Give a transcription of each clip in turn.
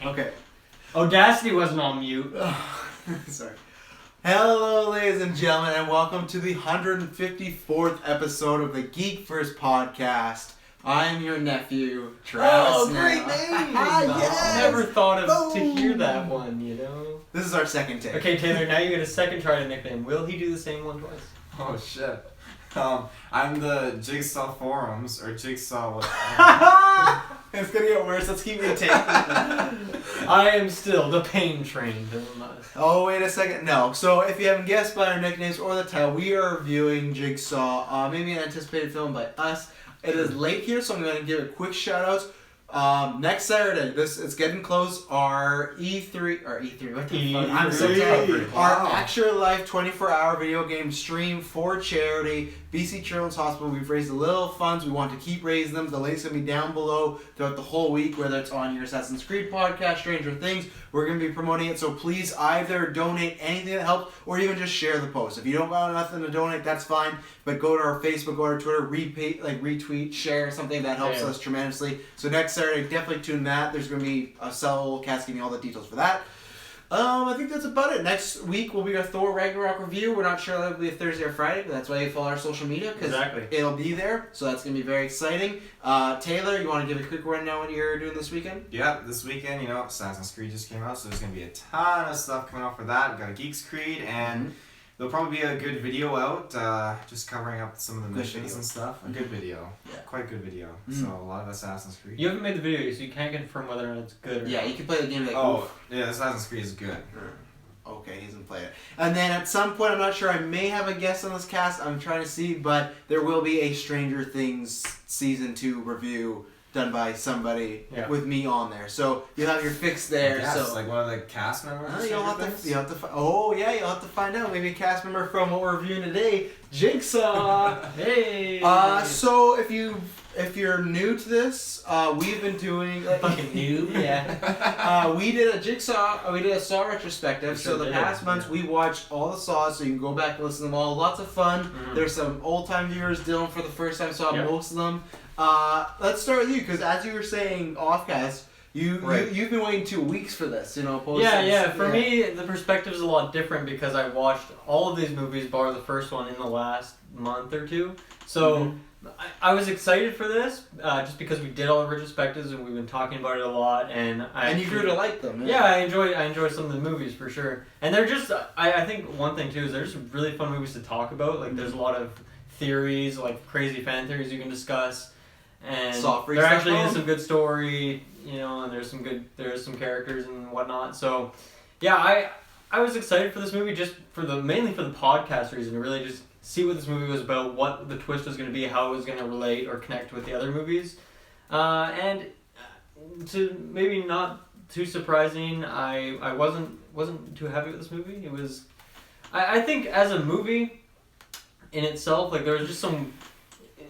Okay. Audacity wasn't on mute. Sorry. Hello, ladies and gentlemen, and welcome to the 154th episode of the GeekVerse podcast. I'm your nephew, Travis. Oh, great name! Yes! Never thought of to hear that one, you know? This is our second take. Okay, Taylor, now you get a second try to nickname. Will he do the same one twice? Oh shit. I'm the Jigsaw forums or Jigsaw. It's gonna get worse. Let's keep it taking. I am still the pain train. Oh, wait a second. No. So, if you haven't guessed by our nicknames or the title, we are reviewing Jigsaw, maybe an anticipated film by us. It is late here, so I'm going to give a quick shout out. Next Saturday, it's getting close. Our E3, what the fuck? I'm so tired. Our actual life 24-hour video game stream for charity, BC Children's Hospital. We've raised a little funds. We want to keep raising them. The link's going to be down below throughout the whole week, whether it's on your Assassin's Creed podcast, Stranger Things. We're going to be promoting it, so please either donate anything that helps or even just share the post. If you don't got nothing to donate, that's fine, but go to our Facebook, go to our Twitter, retweet, share something that helps us tremendously. So next Saturday, definitely tune that. There's going to be a cell cast giving you all the details for that. I think that's about it. Next week will be our Thor Ragnarok review. We're not sure if it'll be a Thursday or Friday, but that's why you follow our social media, because it'll be there. So that's going to be very exciting. Taylor, you want to give a quick rundown what you're doing this weekend? Yeah, this weekend, Assassin's Creed just came out, so there's going to be a ton of stuff coming out for that. We've got a Geeks Creed, and there'll probably be a good video out, just covering up some of the missions and stuff. A good video. Yeah. Quite good video. So a lot of Assassin's Creed. You haven't made the video, so you can't confirm whether or not it's good or not. Yeah, you can play the game like, yeah, Assassin's Creed is good. Okay, he hasn't played it. And then at some point, I'm not sure, I may have a guest on this cast, I'm trying to see, but there will be a Stranger Things Season 2 review done by somebody with me on there. So you'll have your fix there. Yes, so like one of the cast members. You'll have to find out. Maybe a cast member from what we're reviewing today, Jigsaw. Hey. So if you're new to this, we've been doing fucking noob. Yeah. We did a Saw retrospective. So the past months we watched all the Saws, so you can go back and listen to them all. Lots of fun. Mm-hmm. There's some old time viewers. Dylan for the first time saw most of them. Let's start with you, because as you were saying offcast, you've been waiting 2 weeks for this, For me, the perspective is a lot different because I watched all of these movies, bar the first one, in the last month or two. So I was excited for this, just because we did all the retrospectives and we've been talking about it a lot, and you grew to like them. Yeah, I enjoy some of the movies for sure, and they're just I think one thing too is they're just really fun movies to talk about. Like there's a lot of theories, like crazy fan theories you can discuss. And there actually is some good story, and there's some characters and whatnot. So, yeah, I was excited for this movie just mainly for the podcast reason, to really just see what this movie was about, what the twist was going to be, how it was going to relate or connect with the other movies, and to maybe not too surprising, I wasn't too happy with this movie. It was, I think as a movie in itself, like there was just some.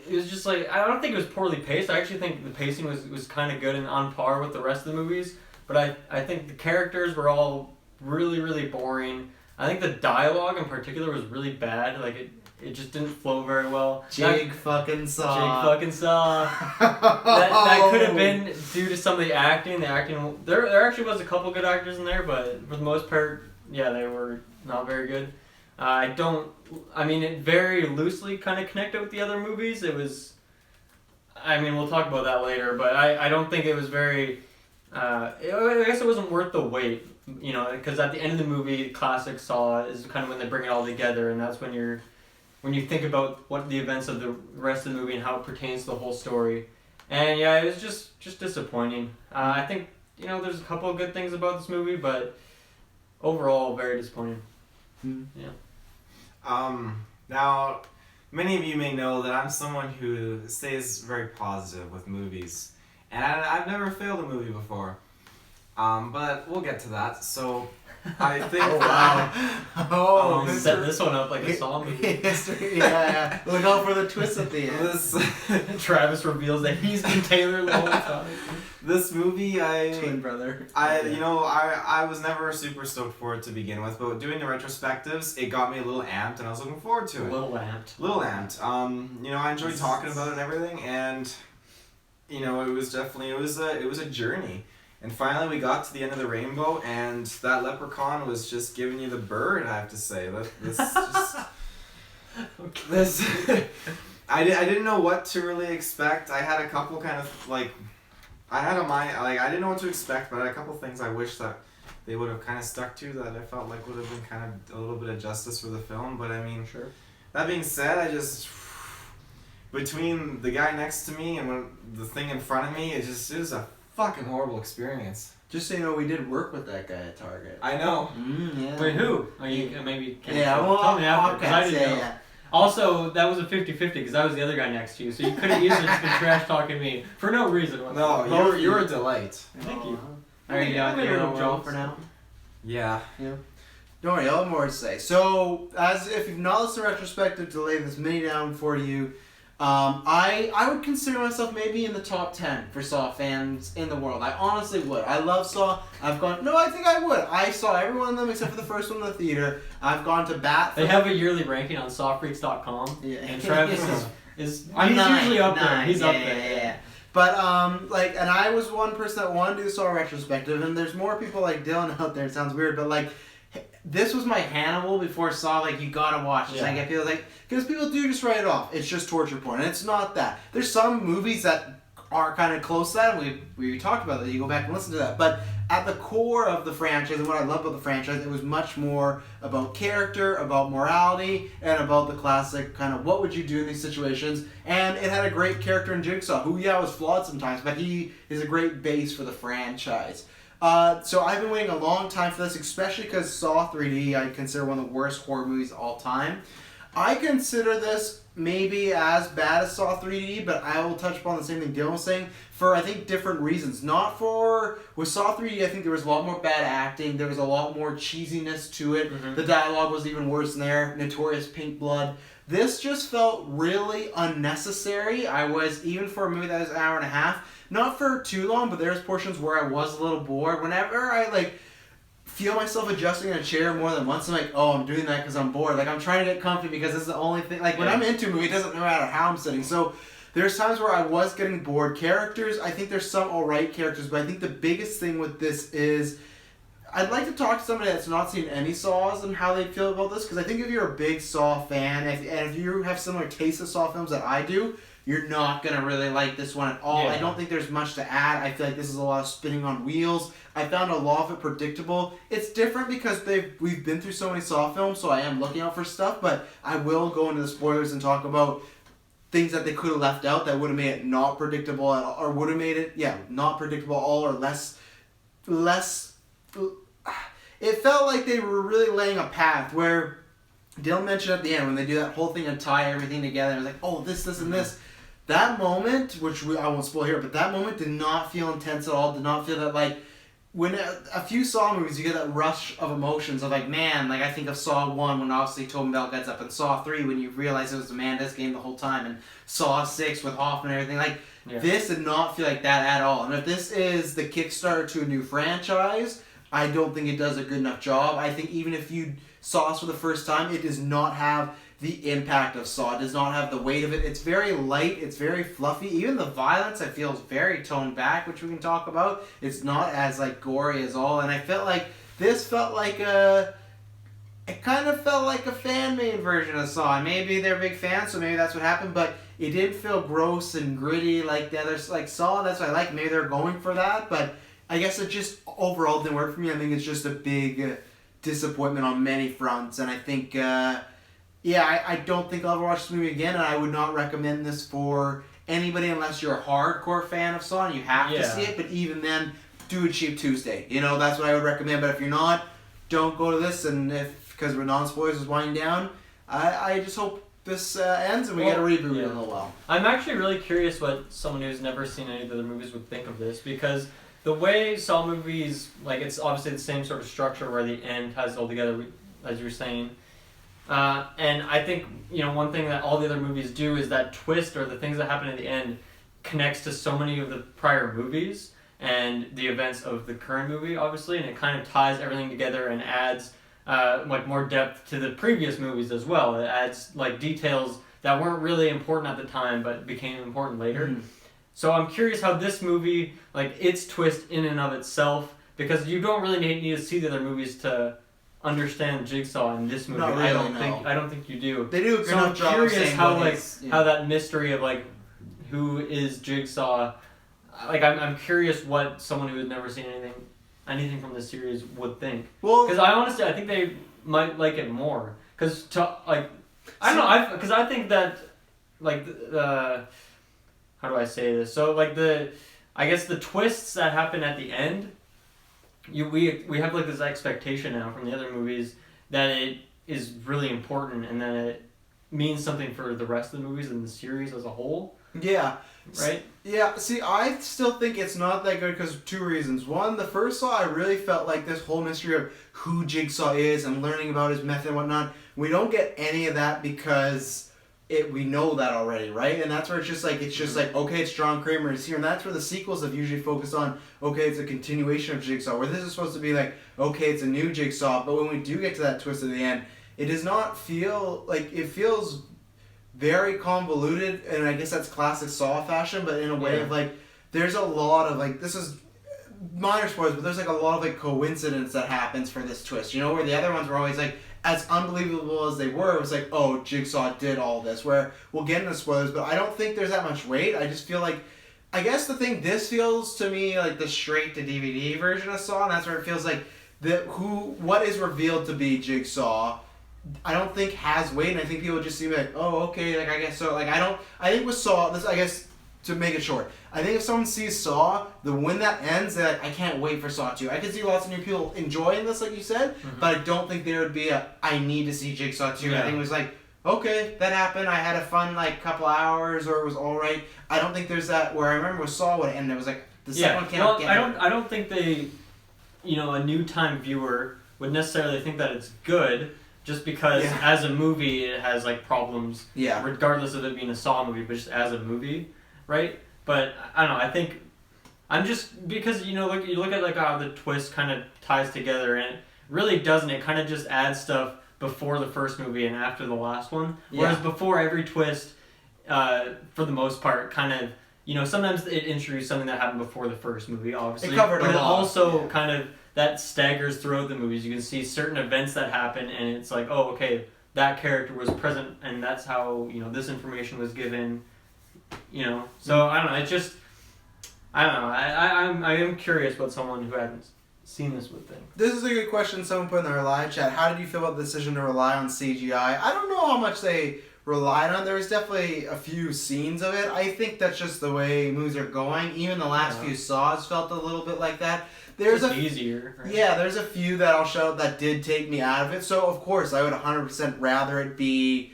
It was just like, I don't think it was poorly paced. I actually think the pacing was kind of good and on par with the rest of the movies. But I think the characters were all really, really boring. I think the dialogue in particular was really bad. Like it just didn't flow very well. Jigsaw. That could have been due to some of the acting. The acting, there actually was a couple good actors in there, but for the most part, they were not very good. It very loosely kind of connected with the other movies. It was, we'll talk about that later, but I don't think it was very, I guess it wasn't worth the wait, because at the end of the movie, classic Saw is kind of when they bring it all together, and that's when you think about what the events of the rest of the movie and how it pertains to the whole story. And it was just disappointing. I think, there's a couple of good things about this movie, but overall, very disappointing. Yeah. Now, many of you may know that I'm someone who stays very positive with movies, and I've never failed a movie before, but we'll get to that. So I think set this one up like a Saw movie. Yeah. Look out for the twist at the end. Travis reveals that he's been Taylor the whole time. This movie, twin brother. I was never super stoked for it to begin with, but doing the retrospectives, it got me a little amped, and I was looking forward to it. A little amped. I enjoyed talking about it and everything, and it was a journey. And finally, we got to the end of the rainbow, and that leprechaun was just giving you the bird. I have to say, this. I didn't know what to really expect. I had a couple kind of like, I didn't know what to expect, but I had a couple things I wish that they would have kind of stuck to that I felt like would have been kind of a little bit of justice for the film. But I mean, sure. That being said, between the guy next to me and the thing in front of me, it was a fucking horrible experience. Just so you know, we did work with that guy at Target. I know. Yeah. Wait, who? Oh, you maybe can't tell me after, because I didn't know. Yeah. Also, that was a 50-50 because I was the other guy next to you, so you could have easily just been trash talking me for no reason. No, you're a delight. Thank you. Are you done your little role for now? Yeah. Don't worry, I'll have more to say. So, as if you've not listened to retrospective, to lay this mini down for you, I would consider myself maybe in the top 10 for Saw fans in the world. I honestly would. I love Saw. I think I would. I saw every one of them except for the first one in the theater. I've gone to bat. They have a yearly ranking on sawfreaks.com. Yeah. And Travis is he's usually up there. He's up there. Yeah. But, and I was one person that wanted to do the Saw retrospective, and there's more people like Dylan out there. It sounds weird, but, like, this was my Hannibal before Saw, like, you gotta watch this. Yeah. Like, I feel like, because people do just write it off. It's just torture porn, and it's not that. There's some movies that are kind of close to that, and we talked about that. You go back and listen to that. But at the core of the franchise, and what I love about the franchise, it was much more about character, about morality, and about the classic kind of what would you do in these situations. And it had a great character in Jigsaw, who, was flawed sometimes, but he is a great base for the franchise. So I've been waiting a long time for this, especially because Saw 3D I consider one of the worst horror movies of all time. I consider this maybe as bad as Saw 3D, but I will touch upon the same thing Dylan was saying for, I think, different reasons. With Saw 3D, I think there was a lot more bad acting, there was a lot more cheesiness to it, The dialogue was even worse in there, notorious pink blood. This just felt really unnecessary. Even for a movie that was an hour and a half, not for too long, but there's portions where I was a little bored. Whenever I, feel myself adjusting in a chair more than once, I'm like, oh, I'm doing that because I'm bored. Like, I'm trying to get comfy because this is the only thing. Like, when I'm into a movie, it doesn't matter how I'm sitting. So, there's times where I was getting bored. Characters, I think there's some alright characters, but I think the biggest thing with this is I'd like to talk to somebody that's not seen any Saws and how they feel about this, because I think if you're a big Saw fan, and if you have similar tastes of Saw films that I do, you're not going to really like this one at all. Yeah. I don't think there's much to add. I feel like this is a lot of spinning on wheels. I found a lot of it predictable. It's different because we've been through so many Saw films, so I am looking out for stuff, but I will go into the spoilers and talk about things that they could have left out that would have made it not predictable at all, or would have made it, not predictable at all, or less. It felt like they were really laying a path where Dylan mentioned at the end when they do that whole thing and tie everything together. It was like, oh, this, and this. That moment, which I won't spoil here, but that moment did not feel intense at all. Did not feel that when a few Saw movies, you get that rush of emotions of man, I think of Saw 1 when obviously Tobin Bell gets up, and Saw 3 when you realize it was Amanda's game the whole time, and Saw 6 with Hoffman and everything. This did not feel like that at all. And if this is the Kickstarter to a new franchise, I don't think it does a good enough job. I think even if you saw this for the first time, it does not have the impact of Saw. It does not have the weight of it. It's very light. It's very fluffy. Even the violence, I feel, is very toned back, which we can talk about. It's not as gory as all. And I felt like this felt like it kind of felt like a fan-made version of Saw. And maybe they're big fans, so maybe that's what happened. But it didn't feel gross and gritty like the others. Saw, that's what I like. Maybe they're going for that, but I guess it just overall didn't work for me. I think it's just a big disappointment on many fronts. And I think, I don't think I'll ever watch this movie again. And I would not recommend this for anybody unless you're a hardcore fan of Saw and you have to see it. But even then, do a cheap Tuesday. That's what I would recommend. But if you're not, don't go to this. And because we're non-spoilers is winding down, I just hope this ends and we get a reboot in a little while. I'm actually really curious what someone who's never seen any of the other movies would think of this, because the way Saw movies, it's obviously the same sort of structure where the end ties it all together, as you were saying. And I think, one thing that all the other movies do is that twist, or the things that happen at the end, connects to so many of the prior movies and the events of the current movie, obviously, and it kind of ties everything together and adds more depth to the previous movies as well. It adds details that weren't really important at the time but became important later. So I'm curious how this movie, like its twist in and of itself, because you don't really need to see the other movies to understand Jigsaw in this movie. Not really, I don't think you do. They do a good so I'm job curious saying how how that mystery of like who is Jigsaw, like I'm curious what someone who has never seen anything from this series would think. Well, because I think they might like it more. Because I don't know, because I think that like how do I say this? So like I guess the twists that happen at the end, we have like this expectation now from the other movies that it is really important and that it means something for the rest of the movies and the series as a whole. Yeah. Right? Yeah, see, I still think it's not that good because of two reasons. One, the first Saw, I really felt like this whole mystery of who Jigsaw is and learning about his method and whatnot, we don't get any of that because we know that already, right? And that's where it's just like, okay, it's John Kramer, he's here, and that's where the sequels have usually focused on, okay, it's a continuation of Jigsaw, where this is supposed to be like, okay, it's a new Jigsaw, but when we do get to that twist at the end, it does not feel, like, it feels very convoluted, and I guess that's classic Saw fashion, but in a way of like, there's a lot of like, this is minor spoilers, but there's like a lot of like coincidence that happens for this twist, you know, where the other ones were always like, as unbelievable as they were, it was like, oh, Jigsaw did all this, where we'll get into spoilers, but I don't think there's that much weight. I just feel like, I guess the thing, this feels to me like the straight to DVD version of Saw, and that's where it feels like what is revealed to be Jigsaw, I don't think has weight, and I think people just seem like, oh, okay, like, I guess so. Like, I think with Saw, this, I guess, to make it short, I think if someone sees Saw, when that ends, they're like, I can't wait for Saw 2. I could see lots of new people enjoying this, like you said, but I don't think there would be I need to see Jigsaw 2. Yeah. I think it was like, okay, that happened, I had a fun, like, couple hours, or it was alright. I don't think there's that, where I remember with Saw would end, it was like, the second one can't get I don't think they, a new-time viewer would necessarily think that it's good, just because as a movie it has like problems, regardless of it being a Saw movie, but just as a movie, right? But I don't know. I think I'm just because you look at like how the twist kind of ties together, and it really doesn't. It kind of just adds stuff before the first movie and after the last one. Whereas before every twist, for the most part, kind of sometimes it introduced something that happened before the first movie, obviously, but it also kind of that staggers throughout the movies. You can see certain events that happen, and it's like, oh, okay, that character was present, and that's how this information was given. So I don't know. It's just I don't know. I am curious what someone who hadn't seen this would think. This is a good question someone put in our live chat. How did you feel about the decision to rely on CGI? I don't know how much they relied on. There was definitely a few scenes of it. I think that's just the way movies are going. Even the last few Saws felt a little bit like that. There's easier. Right? Yeah, there's a few that I'll show that did take me out of it. So of course I would 100% rather it be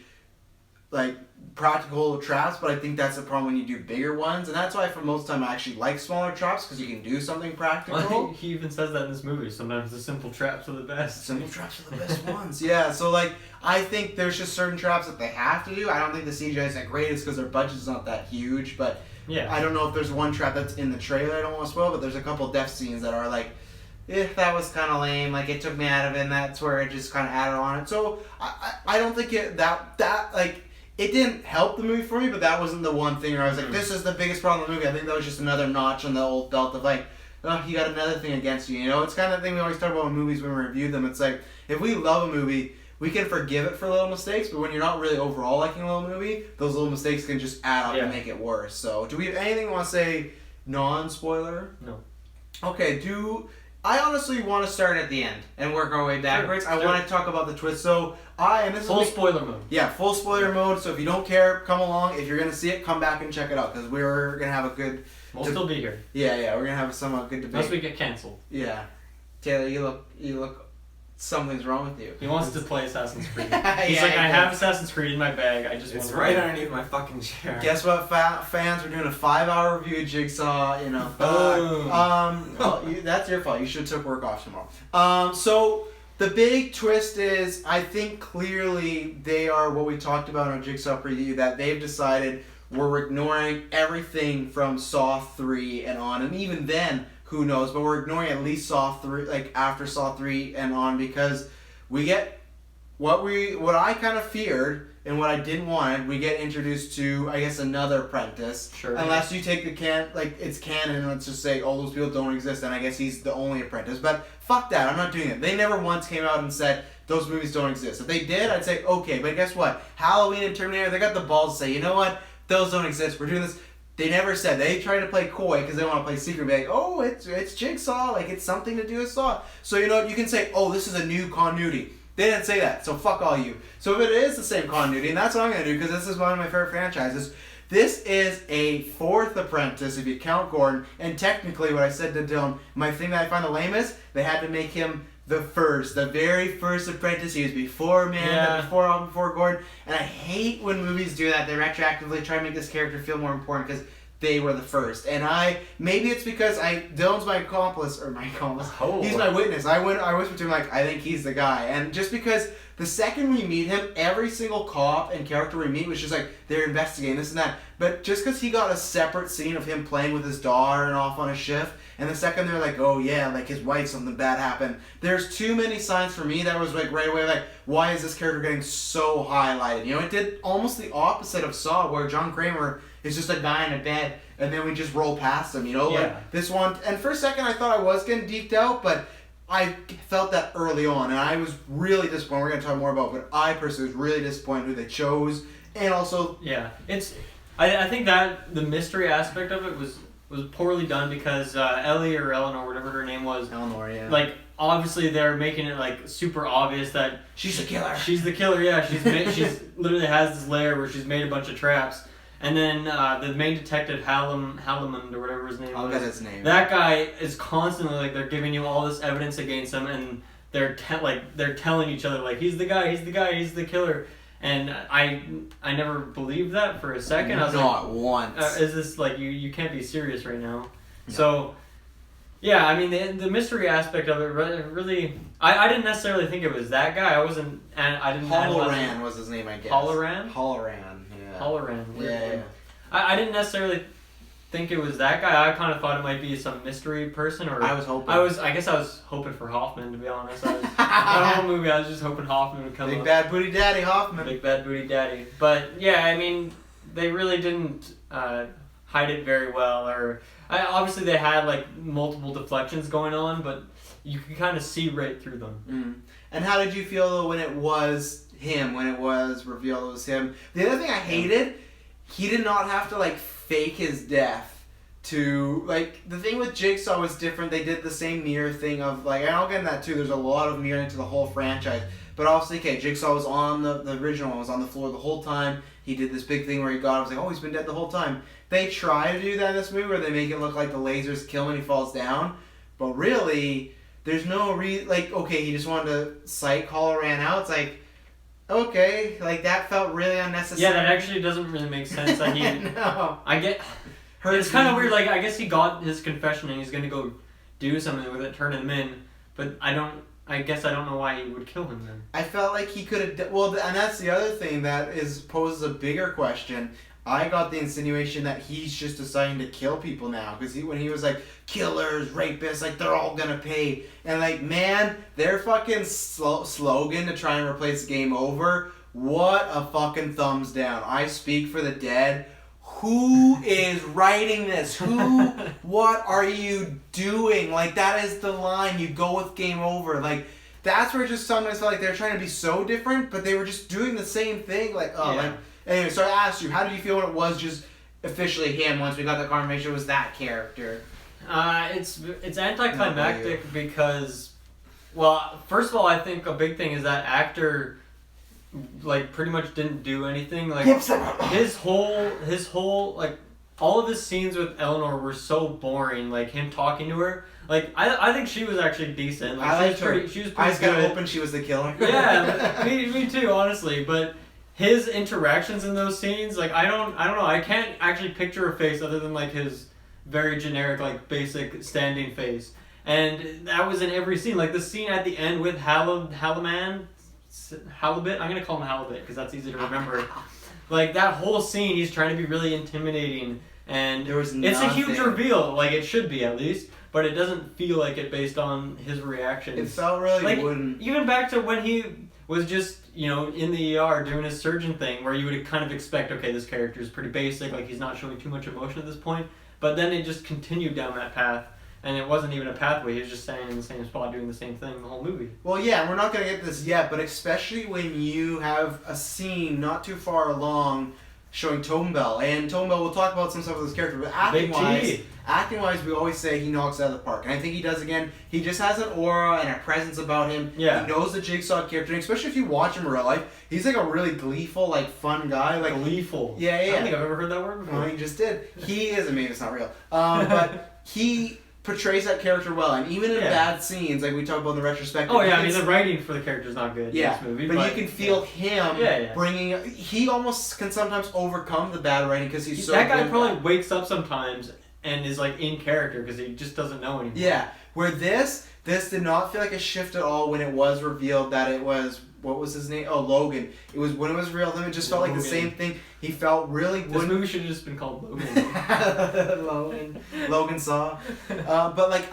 like practical traps, but I think that's the problem when you do bigger ones, and that's why for most time I actually like smaller traps because you can do something practical. Well, he even says that in this movie. Sometimes the simple traps are the best. Simple traps are the best ones. Yeah, so like I think there's just certain traps that they have to do. I don't think the CGI is that great. It's because their budget's not that huge, but I don't know if there's one trap that's in the trailer I don't want to spoil, but there's a couple death scenes that are like, that was kind of lame. Like it took me out of it, and that's where it just kind of added on it. So I don't think that like. It didn't help the movie for me, but that wasn't the one thing where I was like, this is the biggest problem in the movie. I think that was just another notch on the old belt of like, oh, you got another thing against you. It's kind of the thing we always talk about in movies when we review them. It's like, if we love a movie, we can forgive it for little mistakes, but when you're not really overall liking a little movie, those little mistakes can just add up and make it worse. So, do we have anything you want to say non-spoiler? No. Okay, I honestly want to start at the end and work our way backwards. Sure. I want to talk about the twist. So full spoiler mode. Yeah, full spoiler mode. So if you don't care, come along. If you're gonna see it, come back and check it out because we're gonna have a good. We'll still be here. Yeah, we're gonna have some good debate. Unless we get canceled. Yeah, Taylor, you look. Something's wrong with you. He wants to play Assassin's Creed. He's like, I have Assassin's Creed in my bag. It's right underneath my fucking chair. Guess what, fans? We're doing a 5-hour review of Jigsaw. That's your fault. You should have took work off tomorrow. So the big twist is, I think clearly they are what we talked about on Jigsaw preview, that they've decided we're ignoring everything from Saw 3 and on, and even then. Who knows? But we're ignoring at least Saw 3, like after Saw 3 and on, because we get what I kind of feared and what I didn't want, we get introduced to, I guess, another apprentice. Sure. Unless you take it's canon, and let's just say all those people don't exist, and I guess he's the only apprentice. But fuck that, I'm not doing it. They never once came out and said those movies don't exist. If they did, I'd say, okay, but guess what? Halloween and Terminator, they got the balls to say, you know what? Those don't exist. We're doing this. They never said. They tried to play coy because they want to play secret. Be like, oh, it's Jigsaw. Like, it's something to do with Saw. So, you know, you can say, oh, this is a new continuity. They didn't say that, so fuck all you. So if it is the same continuity, and that's what I'm going to do, because this is one of my favorite franchises, this is a fourth apprentice, if you count Gordon, and technically what I said to Dylan, my thing that I find the lamest, they had to make him the very first apprentice. He was before before Gordon, and I hate when movies do that. They retroactively try to make this character feel more important because they were the first. And maybe it's because Dylan's my accomplice. Oh. He's my witness. I whispered to him, like, I think he's the guy. And just because the second we meet him, every single cop and character we meet was just like, they're investigating this and that. But just because he got a separate scene of him playing with his daughter and off on a shift, and the second they're like, oh yeah, like his wife, something bad happened. There's too many signs for me that was like right away, like, why is this character getting so highlighted? You know, it did almost the opposite of Saw, where John Kramer is just a guy in a bed, and then we just roll past him, you know? Yeah. Like, this one, and for a second I thought I was getting deked out, but I felt that early on, and I was really disappointed. We're going to talk more about, but I personally was really disappointed who they chose, and also... Yeah, I think that the mystery aspect of it was poorly done because Ellie or Eleanor, whatever her name was... Eleanor, yeah. Like, obviously they're making it, like, super obvious that... She's the killer! She's the killer, yeah. She's literally has this lair where she's made a bunch of traps. And then the main detective, Hallamund, or whatever his name was. I'll get his name. That guy is constantly, like, they're giving you all this evidence against him, and they're telling each other, like, he's the guy, he's the killer. And I never believed that for a second. I was Not like, once. Is this, like, you can't be serious right now. No. So, yeah, I mean, the mystery aspect of it really... I didn't necessarily think it was that guy. I didn't... Halloran was his name, I guess. Halloran? Halloran, yeah. Halloran. Yeah. I didn't necessarily think it was that guy. I kind of thought it might be some mystery person, or I was hoping. I guess I was hoping for Hoffman, to be honest. The whole movie, I was just hoping Hoffman would come. Big bad booty daddy Hoffman. Big bad booty daddy. But yeah, I mean, they really didn't hide it very well. Or obviously they had like multiple deflections going on, but you could kind of see right through them. Mm. And how did you feel though when it was him? When it was revealed it was him? The other thing I hated, he did not have to like fake his death to like the thing with Jigsaw was different. They did the same mirror thing of like, and I'll get into that too. There's a lot of mirroring to the whole franchise. But obviously, okay, Jigsaw was on the original one was on the floor the whole time. He did this big thing where he got. I was like, oh, he's been dead the whole time. They try to do that in this movie where they make it look like the lasers kill him when he falls down, but really, there's no like okay, he just wanted to psych Halloran out. It's like, okay, like that felt really unnecessary. Yeah, that actually doesn't really make sense. That he, no. I get. It's kind of weird. Like I guess he got his confession and he's gonna go do something with it, turn him in. But I guess I don't know why he would kill him then. I felt like he could have. Well, and that's the other thing that poses a bigger question. I got the insinuation that he's just deciding to kill people now because when he was like killers, rapists, like they're all gonna pay, and like man, their fucking slogan to try and replace game over. What a fucking thumbs down! I speak for the dead. Who is writing this? Who? What are you doing? Like that is the line. You go with game over. Like that's where just sometimes felt like they're trying to be so different, but they were just doing the same thing. Like like. Anyway, so I asked you, how did you feel when it was just officially him once we got the confirmation it was that character? It's anticlimactic because, well, first of all, I think a big thing is that actor, like, pretty much didn't do anything. Like, his whole, like, all of his scenes with Eleanor were so boring. Like, him talking to her. Like, I think she was actually decent. Like, I liked her. She was pretty I was good. kind of hoping she was the killer. Yeah, me too, honestly. But his interactions in those scenes, like, I don't know. I can't actually picture a face other than, like, his very generic, like, basic standing face. And that was in every scene. Like, the scene at the end with Halibut, I'm going to call him Halibut because that's easy to remember. Like, that whole scene, he's trying to be really intimidating. And there was it's a huge reveal. Like, it should be, at least. But it doesn't feel like it based on his reactions. It felt really like, wooden. Even back to when was just, you know, in the ER doing his surgeon thing, where you would kind of expect, okay, this character is pretty basic, like he's not showing too much emotion at this point, but then it just continued down that path. And it wasn't even a pathway, he was just standing in the same spot doing the same thing the whole movie. Well, yeah, we're not going to get to this yet, but especially when you have a scene not too far along showing Tobin Bell. And Tobin Bell, we'll talk about some stuff with his character, but acting-wise, we always say he knocks it out of the park. And I think he does again. He just has an aura and a presence about him. Yeah. He knows the Jigsaw character, and especially if you watch him in real life, he's like a really gleeful, like fun guy. Like gleeful. Yeah. I don't think I've ever heard that word before. Well, he just did. He is, maybe it's not real. But he portrays that character well, and even in bad scenes, like we talked about in the retrospective. Oh yeah, I mean the writing for the character is not good in this movie, but you can feel him bringing. He almost can sometimes overcome the bad writing because he's so. That guy probably wakes up sometimes and is like in character because he just doesn't know anymore. Yeah, where this did not feel like a shift at all when it was revealed that it was. What was his name? Oh, Logan. It was when it was real. It just felt like the same thing. He felt really. This movie should have just been called Logan. Logan Saw. But like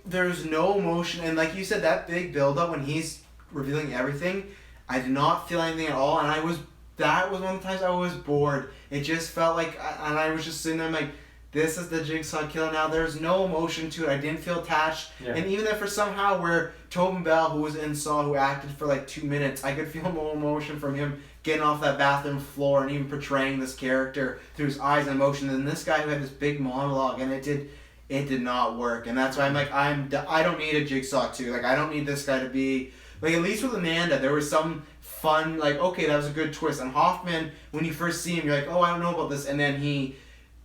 there's no emotion, and like you said, that big build up when he's revealing everything, I did not feel anything at all, and that was one of the times I was bored. It just felt like, and I was just sitting there like, this is the Jigsaw killer now. There's no emotion to it. I didn't feel attached. Yeah. And even if for somehow where Tobin Bell, who was in Saw, who acted for like 2 minutes, I could feel more emotion from him getting off that bathroom floor and even portraying this character through his eyes and emotion than this guy who had this big monologue, and it did not work. And that's why I'm like, I don't need a Jigsaw 2. Like, I don't need this guy to be, like, at least with Amanda, there was some fun, like, okay, that was a good twist. And Hoffman, when you first see him, you're like, oh, I don't know about this. And then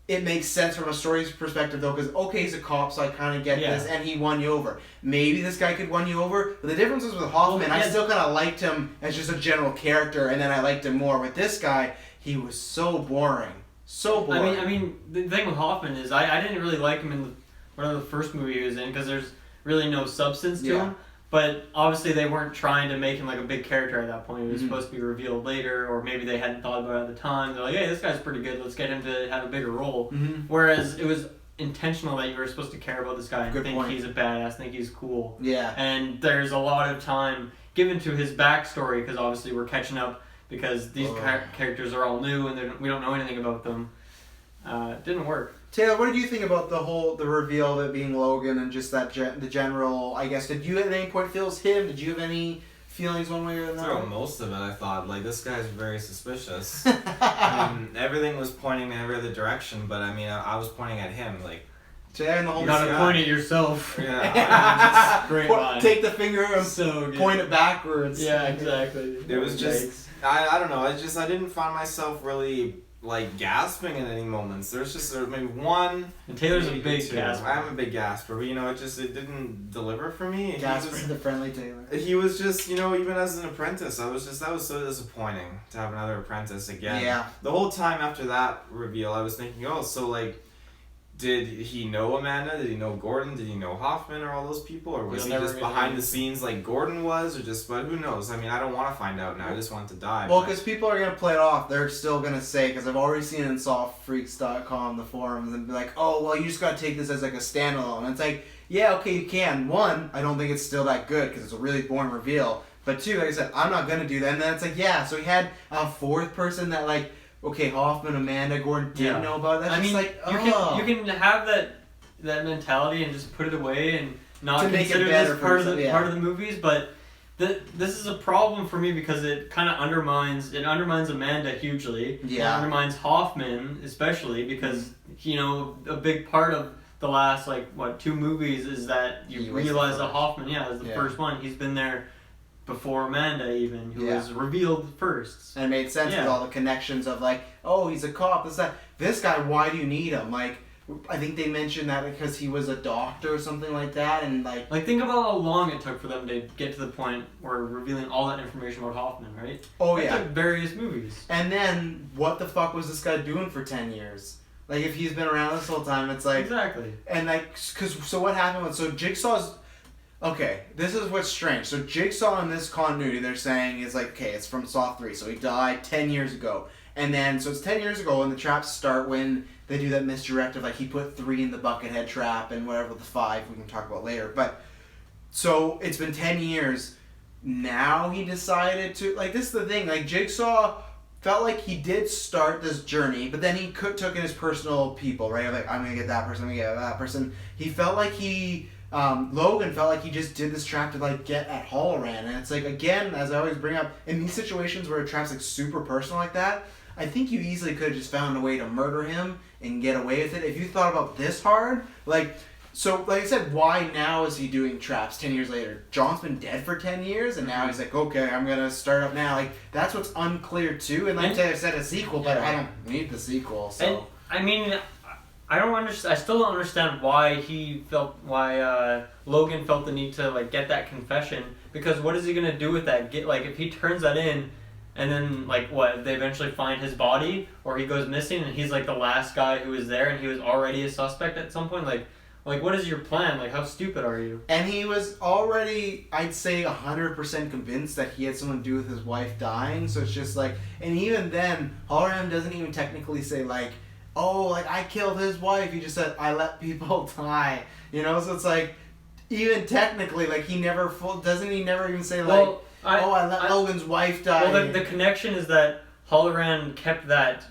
it makes sense from a story's perspective, though, because, okay, he's a cop, so I kind of get this, and he won you over. Maybe this guy could win you over, but the difference is with Hoffman, I still kind of liked him as just a general character, and then I liked him more. With this guy, he was so boring. So boring. I mean, the thing with Hoffman is I didn't really like him in whatever the first movie he was in, because there's really no substance to him. But obviously they weren't trying to make him like a big character at that point. He was supposed to be revealed later, or maybe they hadn't thought about it at the time. They're like, hey, this guy's pretty good. Let's get him to have a bigger role. Whereas it was intentional that you were supposed to care about this guy and think he's a badass, think he's cool. Yeah. And there's a lot of time given to his backstory, because obviously we're catching up because these characters are all new and we don't know anything about them. It didn't work. Taylor, what did you think about the reveal of it being Logan and just that the general, I guess, did you at any point feel it was him? Did you have any feelings one way or another? Throughout most of it, I thought, like, this guy's very suspicious. I mean, everything was pointing in every other direction, but I mean, I was pointing at him, like, and the whole you gotta point at yourself. Yeah. Great line. Take the finger and point it backwards. Yeah, exactly. It was just, I don't know, I didn't find myself really, like, gasping in any moments. There's just maybe one. And Taylor's a big gasper. I'm a big gasper, but, you know, it didn't deliver for me. Gasper the friendly Taylor. He was just, you know, even as an apprentice, that was so disappointing to have another apprentice again. Yeah. The whole time after that reveal, I was thinking, oh, so, like, did he know Amanda? Did he know Gordon? Did he know Hoffman or all those people? Or was he just behind the scenes like Gordon was? Or just, but who knows? I mean, I don't want to find out now. I just want to die. Well, because people are going to play it off. They're still going to say, because I've already seen it in softfreaks.com, the forums, and be like, oh, well, you just got to take this as like a standalone. And it's like, yeah, okay, you can. One, I don't think it's still that good because it's a really boring reveal. But two, like I said, I'm not going to do that. And then it's like, yeah, so he had a fourth person that, like, okay, Hoffman, Amanda, Gordon didn't know about that. I mean, like, you can have that mentality and just put it away and not consider this part of the movies, but this is a problem for me because it kind of undermines Amanda hugely. Yeah. It undermines Hoffman especially because, you know, a big part of the last 2 movies is that you realize that Hoffman is the first one. He's been there before Amanda even, who was revealed first. And it made sense with all the connections of like, oh, he's a cop, this guy, why do you need him? Like, I think they mentioned that because he was a doctor or something like that, and like think about how long it took for them to get to the point where revealing all that information about Hoffman, right? Oh, it took various movies. And then, what the fuck was this guy doing for 10 years? Like, if he's been around this whole time, it's like... Exactly. And like, so what happened so Jigsaw's... Okay, this is what's strange. So Jigsaw in this continuity, they're saying, is like, okay, it's from Saw 3, so he died 10 years ago. And then, so it's 10 years ago, and the traps start when they do that misdirect of, like, he put 3 in the Buckethead trap, and whatever the 5 we can talk about later. But, so, it's been 10 years. now he decided to, like, this is the thing, like, Jigsaw felt like he did start this journey, but then he took in his personal people, right? Like, I'm gonna get that person, I'm gonna get that person. He felt like Logan felt like he just did this trap to, like, get at Halloran. And it's like, again, as I always bring up, in these situations where a trap's, like, super personal like that, I think you easily could have just found a way to murder him and get away with it. If you thought about this hard, like, so, like I said, why now is he doing traps 10 years later? John's been dead for 10 years, and now he's like, okay, I'm going to start up now. Like, that's what's unclear, too. And like I said, a sequel, but I don't need the sequel, so. And, I mean, I don't understand. I still don't understand why Logan felt the need to, like, get that confession. Because what is he going to do with that? Like, if he turns that in, and then, like, what, they eventually find his body, or he goes missing, and he's, like, the last guy who was there, and he was already a suspect at some point, like, what is your plan? Like, how stupid are you? And he was already, I'd say, 100% convinced that he had something to do with his wife dying. So it's just like, and even then, Halloran doesn't even technically say, like, oh, like, I killed his wife. He just said, I let people die. You know? So it's like, even technically, like, he never doesn't he never even say, like, I let Logan's wife die. Well, the connection is that Halloran kept that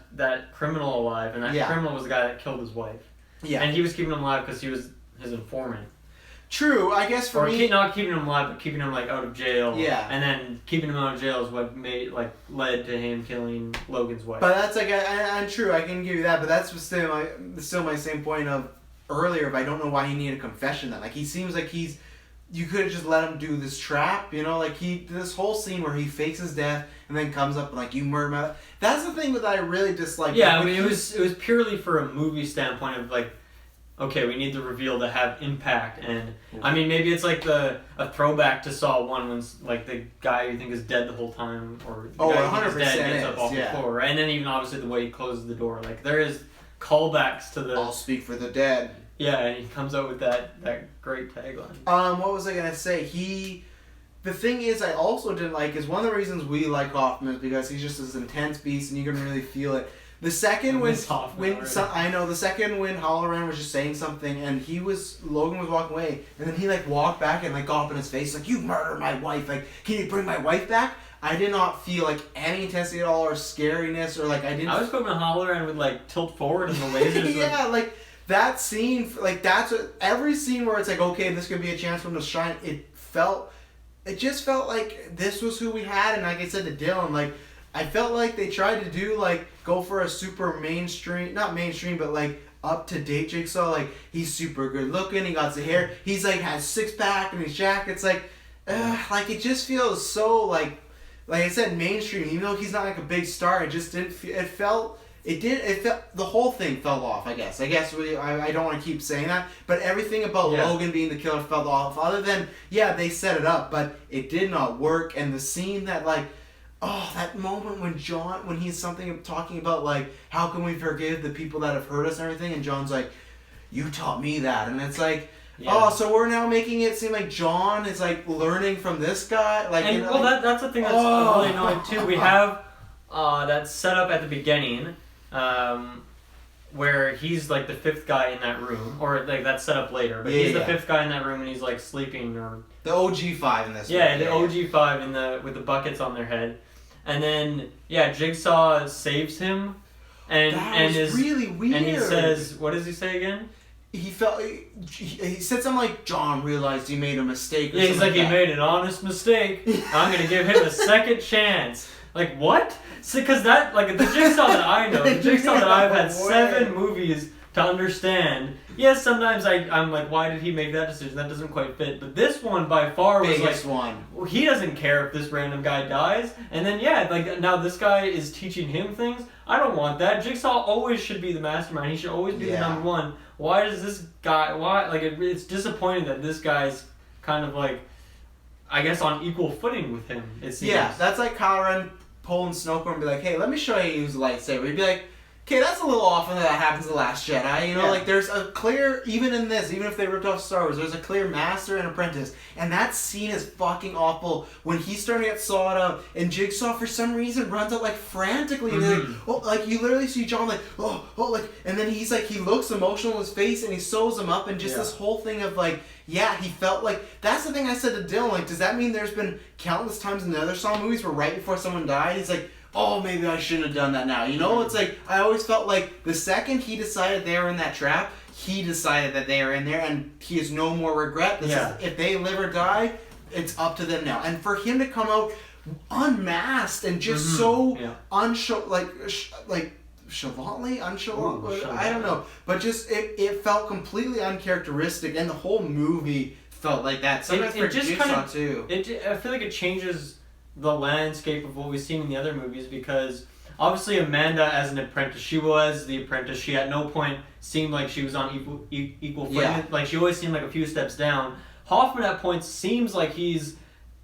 criminal alive, and that criminal was the guy that killed his wife. Yeah. And he was keeping him alive because he was his informant. True, I guess for me... not keeping him alive, but keeping him, like, out of jail. Yeah. And then keeping him out of jail is what led to him killing Logan's wife. But that's, like, I'm true, I can give you that, but that's still my same point of earlier, but I don't know why he needed a confession then. Like, he seems like you could have just let him do this trap, you know? Like, this whole scene where he fakes his death and then comes up and, like, you murder him. That's the thing that I really dislike. Yeah, I mean, it was purely for a movie standpoint of, like, okay, we need the reveal to have impact, and, I mean, maybe it's, like, a throwback to Saw 1 when, like, the guy you think is dead the whole time, or the guy you think is dead gets up off the floor, right? And then even, obviously, the way he closes the door. Like, there is callbacks to the... I'll speak for the dead. Yeah, and he comes out with that great tagline. What was I gonna say? The thing is, I also didn't like, is one of the reasons we like Hoffman is because he's just this intense beast and you can really feel it. The second when Halloran was just saying something and Logan was walking away and then he, like, walked back and, like, got up in his face like, you murdered my wife, like, can you bring my wife back? I did not feel, like, any intensity at all or scariness or, like, I was hoping Halloran would, like, tilt forward and the lasers yeah, like, that scene, like, that's every scene where it's like, okay, this could be a chance for him to shine, it just felt like this was who we had, and like I said to Dylan, like, I felt like they tried to do, like, go for a super not mainstream, but, like, up-to-date Jigsaw, like, he's super good looking, he got the hair, he's, like, has six-pack and his jacket's, like, it just feels so, like I said, mainstream, even though he's not, like, a big star, it just didn't feel, it felt, the whole thing fell off, I guess. I don't want to keep saying that, but everything about Logan being the killer fell off, other than, they set it up, but it did not work, and the scene that, like, that moment when he's talking about, like, how can we forgive the people that have hurt us and everything, and John's like, you taught me that, and it's like, so we're now making it seem like John is, like, learning from this guy, like, and, that's the thing that's really annoying, too. We have that set up at the beginning, where he's, like, the fifth guy in that room, or, like, that's set up later, but he's the fifth guy in that room and he's, like, sleeping, or... The OG5 in this one. Yeah, the OG5 with the buckets on their head. And then, Jigsaw saves him, and is really weird. And he says, what does he say again? He said something like, John realized he made a mistake, or he's like, he made an honest mistake. I'm gonna give him a second chance. Like, what? Because the Jigsaw that I know, the Jigsaw that I've had 7 movies to understand. Yes, sometimes I'm like, why did he make that decision? That doesn't quite fit. But this one, by far, was biggest one. Well, he doesn't care if this random guy dies. And then, now this guy is teaching him things. I don't want that. Jigsaw always should be the mastermind. He should always be the number one. Why does this guy... it's disappointing that this guy's kind of, like, I guess on equal footing with him, it seems. Yeah, that's like Halloran pulling Snowcore and be like, hey, let me show you how to use a lightsaber. He'd be like, okay, that's a little often that happens in The Last Jedi. You know, like there's a clear, even in this, even if they ripped off Star Wars, there's a clear master and apprentice. And that scene is fucking awful when he's starting to get sawed out and Jigsaw for some reason runs out like frantically. And like, oh, like you literally see John like, like, and then he's like, he looks emotional in his face and he sews him up and just this whole thing of like, yeah, he felt like, that's the thing I said to Dylan, like, does that mean there's been countless times in the other Saw movies where right before someone died, he's like, oh, maybe I shouldn't have done that now. You know, it's like, I always felt like the second he decided they were in that trap, he decided that they are in there, and he has no more regret. This is, if they live or die, it's up to them now. And for him to come out unmasked and just so challantly, I don't know, but just it felt completely uncharacteristic, and the whole movie felt like that. Sometimes for Jigsaw too. I feel like it changes the landscape of what we've seen in the other movies, because obviously Amanda as an apprentice, she was the apprentice. She at no point seemed like she was on equal footing. Yeah. Like she always seemed like a few steps down. Hoffman at points seems like he's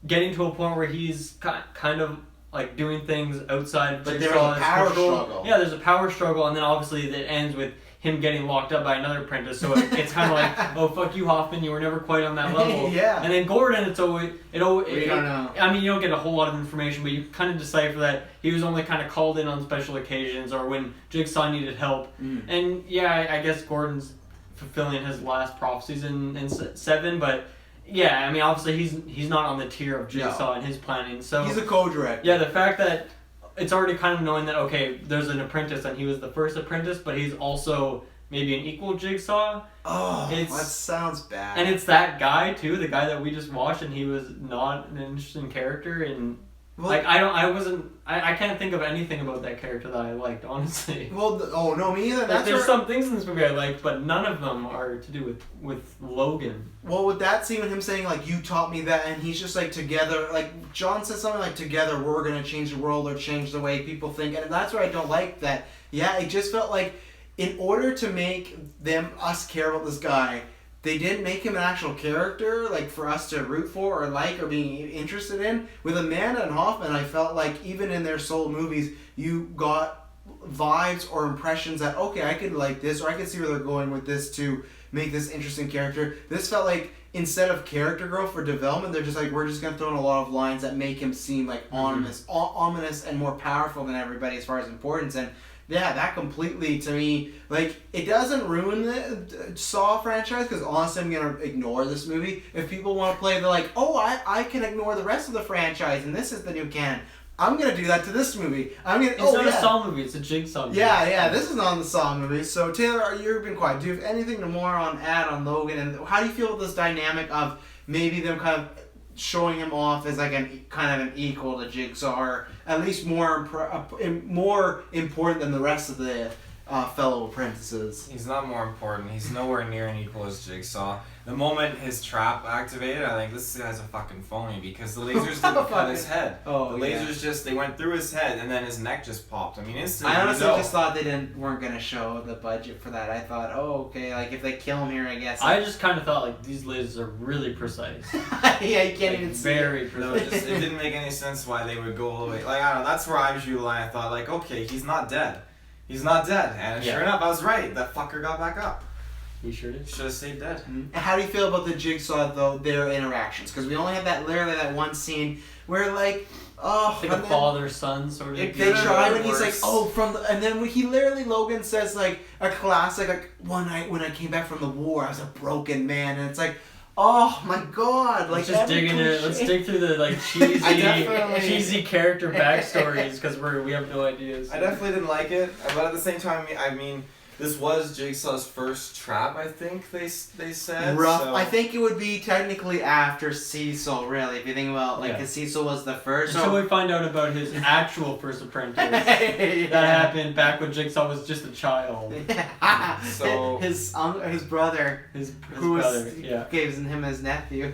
getting to a point where he's kind of like doing things outside. But there's a power struggle. Yeah, there's a power struggle, and then obviously it ends with him getting locked up by another apprentice. So it's kind of like, oh fuck you, Hoffman, you were never quite on that level. Yeah. And then Gordon, we don't know. I mean, you don't get a whole lot of information, but you kind of decipher that he was only kind of called in on special occasions or when Jigsaw needed help. And yeah, I guess Gordon's fulfilling his last prophecies in 7, but yeah, I mean, obviously he's not on the tier of Jigsaw in his planning. So he's a co-director. Yeah, the fact that it's already kind of knowing that, okay, there's an apprentice and he was the first apprentice, but he's also maybe an equal Jigsaw. Oh, that sounds bad. And it's that guy too, the guy that we just watched, and he was not an interesting character. And like I can't think of anything about that character that I liked, honestly. Well, no, me either. There's some things in this movie I liked, but none of them are to do with Logan. Well, with that scene with him saying like, you taught me that, and he's just like, together, like John says something like, together we're gonna change the world or change the way people think, and that's what I don't like. That it just felt like in order to make us care about this guy, they didn't make him an actual character, like, for us to root for or like or be interested in. With Amanda and Hoffman, I felt like even in their solo movies, you got vibes or impressions that, okay, I could like this, or I could see where they're going with this to make this interesting character. This felt like, instead of character growth or development, they're just like, we're just going to throw in a lot of lines that make him seem like ominous and more powerful than everybody as far as importance. And yeah, that completely, to me, like, it doesn't ruin the Saw franchise, because honestly, I'm going to ignore this movie. If people want to play, they're like, oh, I can ignore the rest of the franchise, and this is the new canon. I'm going to do that to this movie. It's not a Saw movie, it's a Jigsaw movie. Yeah, this is not the Saw movie. So, Taylor, you've been quiet. Do you have anything more on Logan, and how do you feel about this dynamic of maybe them kind of showing him off as like kind of an equal to Jigsaw, or at least more important than the rest of the fellow apprentices? He's not more important. He's nowhere near an equal as Jigsaw. The moment his trap activated, I think this guy's a fucking phony, because the lasers didn't cut his head. The lasers they went through his head, and then his neck just popped. I mean, instantly. I honestly just thought they weren't gonna show the budget for that. I thought, oh, okay, like if they kill him here, I guess. I just kind of thought like these lasers are really precise. Yeah, you can't even see. Very precise. No, it didn't make any sense why they would go all the way. Like, I don't know. That's where I drew the line. I thought, like, okay, he's not dead. He's not dead. And sure enough, I was right. That fucker got back up. He sure did. Should have stayed dead. And how do you feel about the Jigsaw, though, their interactions? Because we only have that one scene where, like, it's like a father-son sort of. They try, and he's like, and then he literally, Logan says, like, a classic, like, one night when I came back from the war, I was a broken man, and it's like, oh my god, like, let's dig through the like cheesy character backstories, because we have no ideas. I definitely didn't like it, but at the same time, I mean, this was Jigsaw's first trap, I think they said. Rough. So. I think it would be technically after Cecil, really, if you think about, like, because Cecil was the first. Until we find out about his actual first apprentice. That happened back when Jigsaw was just a child. So his brother, gives him his nephew.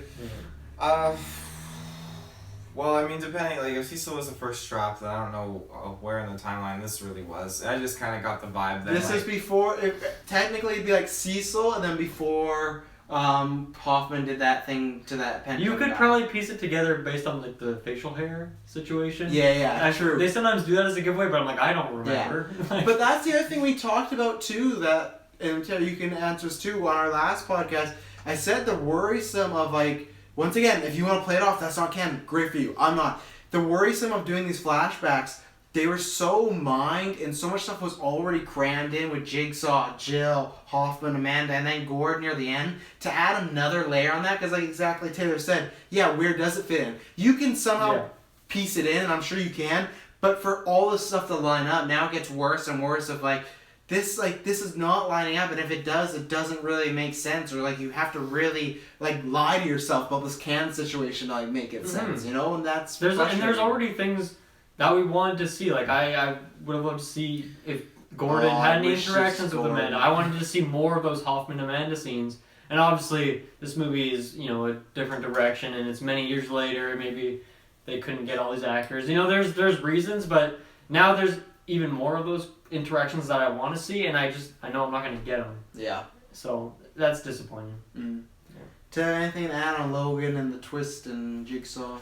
Well, I mean, depending, like, if Cecil was the first trap, then I don't know where in the timeline this really was. I just kind of got the vibe that, this is before, technically it'd be like Cecil, and then before Hoffman did that thing to that pen. You could probably piece it together based on like the facial hair situation. Yeah, true. They sometimes do that as a giveaway, but I'm like, I don't remember. Yeah. But that's the other thing we talked about too, that, and you can answer us too, on our last podcast. I said the worrisome of like, once again, if you want to play it off, that's not canon, great for you. I'm not. The worrisome of doing these flashbacks, they were so mined, and so much stuff was already crammed in with Jigsaw, Jill, Hoffman, Amanda, and then Gord near the end. To add another layer on that, because like exactly Taylor said, yeah, where does it fit in? You can somehow piece it in, and I'm sure you can, but for all this stuff to line up, now it gets worse and worse of like, this is not lining up, and if it does, it doesn't really make sense, or like you have to really like lie to yourself about this canon situation to like make it sense, you know, and that's there's already things that we wanted to see. Like I would have loved to see if Gordon had any interactions with Amanda. I wanted to see more of those Hoffman Amanda scenes. And obviously this movie is, you know, a different direction, and it's many years later. Maybe they couldn't get all these actors. You know, there's reasons, but now there's even more of those interactions that I want to see, and I know I'm not going to get them. Yeah. So that's disappointing. Mm. Yeah. To anything to add on Logan and the twist and Jigsaw?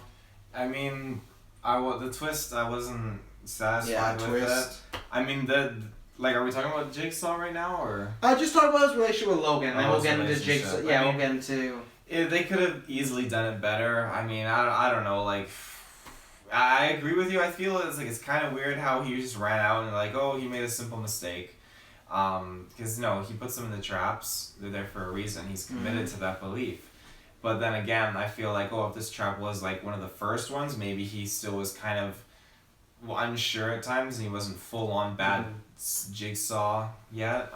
I mean, the twist, I wasn't satisfied with twist. it. I mean, are we talking about Jigsaw right now, or? Just talk about his relationship with Logan, and then we'll get into Jigsaw. Yeah, we'll get into... They could have easily done it better. I mean, I don't know, like... I agree with you. I feel it's kind of weird how he just ran out and like, oh, he made a simple mistake. Because, no, he puts them in the traps. They're there for a reason. He's committed to that belief. But then again, I feel like, if this trap was like one of the first ones, maybe he still was kind of unsure at times, and he wasn't full on bad Jigsaw yet.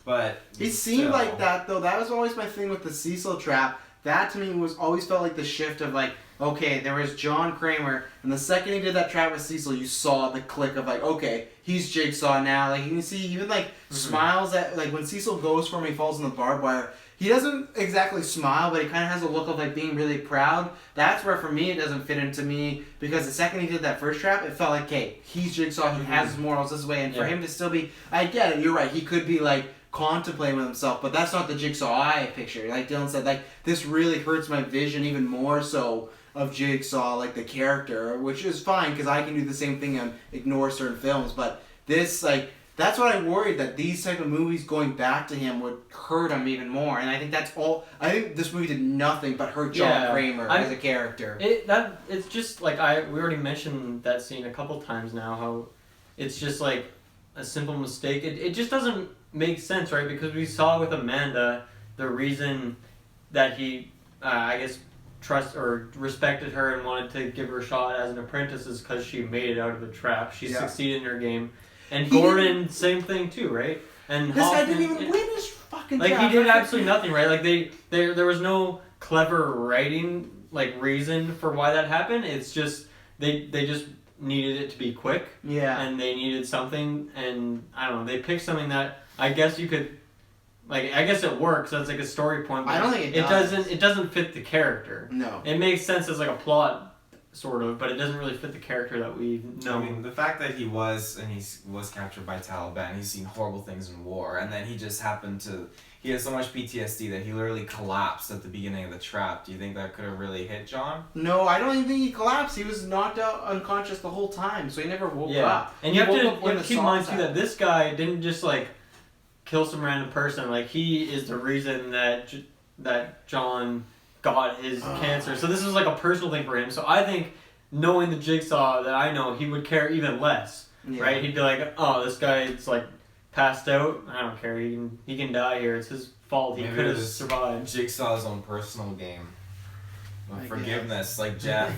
But he seemed like that though. That was always my thing with the Cecil trap. That to me always felt like the shift of like, okay, there was John Kramer, and the second he did that trap with Cecil, you saw the click of like, okay, he's Jigsaw now. Like you can see even like smiles at like when Cecil goes for him, he falls in the barbed wire. He doesn't exactly smile, but he kind of has a look of like being really proud. That's where for me it doesn't fit into me, because the second he did that first trap, it felt like, okay, he's Jigsaw, he has his morals this way, and for him to still be, I get it, you're right, he could be like contemplating with himself, but that's not the Jigsaw I picture. Like Dylan said, like this really hurts my vision even more so of Jigsaw, like the character, which is fine because I can do the same thing and ignore certain films, but this like. That's what I worried, that these type of movies going back to him would hurt him even more, and I think that's all. I think this movie did nothing but hurt John Kramer as a character. It's just like we already mentioned that scene a couple times now. How it's just like a simple mistake. It just doesn't make sense, right? Because we saw with Amanda the reason that he, I guess, trust or respected her and wanted to give her a shot as an apprentice is because she made it out of the trap. She succeeded in her game. And Gordon, same thing too, right? And this guy didn't even win his fucking like job. he did absolutely nothing, right? Like there was no clever writing like reason for why that happened. It's just they just needed it to be quick. Yeah. And they needed something, and I don't know. They picked something that I guess you could, like I guess it works. That's like a story point. But I don't think it does. It doesn't fit the character. No. It makes sense as like a plot. Sort of, but it doesn't really fit the character that we know. I mean, the fact that he was captured by Taliban, he's seen horrible things in war, and then he just happened to, he has so much PTSD that he literally collapsed at the beginning of the trap. Do you think that could have really hit John? No, I don't even think he collapsed. He was knocked out unconscious the whole time, so he never woke up. And you have to keep in mind too that this guy didn't just like kill some random person. Like he is the reason that John got his cancer. So this is like a personal thing for him. So I think knowing the Jigsaw that I know, he would care even less. Yeah. Right? He'd be like, oh, this guy's like passed out. I don't care. He can die here. It's his fault. He could have survived. Jigsaw's own personal game. Forgiveness, like Jeff.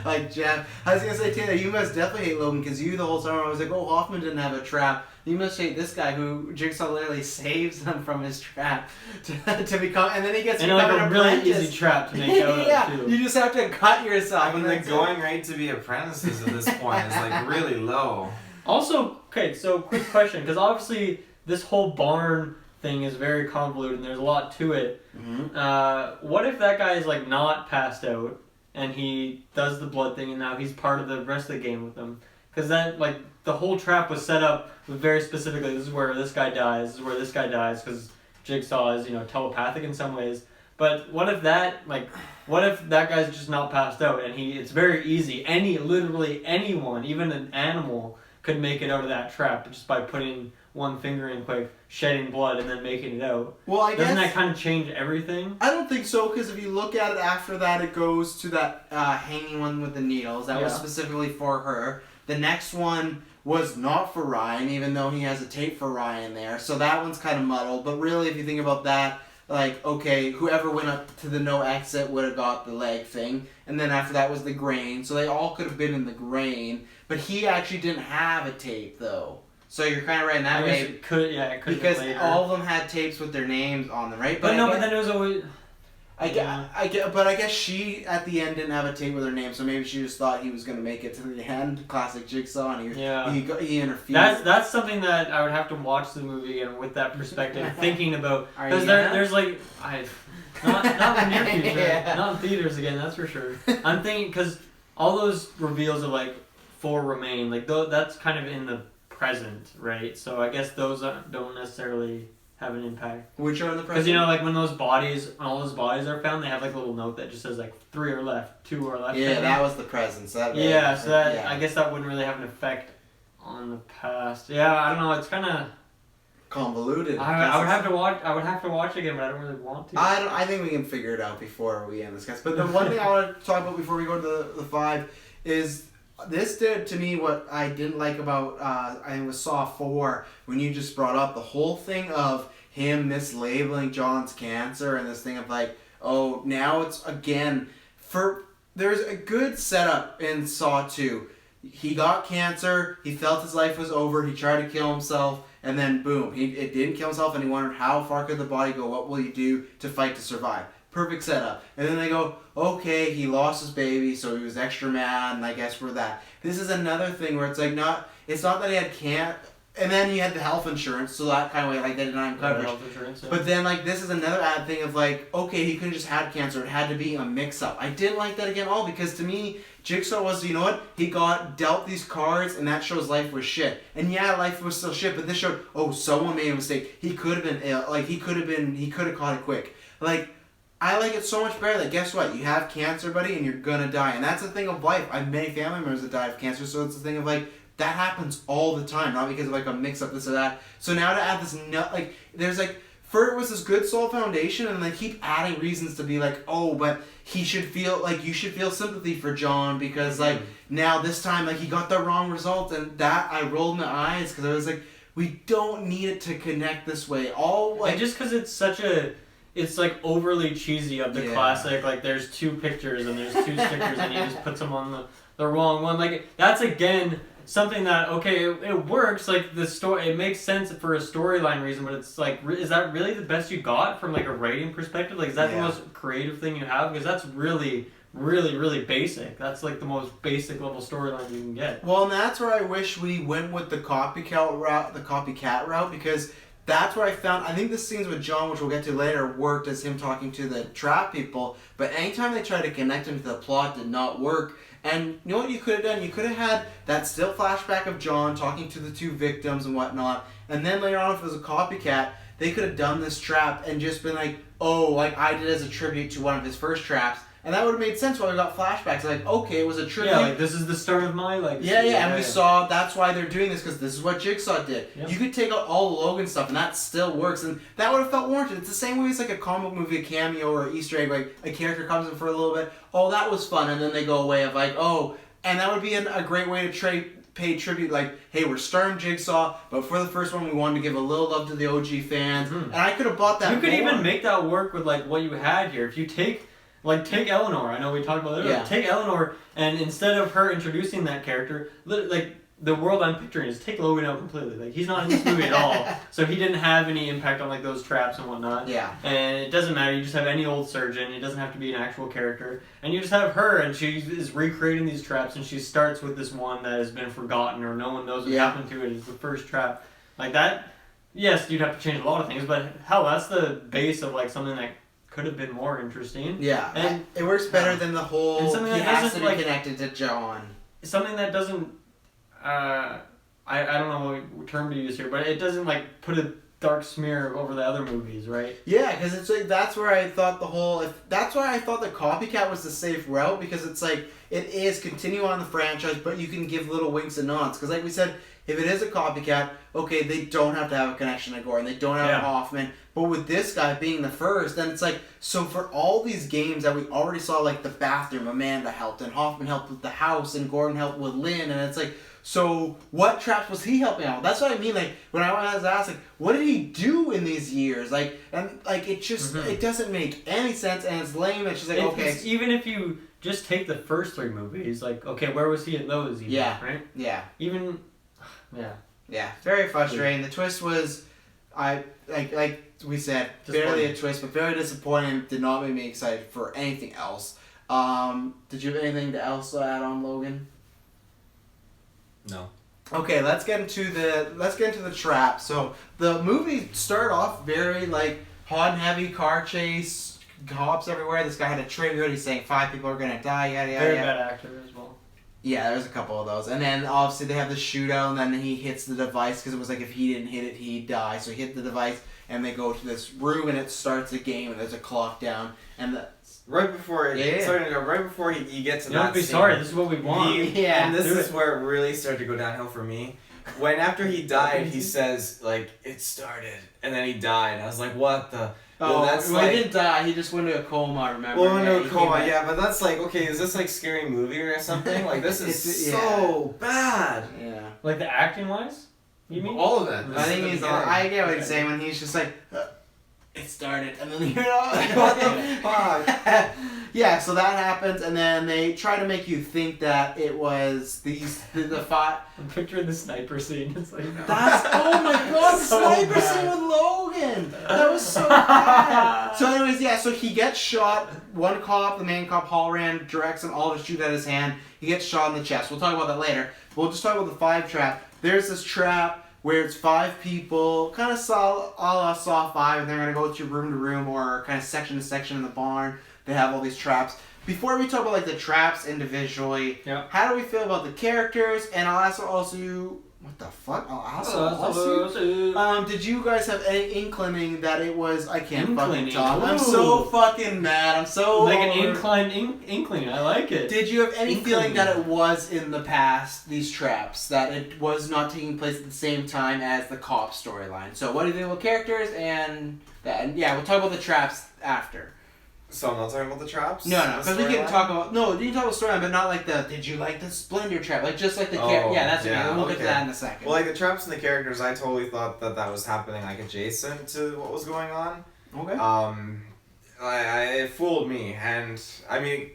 Like Jeff. I was going to say, Taylor, you must definitely hate Logan, because you the whole time I was like, oh, Hoffman didn't have a trap. You must hate this guy who Jigsaw literally saves him from his trap to become, and then he gets to become an apprentice. Really easy trap to make out of too. You just have to cut yourself. I mean, the going rate to be apprentices at this point is like really low. Also, okay, so quick question, because obviously this whole barn thing is very convoluted and there's a lot to it. Mm-hmm. What if that guy is like not passed out and he does the blood thing and now he's part of the rest of the game with them? Because then, like, the whole trap was set up with very specifically, this is where this guy dies, this is where this guy dies, because Jigsaw is, telepathic in some ways. But what if that guy's just not passed out and it's very easy. Literally anyone, even an animal, could make it out of that trap just by putting one finger in quick, shedding blood, and then making it out. Well, Doesn't that kind of change everything? I don't think so, because if you look at it after that, it goes to that hanging one with the needles. That was specifically for her. The next one was not for Ryan, even though he has a tape for Ryan there. So that one's kind of muddled. But really, if you think about that, like, okay, whoever went up to the no exit would have got the leg thing. And then after that was the grain. So they all could have been in the grain. But he actually didn't have a tape, though. So you're kind of right in that way. It could because all of them had tapes with their names on them, right? But then it was always... I guess she, at the end, didn't have a tape with her name, so maybe she just thought he was going to make it to the end. Classic Jigsaw, and he interfered. That's something that I would have to watch the movie again with that perspective, thinking about... Because there's like... Not in the near future. Not in theaters again, that's for sure. I'm thinking, because all those reveals of, like, for Remain, like, that's kind of in the present, right? So I guess those don't necessarily... have an impact. Which are in the present? Because like when all those bodies are found, they have like a little note that just says like 3 are left, 2 are left. Yeah, that was the present. So that I guess that wouldn't really have an effect on the past. Yeah, I don't know. It's kind of convoluted. I would have to watch again, but I don't really want to. I think we can figure it out before we end this cast. But the one thing I want to talk about before we go to the 5 is. This did to me what I didn't like about I think it was Saw 4 when you just brought up the whole thing of him mislabeling John's cancer and this thing of like, oh, now it's again there's a good setup in Saw 2. He got cancer, he felt his life was over, he tried to kill himself, and then boom, it didn't kill himself, and he wondered how far could the body go, what will he do to fight to survive. Perfect setup. And then they go, okay, he lost his baby, so he was extra mad, and I guess we're that. This is another thing where it's like it's not that he had cancer, and then he had the health insurance, so that kind of way, like, they denied him coverage. Health insurance, yeah. But then, like, this is another add thing of, like, okay, he couldn't just have cancer, it had to be a mix-up. I didn't like that again at all, because to me, Jigsaw was, you know what, he got dealt these cards, and that shows life was shit. And yeah, life was still shit, but this showed, oh, someone made a mistake. He could have been ill, like, he could have caught it quick. Like, I like it so much better that guess what? You have cancer, buddy, and you're gonna die. And that's the thing of life. I have many family members that die of cancer, so it's the thing of like, that happens all the time, not because of like a mix up this or that. So now to add this there's like, first it was this good soul foundation, and they keep adding reasons to be like, oh, but he should feel, like, you should feel sympathy for John because like, now this time, like, he got the wrong result, and that, I rolled my eyes because I was like, we don't need it to connect this way. And just because it's like overly cheesy of the classic, like there's 2 pictures and there's 2 stickers and he just puts them on the wrong one. Like, that's again something that, okay, it works, like the story, it makes sense for a storyline reason, but it's like, is that really the best you got from like a writing perspective? Like, is that the most creative thing you have? Because that's really, really, really basic. That's like the most basic level storyline you can get. Well, and that's where I wish we went with the copycat route, because that's where I think the scenes with John, which we'll get to later, worked as him talking to the trap people, but anytime they tried to connect him to the plot did not work. And you know what you could have done? You could have had that still flashback of John talking to the 2 victims and whatnot, and then later on, if it was a copycat, they could have done this trap and just been like, oh, like I did as a tribute to one of his first traps. And that would have made sense why we got flashbacks. Like, okay, it was a tribute. Yeah, like, this is the start of my legacy. Yeah, and we saw that's why they're doing this, because this is what Jigsaw did. Yep. You could take out all Logan stuff, and that still works, and that would have felt warranted. It's the same way as like a comic movie, a cameo, or an Easter egg, like a character comes in for a little bit, oh, that was fun, and then they go away of like, oh, and that would be a great way to pay tribute, like, hey, we're starring Jigsaw, but for the first one, we wanted to give a little love to the OG fans, and I could have bought that. You could even make that work with like what you had here. If you take Eleanor, I know we talked about it earlier. Yeah. Take Eleanor, and instead of her introducing that character, like, the world I'm picturing is take Logan out completely. Like, he's not in this movie at all. So he didn't have any impact on like those traps and whatnot. Yeah. And it doesn't matter. You just have any old surgeon. It doesn't have to be an actual character. And you just have her, and she is recreating these traps, and she starts with this one that has been forgotten or no one knows what happened to it. It's the first trap. Like that, yes, you'd have to change a lot of things, but hell, that's the base of like something that could have been more interesting. Yeah. And it works better than the whole he has to be connected to John. Something that doesn't I don't know what term to use here, but it doesn't like put a dark smear over the other movies, right? Yeah, because it's like that's where I thought that's why I thought the copycat was the safe route, because it's like it is continue on the franchise, but you can give little winks and nods. Because like we said, if it is a copycat, okay, they don't have to have a connection to Gordon, they don't have a Hoffman. But with this guy being the first, then it's like, so for all these games that we already saw, like the bathroom, Amanda helped, and Hoffman helped with the house, and Gordon helped with Lynn, and it's like, so what traps was he helping out? That's what I mean. Like when I was asked, like, what did he do in these years? Like, and like it just it doesn't make any sense, and it's lame. It's just like okay, even if you just take the first 3 movies, like okay, where was he in those? Even, right. Yeah. Even. Yeah. Very frustrating. The twist was, like we said, barely a twist, but very disappointing. Did not make me excited for anything else. Did you have anything else to add on, Logan? No. Okay, let's get into the trap. So the movie started off very like hot and heavy car chase, cops everywhere. This guy had a trigger. He's saying 5 people are gonna die. Yada yada. Very bad actor as well. Yeah, there's a couple of those, and then obviously they have the shootout, and then he hits the device because it was like if he didn't hit it, he'd die. So he hit the device, and they go to this room, and it starts a game, and there's a clock down, and the. Right before right before you get to that Don't be scene, sorry, this is what we want. And this is where it really started to go downhill for me. When after he died, he says, like, it started, and then he died. I was like, what the... Oh, well, he didn't die, he just went into a coma, remember? Well, into a coma, yeah, but that's like, okay, is this like Scary Movie or something? Like, this is so bad. Yeah. Like the acting-wise? You mean? All of it. I think he's... I get what he's saying when he's just like... it started, and then you're like, what the fuck? Yeah, so that happens, and then they try to make you think that it was the fight. I'm picturing the sniper scene. It's like, no. That's, oh my god, the sniper scene with Logan! That was so bad! So anyways, yeah, so he gets shot. One cop, the main cop, Halloran, directs him all to shoot at his hand. He gets shot in the chest. We'll talk about that later. We'll just talk about the 5 trap. There's this trap where it's 5 people, kind of a la Saw 5, and they're going to go through room to room or kind of section to section in the barn. They have all these traps. Before we talk about like the traps individually, how do we feel about the characters? And I'll also you... What the fuck? I'll ask you. Did you guys have any inclining that it was... I can't fucking talk. I'm so fucking mad. I'm so... Like an inkling. I like it. Did you have any feeling that it was in the past, these traps? That it was not taking place at the same time as the cop storyline? So what do you think about characters and that? And yeah, we'll talk about the traps after. So I'm not talking about the traps? No, because we can talk about... No, you can talk about storyline, but not like the... Did you like the Splendor trap? Like, just like the... Yeah, that's what I mean. We'll get to that in a second. Well, like, the traps and the characters, I totally thought that was happening, like, adjacent to what was going on. Okay. It fooled me, and, I mean...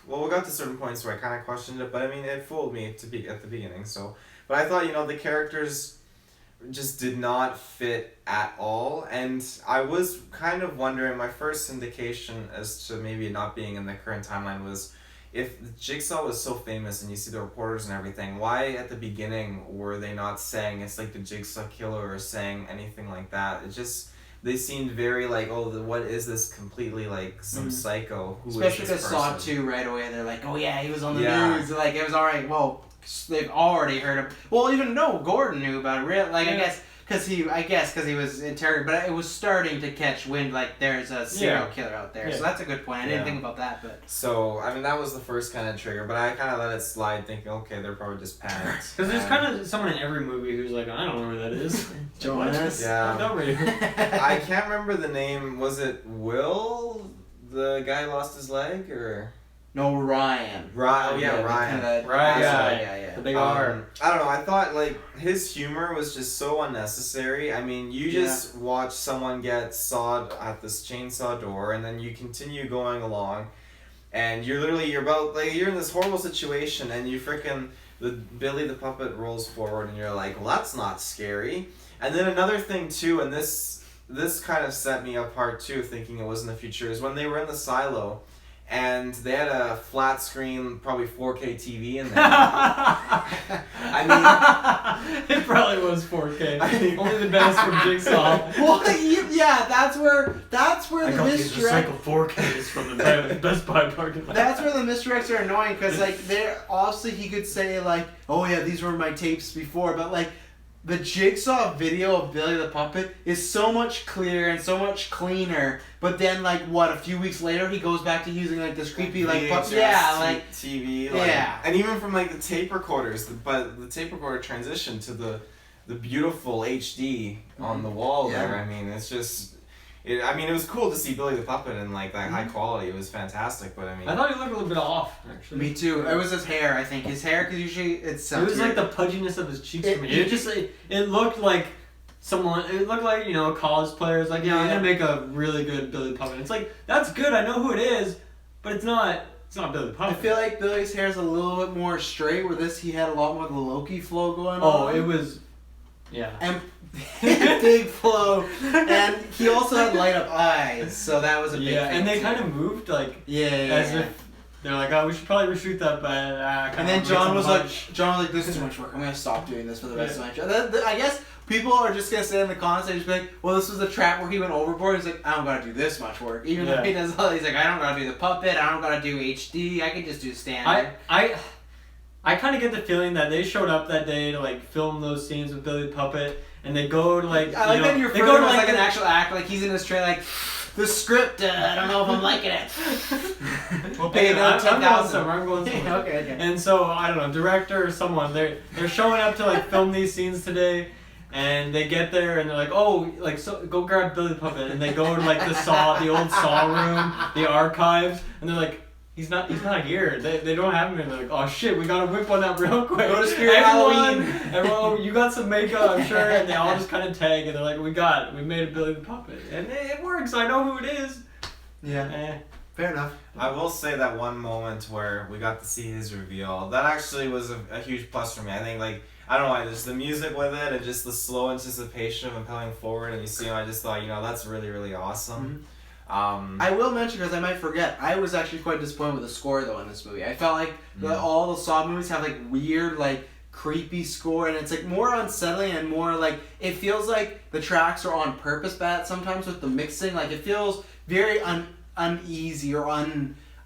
Well, we got to certain points where I kind of questioned it, but, I mean, it fooled me at the beginning, so... But I thought, the characters just did not fit at all, and I was kind of wondering, my first indication as to maybe not being in the current timeline was, if Jigsaw was so famous and you see the reporters and everything, why at the beginning were they not saying it's like the Jigsaw killer or saying anything like that? It just... They seemed very like, what is this completely like some psycho? Especially because Saw 2 right away, they're like, oh yeah, he was on the news. Like, it was alright, well... They've already heard of... Well, even Gordon knew about it. Really, like, I guess because he was interrogated, but it was starting to catch wind. Like, there's a serial killer out there, so that's a good point. I didn't think about that, but so I mean that was the first kind of trigger, but I kind of let it slide, thinking, okay, they're probably just panicked. Because there's kind of someone in every movie who's like, I don't know who that is. Jonas. Yeah. I I can't remember the name. Was it Will? The guy who lost his leg, or? No, Ryan. Ryan. Yeah. The big arm. I don't know. I thought like his humor was just so unnecessary. I mean, you just watch someone get sawed at this chainsaw door, and then you continue going along, and you're in this horrible situation, and you frickin' Billy the puppet rolls forward, and you're like, well, that's not scary. And then another thing too, and this kind of set me apart too, thinking it was in the future, is when they were in the silo. And they had a flat screen, probably 4K TV in there. I mean... it probably was 4K. Only the best from Jigsaw. Well, that's where the misdirect... recycled 4Ks from the Best Buy parking lot. That's where the misdirects are annoying, because, like, obviously he could say, like, oh, yeah, these were my tapes before, but, like, the Jigsaw video of Billy the Puppet is so much clearer and so much cleaner. But then, like, a few weeks later, he goes back to using, like, this creepy, like, TV, yeah. And even from, like, the tape recorders, but the tape recorder transition to the beautiful HD on the wall there. I mean, it's just... it was cool to see Billy the Puppet in like that high quality. It was fantastic, but I mean... I thought he looked a little bit off, actually. Me too. It was his hair, I think. His hair, because usually it's... It was like the pudginess of his cheeks for me. It looked like someone... It looked like, a college player is like, I'm going to make a really good Billy the Puppet. It's like, that's good, I know who it is, but it's not Billy the Puppet. I feel like Billy's hair is a little bit more straight, where this, he had a lot more of the Loki flow going on. Oh, it was... Yeah. And big flow. And he also had light up eyes, so that was a big thing. Yeah, and they kind of moved, like... As if they're like, we should probably reshoot that, but... and then John was like, this is too much work. I'm going to stop doing this for the rest of my show. I guess people are just going to say in the comments, they just be like, well, this was a trap where he went overboard. He's like, I don't got to do this much work. Even though he does all, he's like, I don't got to do the puppet. I don't got to do HD. I can just do standard. I kind of get the feeling that they showed up that day to like film those scenes with Billy the Puppet, and they go to like. I like that you're referring to like an actual act, like he's in his trailer, like the script. I don't know if I'm liking it. We'll pay I'm going somewhere. Okay. And so I don't know, director or someone, they're showing up to like film these scenes today, and they get there and they're like, go grab Billy the Puppet, and they go to like the old Saw room, the archives, and they're like. He's not here. They don't have him, and they're like, oh shit, we gotta whip one out real quick. Go to Spirit Halloween. Everyone, you got some makeup, I'm sure, and they all just kind of tag, and they're like, we made a Billy the Puppet, and it works. I know who it is. Yeah. Fair enough. I will say that one moment where we got to see his reveal, that actually was a huge plus for me. I think I don't know why, just the music with it and just the slow anticipation of him coming forward, and you see him, I just thought, that's really, really awesome. Mm-hmm. I will mention, because I might forget, I was actually quite disappointed with the score though in this movie. I felt like all the Saw movies have like weird, like creepy score, and it's like more unsettling and more like, it feels like the tracks are on purpose bad sometimes with the mixing. Like it feels very uneasy or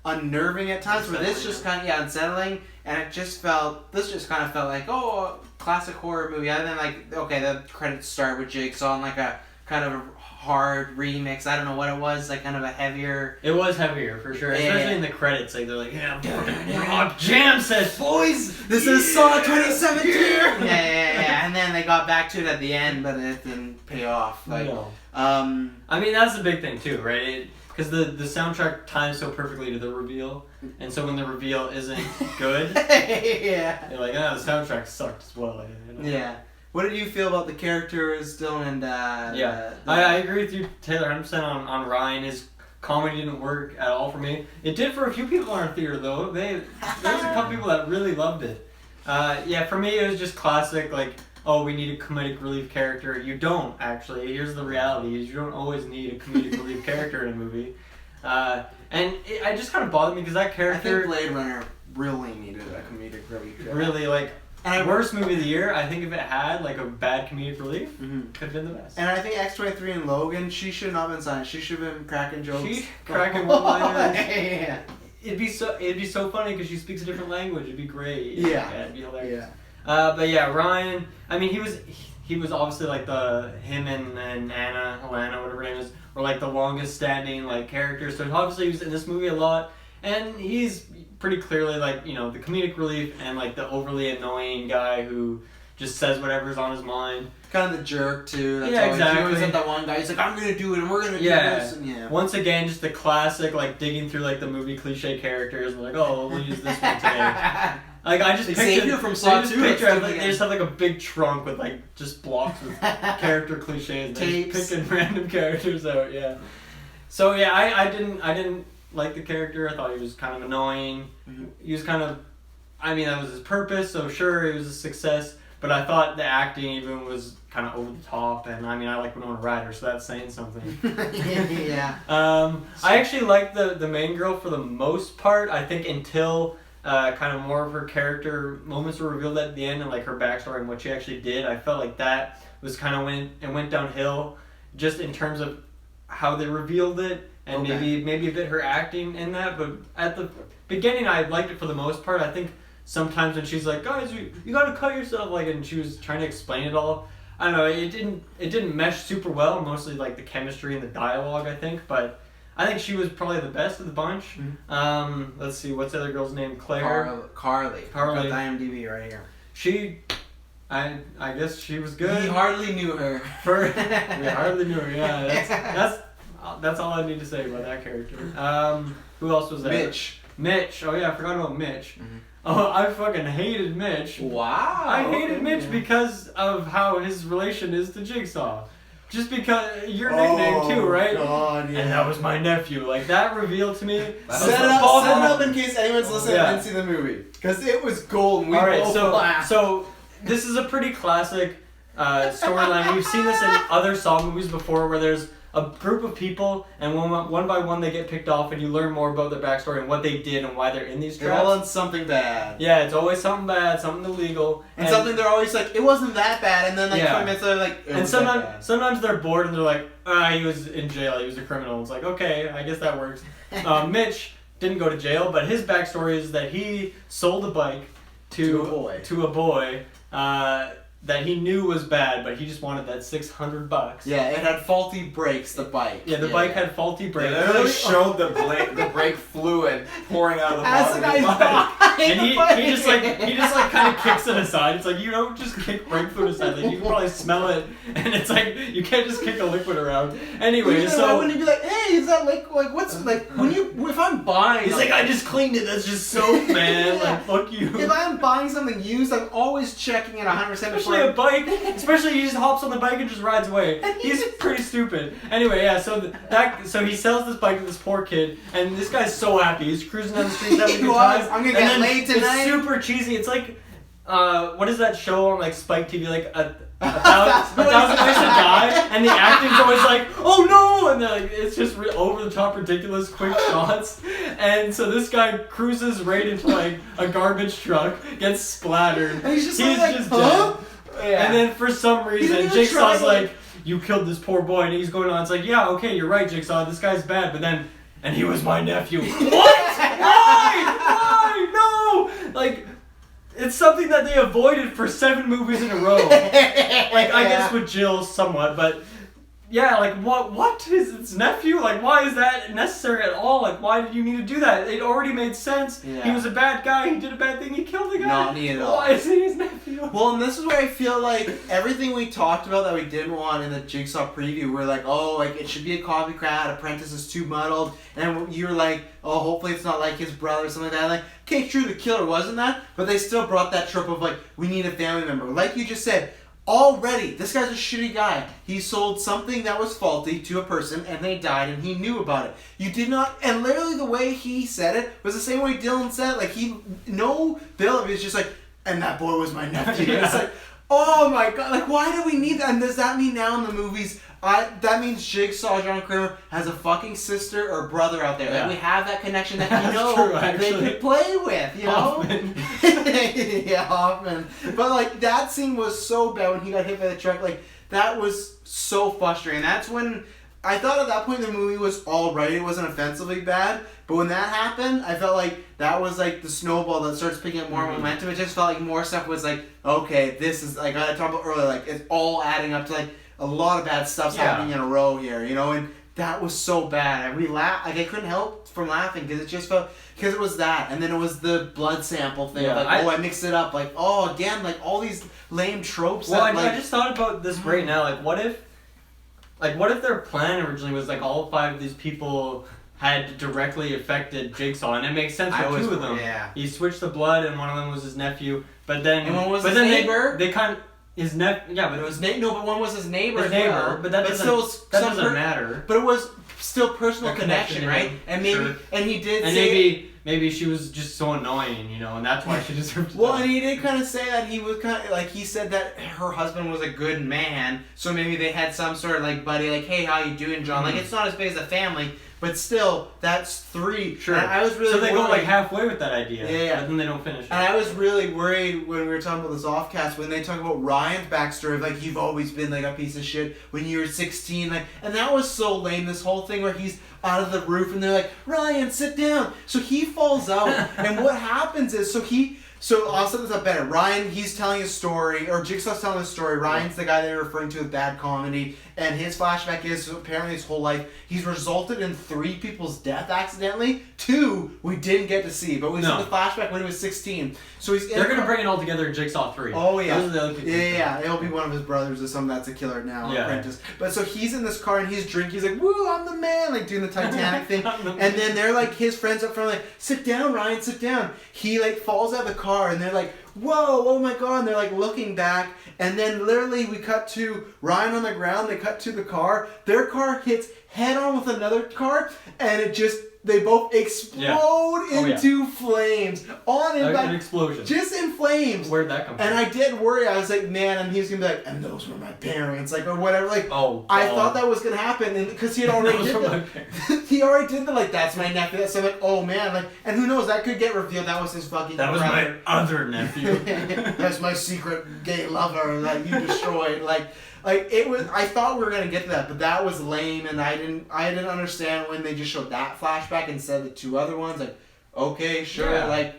unnerving at times, where this just kind of unsettling, and this just kind of felt like classic horror movie. And then like the credits start with Jigsaw and like a kind of a hard remix. I don't know what it was, like kind of a heavier... It was heavier, for sure. Especially in the credits. Like, they're like, rock jam sets, boys! This is Saw 2017! Yeah. And then they got back to it at the end, but it didn't pay off. I mean, that's the big thing, too, right? Because the soundtrack ties so perfectly to the reveal. And so when the reveal isn't good, you're like, the soundtrack sucked as well. Yeah. What did you feel about the characters, Dylan, and I agree with you, Taylor, 100% on Ryan. His comedy didn't work at all for me. It did for a few people in our theater, though. There was a couple people that really loved it. For me, it was just classic, like, we need a comedic relief character. You don't, actually. Here's the reality, is you don't always need a comedic relief character in a movie. It just kind of bothered me, because that character... I think Blade Runner really needed a comedic relief character. Really, like... And worst movie of the year, I think if it had like a bad comedic relief, could have been the best. And I think X-23 and Logan, she should not have been silent. She should have been cracking jokes. Cracking one-liners. It'd be so funny because she speaks a different language. It'd be great. Yeah. It'd be hilarious. Yeah. Ryan. I mean, he was obviously like him and Alana, whatever her name is, were like the longest standing like characters. So obviously he was in this movie a lot, and he's pretty clearly like the comedic relief and like the overly annoying guy who just says whatever's on his mind. Kind of the jerk too. That's exactly. He always had that one guy. He's like, I'm gonna do it, and we're gonna do this. And Once again, just the classic like digging through like the movie cliche characters and like, we'll use this one today. Like I just picture from Saw 2. They just have like a big trunk with like just blocks with character cliches. And just picking random characters out. Yeah. So I didn't like the character. I thought he was kind of annoying. He was kind of, that was his purpose, so sure, it was a success, but I thought the acting even was kind of over the top, and I like Winona Ryder, so that's saying something. Yeah. I actually liked the main girl for the most part, I think, until kind of more of her character moments were revealed at the end, and like her backstory and what she actually did. I felt like that was kind of when it went downhill, just in terms of how they revealed it. And maybe a bit her acting in that, but at the beginning I liked it for the most part. I think sometimes when she's like, guys, you gotta cut yourself, like, and she was trying to explain it all. I don't know, it didn't mesh super well, mostly like the chemistry and the dialogue, I think, but I think she was probably the best of the bunch. Mm-hmm. Let's see, what's the other girl's name? Claire? Carly. Got the IMDb right here. I guess she was good. We hardly knew her. We hardly knew her, yeah. That's all I need to say about that character. Who else was there? Mitch. Oh yeah, I forgot about Mitch. Mm-hmm. Oh, I fucking hated Mitch. Wow. I hated Mitch because of how his relation is to Jigsaw. Just because your nickname too, right? God, yeah. And that was my nephew. Like that revealed to me. Set it up in case anyone's listening and didn't see the movie, because it was golden. All right, so this is a pretty classic storyline. We've seen this in other Saw movies before, where there's a group of people, and one by one they get picked off, and you learn more about their backstory and what they did and why they're in these traps. They're all on something bad. Yeah, it's always something bad, something illegal. And something they're always like, it wasn't that bad, and then like 20 minutes they're like, and sometimes they're bored and they're like, he was in jail, he was a criminal. It's like, okay, I guess that works. Mitch didn't go to jail, but his backstory is that he sold a bike to a boy that he knew was bad, but he just wanted that $600. Yeah, it had faulty brakes, the bike. Yeah, the bike had faulty brakes. They literally showed the brake fluid pouring out of the bottom of the bike. And he just like kind of kicks it aside. It's like, you don't just kick brake fluid aside. Like, you can probably smell it, and it's like, you can't just kick a liquid around. Anyway, so why wouldn't you be like, hey, is that like what's like if I'm buying? He's like, I just cleaned it. That's just soap, man. Yeah. Like, fuck you. If I'm buying something used, I'm always checking it 100%. A bike, especially he just hops on the bike and just rides away. He's pretty stupid. Anyway, yeah. So he sells this bike to this poor kid, and this guy's so happy. He's cruising down the street having a good time. I'm gonna get laid tonight. It's super cheesy. It's like, what is that show on like Spike TV? Like a thousand ways to die, and the acting's always like, oh no, and like it's just over the top, ridiculous, quick shots. And so this guy cruises right into like a garbage truck, gets splattered. And he's just dead. Yeah. And then for some reason, Jigsaw's like, you killed this poor boy, and he's going on. It's like, yeah, okay, you're right, Jigsaw. This guy's bad, but then, and he was my nephew. What? Why? No! Like, it's something that they avoided for 7 movies in a row. Like, I guess with Jill somewhat, but yeah, like, what is its nephew? Like, why is that necessary at all? Like, why did you need to do that? It already made sense. Yeah. He was a bad guy, he did a bad thing, he killed the guy. Not me at all. Why is he his nephew? Well, and this is where I feel like everything we talked about that we didn't want in the Jigsaw preview, we're like, oh, like, it should be a copycat, Apprentice is too muddled, and you're like, oh, hopefully it's not like his brother or something like that. Like, okay, true, the killer wasn't that, but they still brought that trope of, like, we need a family member. Like you just said, already, this guy's a shitty guy. He sold something that was faulty to a person, and they died, and he knew about it. You did not, and literally the way he said it was the same way Dylan said. Like, Bill was just like, and that boy was my nephew. Yeah. It's like, oh my god, like, why do we need that? And does that mean now in the movies, that means Jigsaw, John Kramer, has a fucking sister or brother out there. Yeah. Like, we have that connection that they could play with, you know? Yeah, Hoffman. But, like, that scene was so bad when he got hit by the truck. Like, that was so frustrating. That's when I thought at that point the movie was alright. It wasn't offensively bad. But when that happened, I felt like that was, like, the snowball that starts picking up more momentum. It just felt like more stuff was like, okay, this is, like, I talked about earlier, like, it's all adding up to, like, a lot of bad stuff's happening in a row here, you know, and that was so bad. And I couldn't help from laughing because it just felt, because it was that, and then it was the blood sample thing. Yeah, like, I mixed it up, like, again, like, all these lame tropes. Well, I just thought about this right now, like, what if their plan originally was, like, all 5 of these people had directly affected Jigsaw, and it makes sense for 2 of them. Yeah. He switched the blood, and one of them was his nephew, but then... And one was his neighbor? They kind of... His but it was but one was his neighbor. But that doesn't matter. But it was still personal connection, right? And maybe, and he did. And maybe she was just so annoying, you know, and that's why she deserved to die. Well, and he did kind of say that he was kind of like, he said that her husband was a good man, so maybe they had some sort of like buddy, like, hey, how you doing, John? Like, it's not as big as a family. But still, that's 3. Sure. And I was really so they go like halfway with that idea. Yeah. But then they don't finish it. And I was really worried when we were talking about this offcast, when they talk about Ryan's backstory of, like, you've always been, like, a piece of shit when you were 16. Like, and that was so lame, this whole thing where he's out of the roof and they're like, Ryan, sit down. So he falls out. And what happens is, So I'll set this up better. Ryan, he's telling his story, or Jigsaw's telling his story. Ryan's the guy they're referring to with bad comedy, and his flashback is apparently his whole life he's resulted in 3 people's death accidentally. 2 we didn't get to see, but we see the flashback when he was 16. So he's they're gonna bring it all together in Jigsaw 3. Oh yeah, those are the other people. Yeah. It'll be one of his brothers or something that's a killer now, apprentice. But so he's in this car and he's drinking. He's like, "Woo, I'm the man!" Like doing the Titanic thing. And then they're like his friends up front, like, "Sit down, Ryan, sit down." He like falls out of the car and they're like, "Whoa, oh my god!" And they're like looking back, and then literally we cut to Ryan on the ground. They cut to the car. Their car hits head on with another car, and it just. They both explode into flames. On and back. An explosion. Just in flames. Where'd that come from? And I did worry. I was like, man, and he's going to be like, and those were my parents. Like, or whatever. Like, oh, I thought that was going to happen. And because he had already did he already did the, like, that's my nephew. So I'm like, oh, man. Like, and who knows? That could get revealed. That was his fucking That was my other nephew. That's my secret gay lover that you destroyed. Like it was, I thought we were gonna get to that, but that was lame, and I didn't understand when they just showed that flashback instead of the 2 other ones. Like, okay, sure, I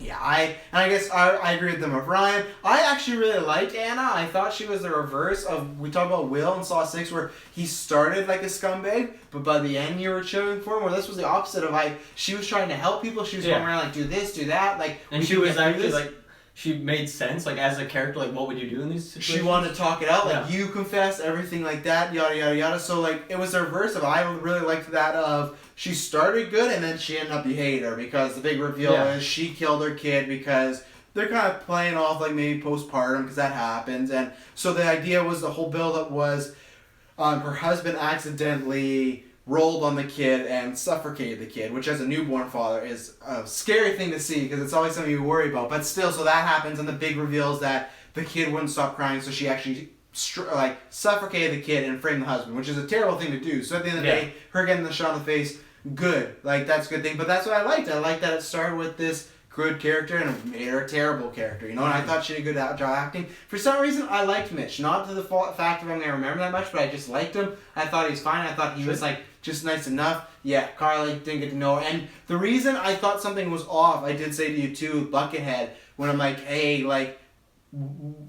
guess I agree with them of Ryan. I actually really liked Anna. I thought she was the reverse of, we talked about Will in Saw 6, where he started like a scumbag, but by the end you were cheering for him. Where this was the opposite of she was trying to help people. She was going around like, do this, do that, like, and she was actually like. She made sense, like, as a character, like, what would you do in these situations? She wanted to talk it out, like, you confess, everything like that, yada, yada, yada. So, like, it was the reverse of, I really liked that of, she started good, and then she ended up, you hate her, because the big reveal is she killed her kid, because they're kind of playing off, like, maybe postpartum, because that happens. And so the idea was, the whole build-up was, her husband accidentally rolled on the kid and suffocated the kid, which as a newborn father is a scary thing to see because it's always something you worry about. But still, so that happens, and the big reveal is that the kid wouldn't stop crying, so she actually suffocated the kid and framed the husband, which is a terrible thing to do. So at the end of the day, her getting the shot in the face, good. Like, that's a good thing. But that's what I liked. I liked that it started with this good character and it made her a terrible character, you know, and I thought she did a good job acting. For some reason, I liked Mitch. Not to the fact that I'm going to remember that much, but I just liked him. I thought he was fine. I thought he was, like, just nice enough. Yeah, Carly didn't get to know her. And the reason I thought something was off, I did say to you too, Buckethead, when I'm like, hey, like,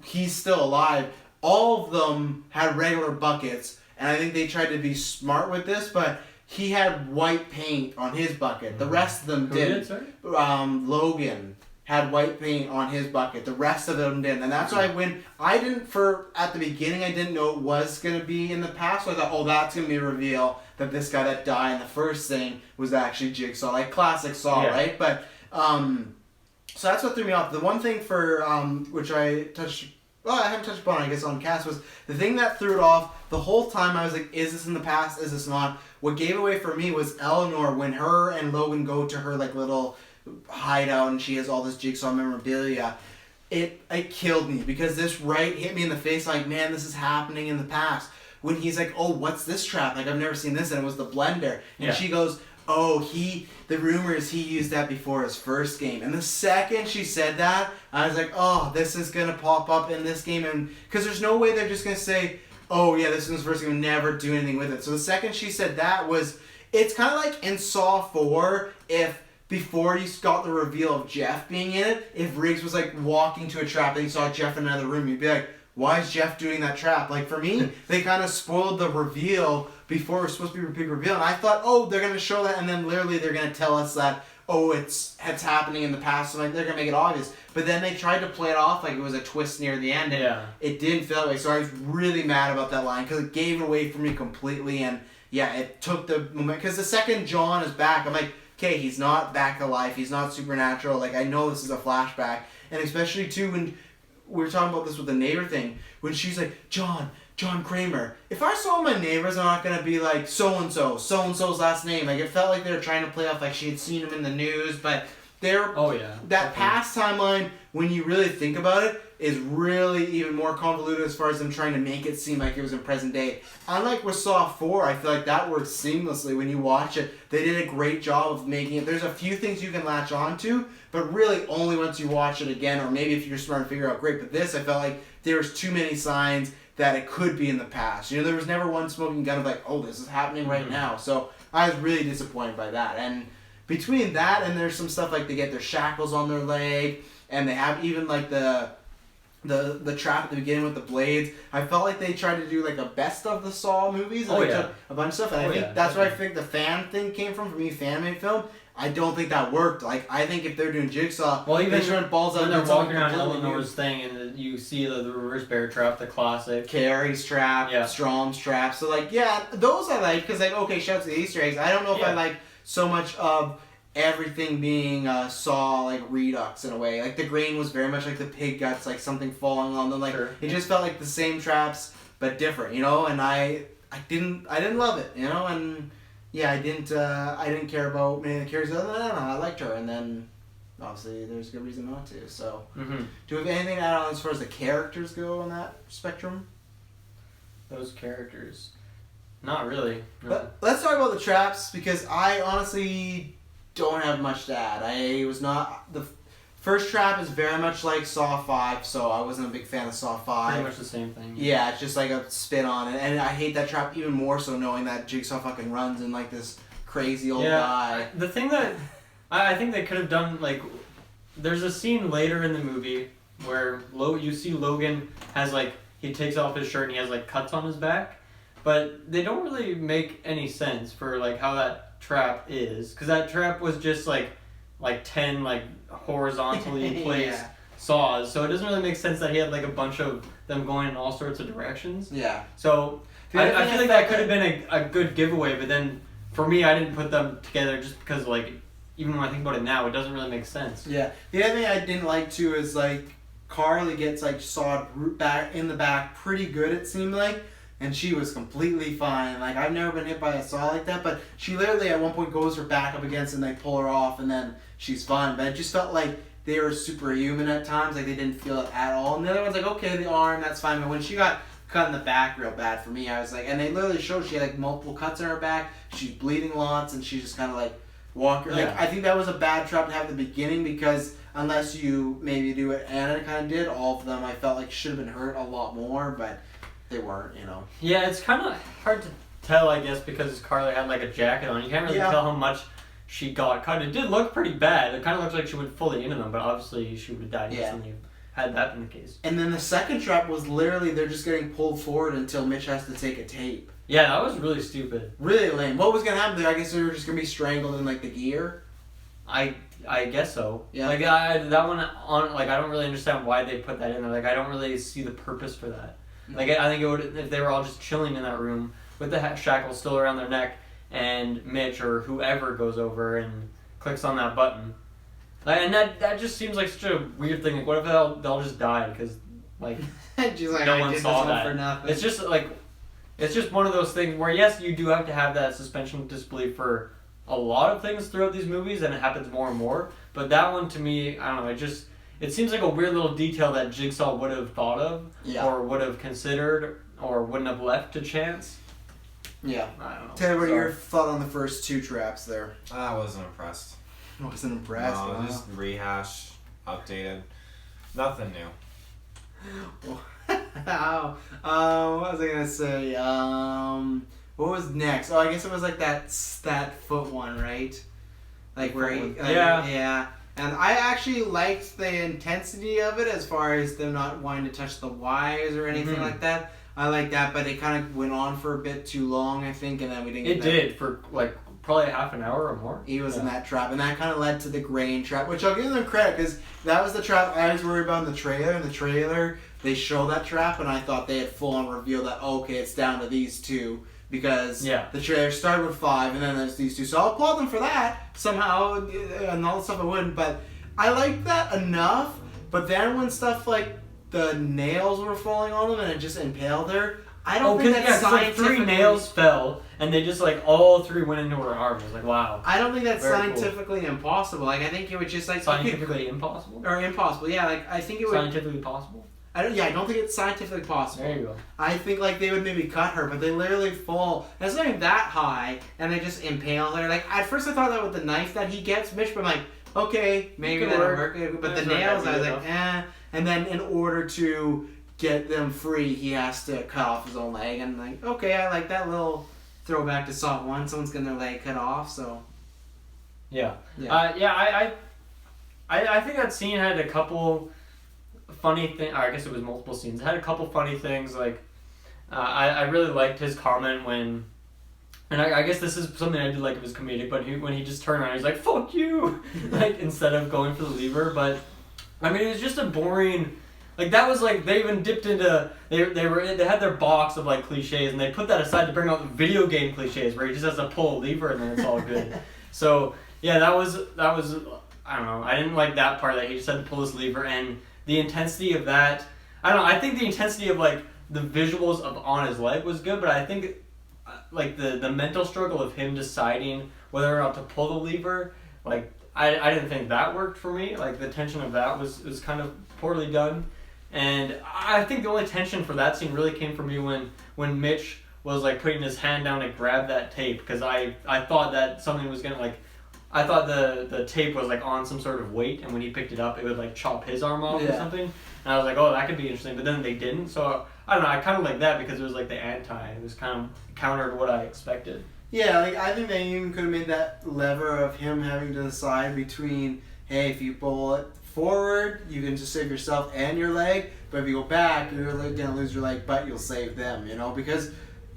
he's still alive. All of them had regular buckets, and I think they tried to be smart with this, but he had white paint on his bucket. The rest of them didn't. Logan had white paint on his bucket. The rest of them didn't. And that's why when I didn't, at the beginning, I didn't know it was going to be in the past. So I thought, oh, that's going to be a reveal that this guy that died in the first thing was actually Jigsaw. Like classic Saw, right? But, so that's what threw me off. The one thing for, which I haven't touched upon, I guess, on cast was the thing that threw it off the whole time. I was like, is this in the past? Is this not? What gave away for me was Eleanor when her and Logan go to her like little hideout and she has all this Jigsaw memorabilia. It killed me because this hit me in the face like, man, this is happening in the past. When he's like, oh, what's this trap? Like, I've never seen this, and it was the blender. And she goes, oh, the rumor is he used that before his first game. And the second she said that, I was like, oh, this is going to pop up in this game. And because there's no way they're just going to say, oh, yeah, this is his first game, and never do anything with it. So the second she said that it's kind of like in Saw 4, if before you got the reveal of Jeff being in it, if Riggs was like walking to a trap and he saw Jeff in another room, you'd be like, why is Jeff doing that trap? Like for me, they kind of spoiled the reveal before it was supposed to be a big reveal. And I thought, oh, they're going to show that, and then literally they're going to tell us that, oh, it's happening in the past, so like they're going to make it obvious. But then they tried to play it off like it was a twist near the end, and it didn't feel that way. So I was really mad about that line, because it gave it away for me completely, and yeah, it took the moment. Because the second John is back, I'm like, okay, he's not back to life, he's not supernatural, like I know this is a flashback. And especially too when we were talking about this with the neighbor thing, when she's like, John Kramer. If I saw my neighbors, I'm not going to be like, so-and-so's last name. Like, it felt like they were trying to play off like she had seen him in the news, but that past timeline, when you really think about it, is really even more convoluted as far as them trying to make it seem like it was in present day. Unlike with Saw 4, I feel like that works seamlessly when you watch it. They did a great job of making it. There's a few things you can latch onto, but really only once you watch it again, or maybe if you're smart and figure out great. But this, I felt like there was too many signs that it could be in the past. You know, there was never one smoking gun of like, oh, this is happening right now. So I was really disappointed by that. And between that and there's some stuff like they get their shackles on their leg, and they have even like the trap at the beginning with the blades. I felt like they tried to do like a best of the Saw movies. And took a bunch of stuff, and I think that's where I think the fan thing came from. For me, fan-made film. I don't think that worked. Like, I think if they're doing Jigsaw, even they should balls out. When they're walking around Eleanor's thing, and you see the reverse bear trap, the classic. Carrie's trap, Strom's trap. So, like, yeah, those I like, because, like, okay, shout out to the Easter eggs. I don't know if I like so much of everything being Saw, like, redux in a way. Like, the green was very much like the pig guts, like, something falling on them. Like, it just felt like the same traps, but different, you know? And I didn't love it, you know? And... yeah, I didn't care about many of the characters. I liked her, and then obviously there's a good reason not to. So, do we have anything to add on as far as the characters go on that spectrum? Those characters, not really. No. But let's talk about the traps, because I honestly don't have much to add. I was not the first trap is very much like Saw 5, so I wasn't a big fan of Saw 5. Pretty much the same thing. Yeah, it's just like a spin on it. And I hate that trap even more so knowing that Jigsaw fucking runs in like this crazy old guy. The thing that I think they could have done, like, there's a scene later in the movie where you see Logan has like, he takes off his shirt and he has like cuts on his back. But they don't really make any sense for like how that trap is. Because that trap was just like 10 like horizontally placed saws, so it doesn't really make sense that he had like a bunch of them going in all sorts of directions. Yeah. So I feel like that could have been a good giveaway, but then for me I didn't put them together just because like even when I think about it now it doesn't really make sense. Yeah. The other thing I didn't like too is like Carly gets like sawed back in the back pretty good, it seemed like. And she was completely fine. Like, I've never been hit by a saw like that, but she literally at one point goes her back up against it and they pull her off and then she's fine. But it just felt like they were superhuman at times. Like, they didn't feel it at all. And the other one's like, okay, the arm, that's fine. But when she got cut in the back real bad for me, I was like, and they literally showed she had like multiple cuts in her back. She's bleeding lots and she just kind of like walked. Like, I think that was a bad trap to have at the beginning because unless you maybe do what Anna kind of did, all of them I felt like should have been hurt a lot more, but they weren't, you know. Yeah, it's kind of hard to tell, I guess, because Carly had like a jacket on. You can't really tell how much she got cut. It did look pretty bad. It kind of looks like she went fully into them, but obviously she would have died instantly had that been the case. And then the second trap was literally they're just getting pulled forward until Mitch has to take a tape. Yeah, that was really stupid. Really lame. What was going to happen there? I guess they were just going to be strangled in like the gear? I guess so. Yeah. Like, that one, I don't really understand why they put that in there. Like, I don't really see the purpose for that. Like, I think it would, if they were all just chilling in that room with the shackles still around their neck and Mitch or whoever goes over and clicks on that button. Like, and that just seems like such a weird thing. Like, what if they'll just die because, like, no one saw that. For nothing. It's just, like, it's just one of those things where, yes, you do have to have that suspension of disbelief for a lot of things throughout these movies, and it happens more and more. But that one, to me, I don't know, it seems like a weird little detail that Jigsaw would have thought of, or would have considered, or wouldn't have left to chance. Yeah. I don't know. Taylor, what are your thoughts on the first two traps there? I wasn't impressed. I wasn't impressed. No, just rehash, updated, nothing new. Wow. What was I gonna say? What was next? Oh, I guess it was like that foot one, right? Like where he, yeah. And I actually liked the intensity of it as far as them not wanting to touch the wires or anything like that. I like that, but it kind of went on for a bit too long, I think, and then we didn't get It did, for like probably half an hour or more. He was in that trap, and that kind of led to the grain trap, which I'll give them credit, because that was the trap I was worried about in the trailer. In the trailer, they show that trap, and I thought they had full-on revealed that, okay, it's down to these two. Because the trailer started with 5 and then there's these two. So I'll applaud them for that somehow and all the stuff I wouldn't. But I liked that enough. But then when stuff like the nails were falling on them and it just impaled her, I don't think that's scientifically... Like 3 nails fell and they just like all 3 went into her arm. It was like, wow. I don't think that's scientifically impossible. Like I think it would just like... Scientifically impossible? Or impossible, yeah. Like I think it would... Scientifically possible? I don't think it's scientifically possible. There you go. I think like they would maybe cut her, but they literally fall. And it's not even that high, and they just impale her. Like at first I thought that with the knife that he gets, Mitch, but I'm like, okay, maybe that'll work. But the nails, I was like, eh. And then in order to get them free, he has to cut off his own leg. And I'm like, okay, I like that little throwback to Saw 1. Someone's getting their leg cut off, so Yeah. Yeah. I think that scene had a couple funny things. I guess it was multiple scenes. It had a couple funny things. Like, I really liked his comment when, and I guess this is something I did like of his comedic, but when he just turned around, he's like, "Fuck you," like instead of going for the lever. But I mean, it was just a boring. Like that was like they even dipped into they had their box of like cliches and they put that aside to bring out the video game cliches where he just has to pull a lever and then it's all good. So yeah, that was I don't know. I didn't like that part that he just had to pull this lever and the intensity of that. I don't know. I think the intensity of like the visuals of on his leg was good, but I think like the mental struggle of him deciding whether or not to pull the lever, like I didn't think that worked for me. Like the tension of that was kind of poorly done. And I think the only tension for that scene really came for me when Mitch was like putting his hand down to grab that tape because I thought that something was gonna like I thought the tape was like on some sort of weight and when he picked it up it would like chop his arm off or something and I was like, oh, that could be interesting, but then they didn't, so I don't know, I kind of like that because it was like the it was kind of countered what I expected. Yeah, like I think they even could have made that lever of him having to decide between, hey, if you pull it forward, you can just save yourself and your leg, but if you go back, you're gonna lose your leg, but you'll save them, you know, because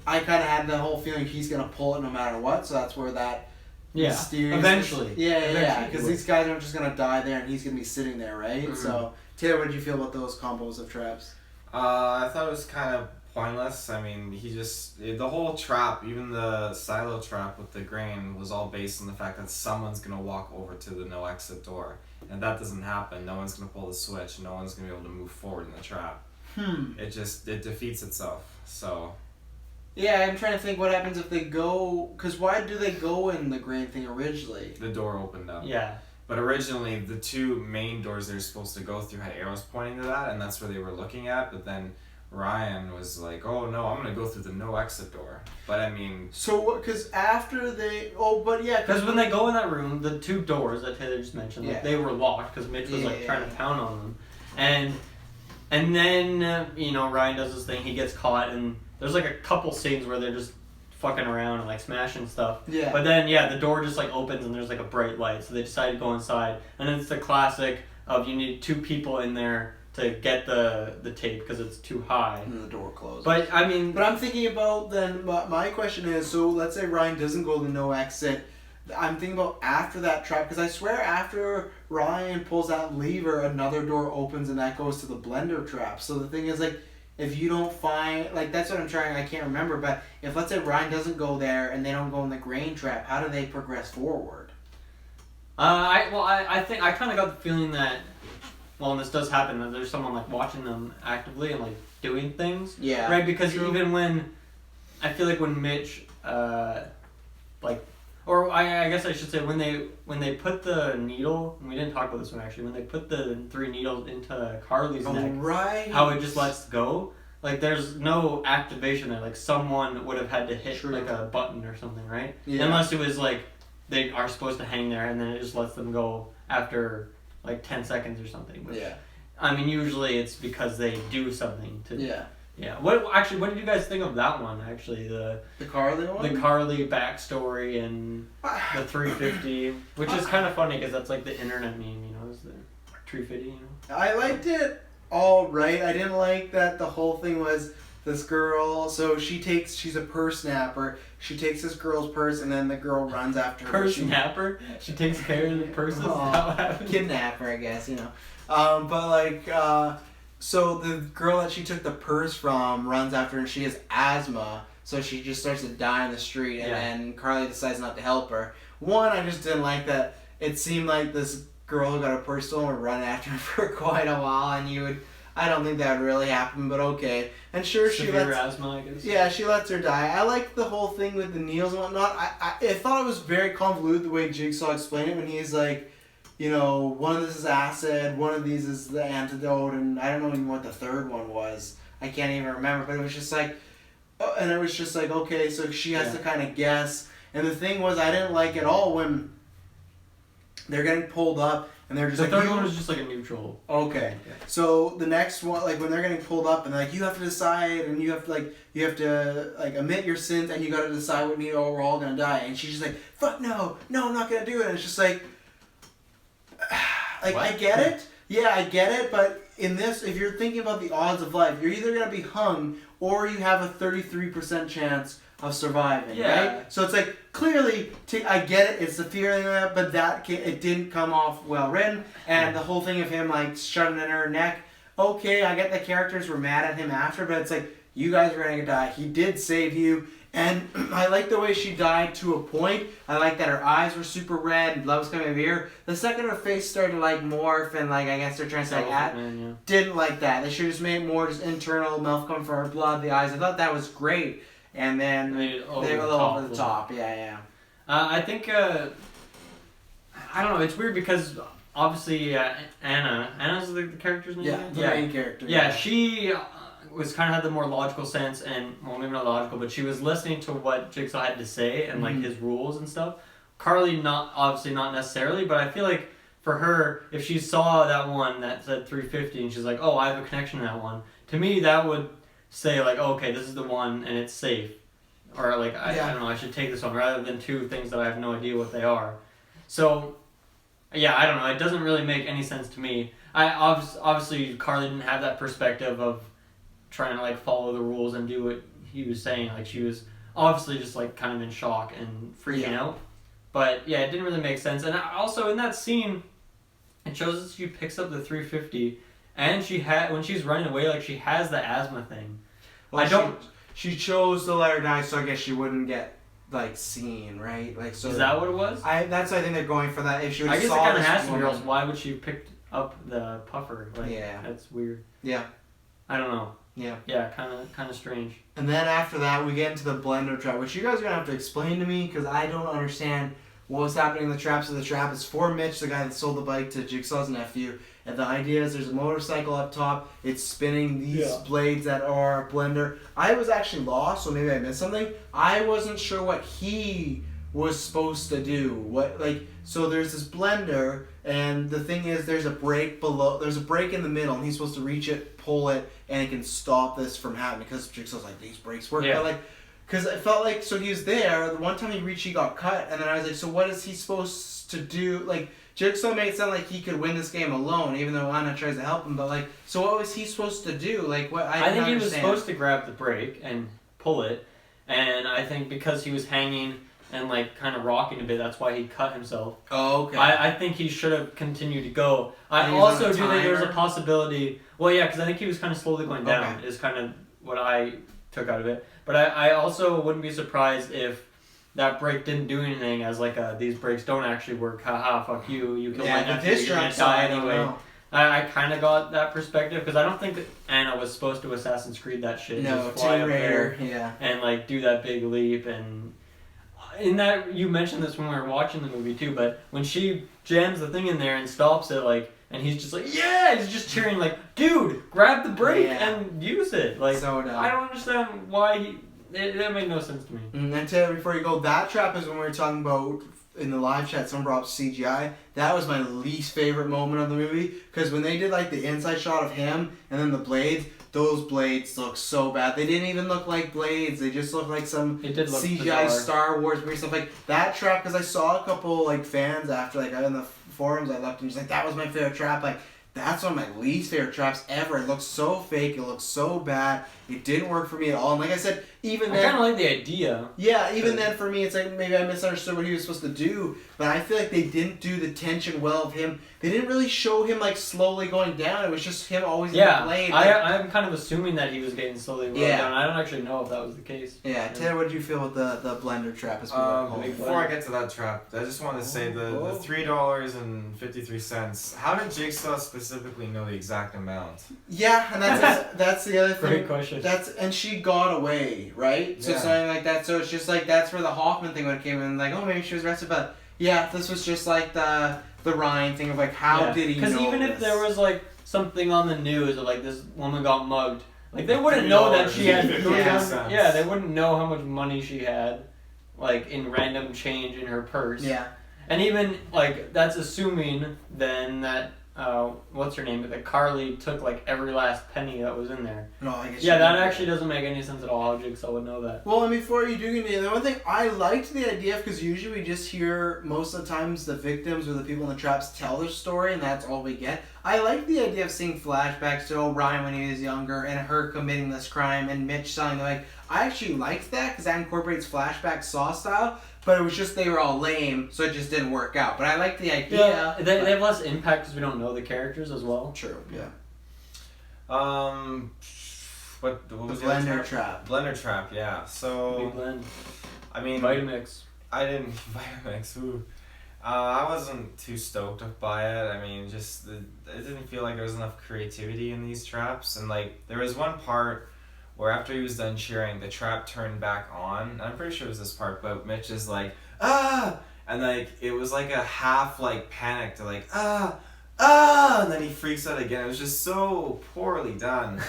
I kind of had the whole feeling he's gonna pull it no matter what, so that's where that mysterious... Eventually. Yeah, because these guys aren't just gonna die there and he's gonna be sitting there, right? Mm-hmm. So, Taylor, what did you feel about those combos of traps? I thought it was kind of pointless. I mean, the whole trap, even the silo trap with the grain, was all based on the fact that someone's gonna walk over to the no exit door. And that doesn't happen. No one's going to pull the switch. No one's going to be able to move forward in the trap. It defeats itself. So. Yeah, I'm trying to think what happens if they go... Because why do they go in the grain thing originally? The door opened up. Yeah. But originally, the two main doors they're supposed to go through had arrows pointing to that, and that's where they were looking at. But then Ryan was like, oh no, I'm going to go through the no exit door. But I mean... So, because after they... Oh, but yeah... Because when they go in that room, the two doors that Taylor just mentioned, like, they were locked because Mitch was trying to pound on them. And then, you know, Ryan does this thing, he gets caught, and there's like a couple scenes where they're just fucking around and like smashing stuff. Yeah. But then, the door just like opens and there's like a bright light, so they decide to go inside. And then it's the classic of you need two people in there to get the tape because it's too high. And the door closes. But I mean... But I'm thinking about then, my question is, so let's say Ryan doesn't go to no exit. I'm thinking about after that trap, because I swear after Ryan pulls that lever, another door opens and that goes to the blender trap. So the thing is, like, if you don't find... Like, that's what I'm trying, I can't remember, but if let's say Ryan doesn't go there and they don't go in the grain trap, how do they progress forward? I think I kind of got the feeling that... Well, and this does happen, that there's someone like watching them actively and like doing things. Yeah. Right? Because even when, I feel like when Mitch, or I guess I should say when they put the needle, and we didn't talk about this one actually, when they put the 3 needles into Carly's neck, right. How it just lets go. Like there's no activation there. Like someone would have had to hit like a button or something, right? Yeah. Unless it was like they are supposed to hang there and then it just lets them go after like 10 seconds or something. Which, I mean, usually it's because they do something to... Yeah. What did you guys think of that one, actually? The Carly one? The Carly backstory and the 350, which is kind of funny because that's like the internet meme, you know, is the 350, you know? I liked it all right. I didn't like that the whole thing was this girl, so she's a purse snapper. She takes this girl's purse and then the girl runs after her. Purse snapper? She takes care of the purses? Kidnapper, I guess, you know. But like, so the girl that she took the purse from runs after her and she has asthma, so she just starts to die in the street and then Carly decides not to help her. One, I just didn't like that it seemed like this girl who got a purse stolen would run after her for quite a while and I don't think that would really happen, but okay. And sure, severe asthma, I guess. Yeah, she lets her die. I like the whole thing with the needles and whatnot. I thought it was very convoluted the way Jigsaw explained it when he's like, you know, one of this is acid, one of these is the antidote, and I don't know even what the third one was. I can't even remember, but it was just like, okay, so she has to kind of guess. And the thing was, I didn't like at all when they're getting pulled up and they're just the like, third one was just like a neutral. Okay. Yeah. So the next one, like when they're getting pulled up, and they're like, you have to decide, and you have to admit your sins, and you got to decide what we're all gonna die. And she's just like, fuck no, I'm not gonna do it. And it's just like What? I get it. Yeah, I get it. But in this, if you're thinking about the odds of life, you're either gonna be hung or you have a 33% chance of surviving, Yeah. right? So it's like, clearly, I get it, it's the fear thing, but it didn't come off well written, and the whole thing of him, like, shoving in her neck, okay, I get the characters were mad at him after, but it's like, you guys are gonna die, he did save you, and I like the way she died to a point. I like that her eyes were super red and blood was coming out of her ear. The second her face started to, like, morph and, like, I guess they're trying to say, didn't like that. They should have just made more just internal, mouth coming from her blood, the eyes. I thought that was great. And then they were a little over the top. Yeah. I think, I don't know, it's weird because obviously Anna's the character's name? Yeah, the main character. Yeah, she was kind of had the more logical sense and, well, maybe not logical, but she was listening to what Jigsaw had to say and like his rules and stuff. Carly, obviously not necessarily, but I feel like for her, if she saw that one that said 350 and she's like, oh, I have a connection to that one, to me that would say like, oh, okay, this is the one and it's safe. Or like, I don't know, I should take this one rather than two things that I have no idea what they are. So, yeah, I don't know, it doesn't really make any sense to me. Obviously Carly didn't have that perspective of trying to like follow the rules and do what he was saying. Like, she was obviously just like kind of in shock and freaking out. But yeah, it didn't really make sense. And also in that scene, it shows that she picks up the 350 and when she's running away, like, she has the asthma thing. Well, she chose to let her die, so I guess she wouldn't get like seen, right? Like, so is that what it was? That's I think they're going for that. If she I guess saw it kind of this has to be, woman, or else why would she have picked up the puffer? Like, yeah, that's weird. Yeah, I don't know. Yeah, kind of strange. And then after that, we get into the blender trap, which you guys are gonna have to explain to me because I don't understand what was happening in the trap. So the trap is for Mitch, the guy that sold the bike to Jigsaw's nephew. And the idea is there's a motorcycle up top. It's spinning these blades that are a blender. I was actually lost, so maybe I missed something. I wasn't sure what he was supposed to do. So there's this blender, and the thing is there's a brake below. There's a brake in the middle, and he's supposed to reach it, pull it, and it can stop this from happening. Because Jigsaw's like, these brakes work. Yeah. But because it felt like, so he was there. The one time he reached, he got cut, and then I was like, so what is he supposed to do? Like, Jigsaw made it sound like he could win this game alone, even though Anna tries to help him. But like, so what was he supposed to do? Like, what? I think he was supposed to grab the brake and pull it, and I think because he was hanging and like kind of rocking a bit, that's why he cut himself. Oh, okay. I think he should have continued to go. I also do think there's a possibility. Well, yeah, because I think he was kind of slowly going down. Is kind of what I took out of it. But I also wouldn't be surprised if that brake didn't do anything, as like these brakes don't actually work. Haha, fuck you. You killed my nephew. You're gonna die anyway. I kind of got that perspective because I don't think that Anna was supposed to Assassin's Creed that shit. No, just fly up there, yeah, and like do that big leap. And in that, you mentioned this when we were watching the movie too, but when she jams the thing in there and stops it, like, and he's just like, yeah, he's just cheering like, dude, grab the brake and use it. Like, so dumb. I don't understand why that made no sense to me. And Taylor, before you go, that trap is when we were talking about in the live chat, someone brought up CGI. That was my least favorite moment of the movie because when they did like the inside shot of him and then the blades, those blades look so bad. They didn't even look like blades. They just looked like some CGI bizarre. Star Wars weird stuff. Like that trap, because I saw a couple like fans after, like in the forums I looked and just like, that was my favorite trap. Like, that's one of my least favorite traps ever. It looks so fake. It looks so bad. It didn't work for me at all. And like I said, even then... I kind of like the idea. Yeah, even then for me, it's like maybe I misunderstood what he was supposed to do. But I feel like they didn't do the tension well of him. They didn't really show him like slowly going down. It was just him always in the blade. I'm kind of assuming that he was getting slowly going down. I don't actually know if that was the case. Yeah, Taylor, what did you feel with the blender trap? Before I get to that trap, I just want to say the $3.53. How did Jigsaw specifically know the exact amount? Yeah, and that's the other thing. Great question. And she got away, right? So something like that. So it's just like that's where the Hoffman thing when it came in. Like, oh, maybe she was arrested, but yeah, this was just like the Ryan thing of like, how did he know? Because even if there was like something on the news of like this woman got mugged, like they wouldn't know that she had $3. They wouldn't know how much money she had, like in random change in her purse. Yeah. And even, like, that's assuming then that, what's her name? That Carly took, like, every last penny that was in there. No, I guess yeah, that actually doesn't make any sense at all how Jigsaw would know that. Well, and before you do get into the one thing, I liked the idea because usually we just hear most of the times the victims or the people in the traps tell their story and that's all we get. I like the idea of seeing flashbacks to O'Brien when he was younger and her committing this crime and Mitch selling the leg. I actually liked that because that incorporates flashback Saw style, but it was just they were all lame, so it just didn't work out. But I like the idea. Yeah, they have less impact because we don't know the characters as well. True, yeah. What was the Blender Trap? Blender Trap, yeah. So, Big blend. I mean, Vitamix. I didn't Vitamix. Ooh. I wasn't too stoked by it. I mean, just it didn't feel like there was enough creativity in these traps, and like there was one part where after he was done cheering, the trap turned back on. And I'm pretty sure it was this part, but Mitch is like, ah! And like, it was like a half like panic to like, ah! And then he freaks out again. It was just so poorly done.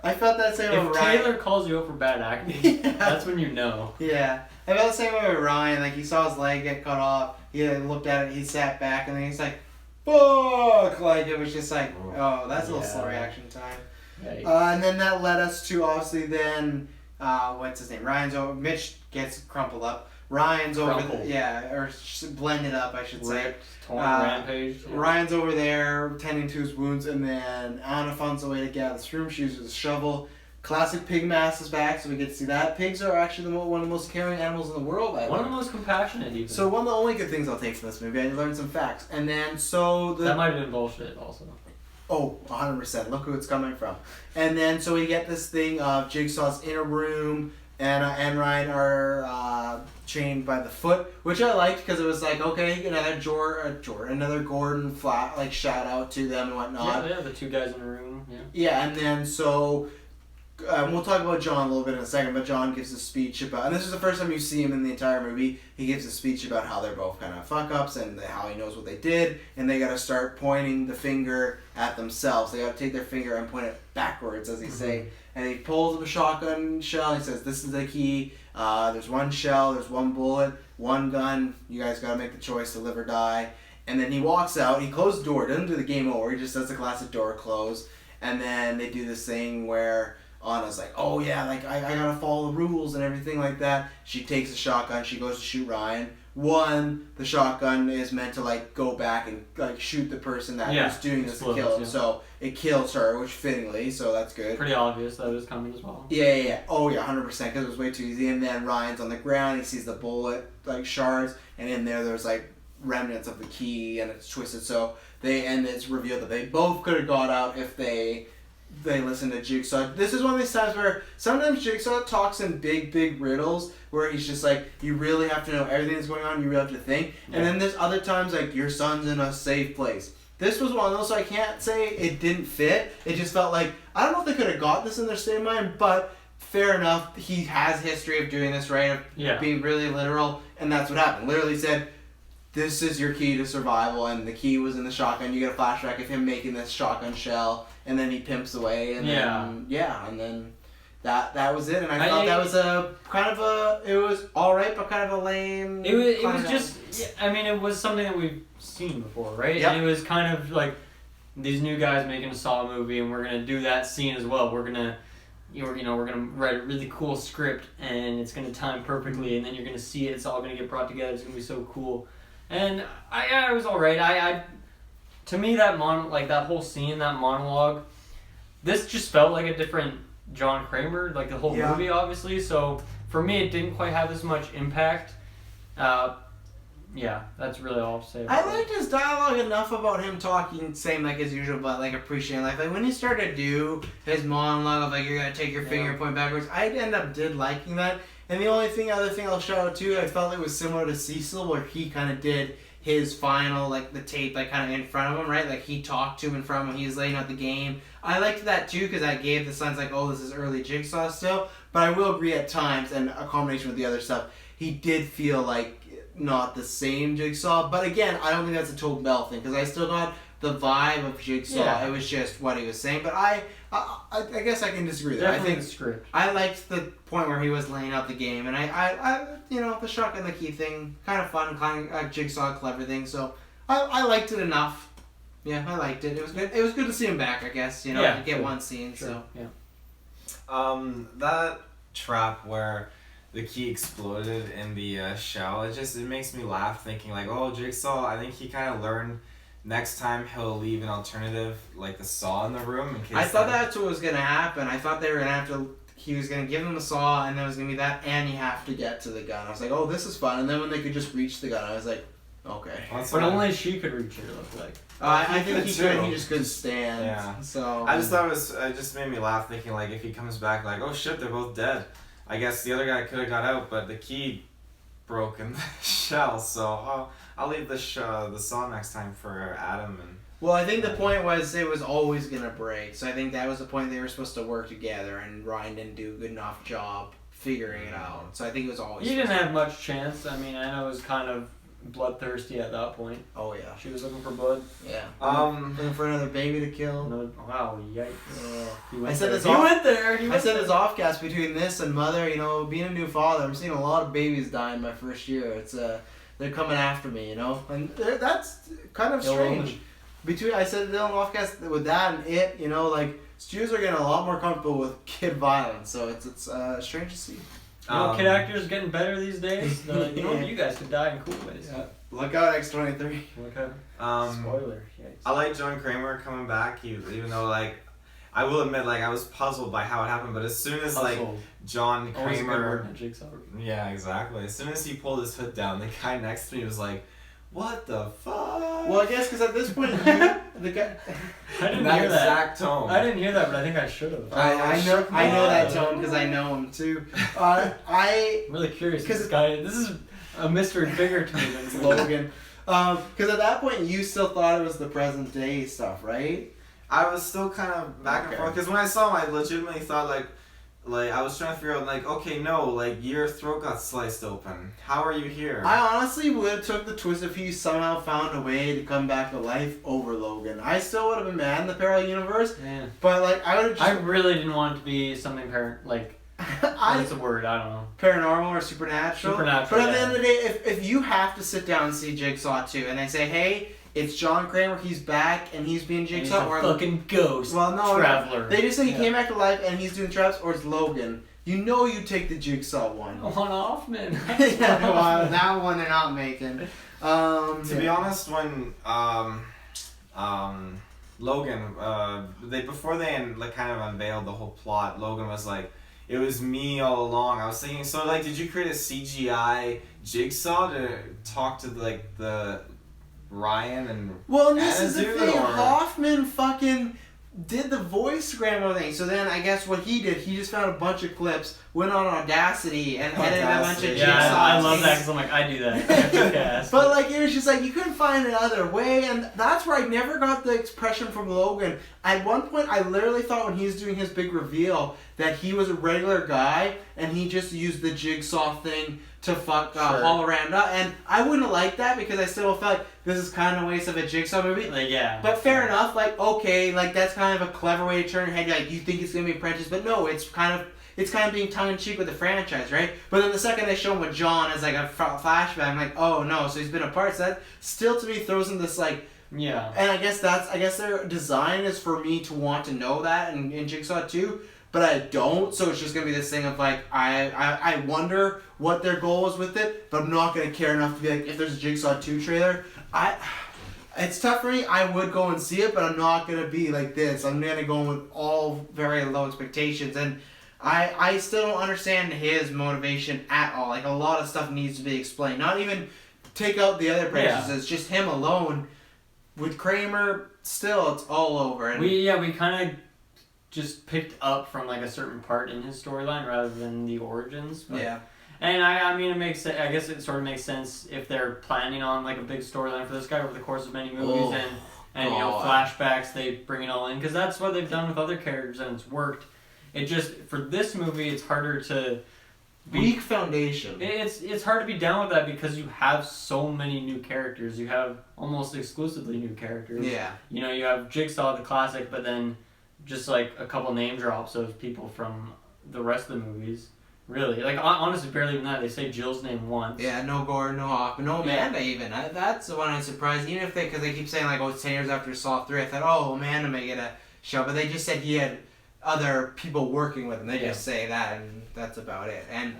I felt that same If with Ryan. Taylor calls you out for bad acting, Yeah. that's when you know. Yeah. I felt the same way with Ryan. Like, he saw his leg get cut off. He looked at it, he sat back, and then he's like, fuck! Like, it was just like, oh, that's a little slow reaction time. And then that led us to, obviously, then, what's his name? Mitch gets crumpled up. Ryan's over or blended up, I should say. Torn rampage. Yeah. Ryan's over there tending to his wounds, and then Anna finds a way to get out of this room. She uses a shovel. Classic pig mask is back, so we get to see that. Pigs are actually one of the most caring animals in the world. One of the most compassionate, even. So one of the only good things I'll take from this movie, I learned some facts. And then, that might have been bullshit, also. Oh, 100%. Look who it's coming from. And then, so we get this thing of Jigsaw's in a room, Anna and Ryan are chained by the foot, which I liked because it was like, okay, another Gordon flat, like, shout out to them and whatnot. Yeah, the two guys in a room. Yeah. Yeah, and then so we'll talk about John a little bit in a second, but John gives a speech about, and this is the first time you see him in the entire movie, he gives a speech about how they're both kind of fuck-ups and how he knows what they did, and they got to start pointing the finger at themselves. They got to take their finger and point it backwards, as he say. And he pulls up a shotgun shell, and he says, this is the key, there's one shell, there's one bullet, one gun, you guys got to make the choice to live or die. And then he walks out, he closed the door, doesn't do the game over, he just does the classic door close, and then they do this thing where Anna's like, oh yeah, like I gotta follow the rules and everything like that. She takes a shotgun, she goes to shoot Ryan. The shotgun is meant to like go back and like shoot the person that was doing this to kill him. Yeah. So it kills her, which fittingly, so that's good. Pretty obvious that it was coming as well. Yeah. Oh yeah, 100%, because it was way too easy. And then Ryan's on the ground, he sees the bullet like shards, and in there's like remnants of the key, and it's twisted. So it's revealed that they both could have got out if they listen to Jigsaw. This is one of these times where sometimes Jigsaw talks in big riddles where he's just like, you really have to know everything that's going on, you really have to think. Yeah. And then there's other times like, your son's in a safe place. This was one of those, so I can't say it didn't fit. It just felt like, I don't know if they could have got this in their state of mind, but fair enough. He has history of doing this, right? Of being really literal, and that's what happened. Literally said, this is your key to survival, and the key was in the shotgun. You get a flashback of him making this shotgun shell, and then he pimps away, and then that was it. And I thought that was it was alright, but kind of a lame. It was just, I mean, it was something that we've seen before, right? Yep. And it was kind of like these new guys making a Saw movie, and we're gonna do that scene as well. We're gonna write a really cool script, and it's gonna time perfectly, and then you're gonna see it. It's all gonna get brought together. It's gonna be so cool. And I was alright. To me, that whole scene, that monologue, this just felt like a different John Kramer, like the whole movie, obviously. So for me, it didn't quite have as much impact. That's really all I'll say. I liked his dialogue enough about him talking, same like as usual, but like appreciating life. Like when he started to do his monologue of like, you're gonna take your finger and point backwards, I did liking that. And the other thing I'll shout out too, I felt it was similar to Cecil, where he kind of did his final, like the tape, like kind of in front of him, right? Like he talked to him in front of him, he was laying out the game. I liked that too, because that gave the sense like, oh, this is early Jigsaw still. But I will agree at times, and a combination with the other stuff, he did feel like not the same Jigsaw. But again, I don't think that's a Tobin Bell thing because I still got the vibe of Jigsaw. Yeah. It was just what he was saying. But I guess I can disagree there. Definitely I think the script. I liked the point where he was laying out the game, and I the shotgun the key thing, kind of fun, kind of Jigsaw clever thing. So I liked it enough. Yeah, I liked it. It was good. It was good to see him back. I guess to get one scene. Sure. So yeah. That trap where the key exploded in the shell, it makes me laugh thinking like, oh, Jigsaw, I think he kind of learned next time he'll leave an alternative like the saw in the room in case. I thought that's what was gonna happen. I thought they were gonna have to. He was gonna give him the saw, and there was gonna be that, and you have to get to the gun. I was like, oh, this is fun. And then when they could just reach the gun, I was like, okay. But only she could reach it. It looked like. I think he could. He just couldn't stand. Yeah. So I just thought it just made me laugh thinking like if he comes back like, oh shit, they're both dead. I guess the other guy could have got out, but the key broke in the shell. So I'll leave the saw next time for Adam and. Well, I think the point was it was always gonna break. So I think that was the point they were supposed to work together, and Ryan didn't do a good enough job figuring it out. So I think it was always. He didn't have much chance. I mean, I know it was kind of bloodthirsty at that point. Oh yeah. She was looking for blood. Yeah. Looking for another baby to kill. No, wow, yikes. I said this. He went there. I said this offcast between this and Mother. Being a new father, I'm seeing a lot of babies die in my first year. It's they're coming after me, and that's kind of strange. I said Dylan offcast with that and it, Stews are getting a lot more comfortable with kid violence, so it's strange to see. Kid actors getting better these days. They're like, you guys could die in cool ways. Yeah. Look out, X-23. Look out. Spoiler. Yikes. I like John Kramer coming back. Even though I will admit I was puzzled by how it happened, but as soon as John Kramer. Jigsaw. Yeah, exactly. As soon as he pulled his hood down, the guy next to me was like, "What the fuck?" Well, I guess because at this point, the guy. I didn't that hear exact that tone. I didn't hear that, but I think I should have. I know that tone because I know him too. I'm really curious because this is a mystery bigger to me than Logan. Because at that point, you still thought it was the present day stuff, right? I was still kind of back and forth because when I saw him, I legitimately thought like I was trying to figure out okay, no, your throat got sliced open. How are you here? I honestly would have took the twist if he somehow found a way to come back to life over Logan. I still would have been mad in the parallel universe. Yeah. But I would have. I really didn't want it to be something what's the word? I don't know. Paranormal or supernatural. Supernatural. But at the end of the day, if you have to sit down and see Jigsaw 2, and they say, hey, it's John Kramer, he's back, and he's being Jigsaw, and he's a fucking ghost. Well, no, traveler. They just say he came back to life and he's doing traps, or it's Logan. You take the Jigsaw one. Hoffman. Yeah, that one they're not making. To be honest, when Logan, before they kind of unveiled the whole plot, Logan was like, it was me all along. I was thinking, so did you create a CGI Jigsaw to talk to the Ryan and well, and this is the thing. Or? Hoffman fucking did the voice scramble thing. So then I guess what he did, he just found a bunch of clips, went on Audacity, and edited a bunch of Jigsaw. Yeah, I love that because I'm like, I do that. But it was just you couldn't find another way, and that's where I never got the expression from Logan. At one point, I literally thought when he was doing his big reveal that he was a regular guy, and he just used the Jigsaw thing to fuck haul around up, and I wouldn't have liked that because I still felt like this is kind of a waste of a Jigsaw movie. Yeah. But fair enough. Okay. That's kind of a clever way to turn your head. You think it's gonna be Apprentice, but no, it's kind of being tongue in cheek with the franchise, right? But then the second they show him with John as a flashback, I'm like, oh no, so he's been apart. So that still to me throws in this yeah. And I guess their design is for me to want to know that in Jigsaw 2. But I don't, so it's just gonna be this thing of I wonder what their goal is with it, but I'm not gonna care enough to be if there's a Jigsaw 2 trailer, it's tough for me. I would go and see it, but I'm not gonna be like this. I'm gonna go with all very low expectations, and I still don't understand his motivation at all. A lot of stuff needs to be explained. Not even take out the other branches. Yeah. It's just him alone. With Kramer, still it's all over. And we kind of just picked up from a certain part in his storyline rather than the origins. But, yeah. And I mean, it makes sense. I guess it sort of makes sense if they're planning on a big storyline for this guy over the course of many movies and flashbacks. They bring it all in because that's what they've done with other characters and it's worked. It just for this movie, it's harder to weak foundation. It's hard to be down with that because you have so many new characters. You have almost exclusively new characters. Yeah. You know, you have Jigsaw, the classic, but then just like a couple name drops of people from the rest of the movies. Really, like honestly, barely even that. They say Jill's name once. Yeah, no Gordon, no Hoffman, no Amanda even. That's the one I'm surprised. Even if because they keep saying like, oh, it's 10 years after Saw 3, I thought, oh, Amanda may get a show, but they just said he had other people working with him. They just say that, and that's about it. And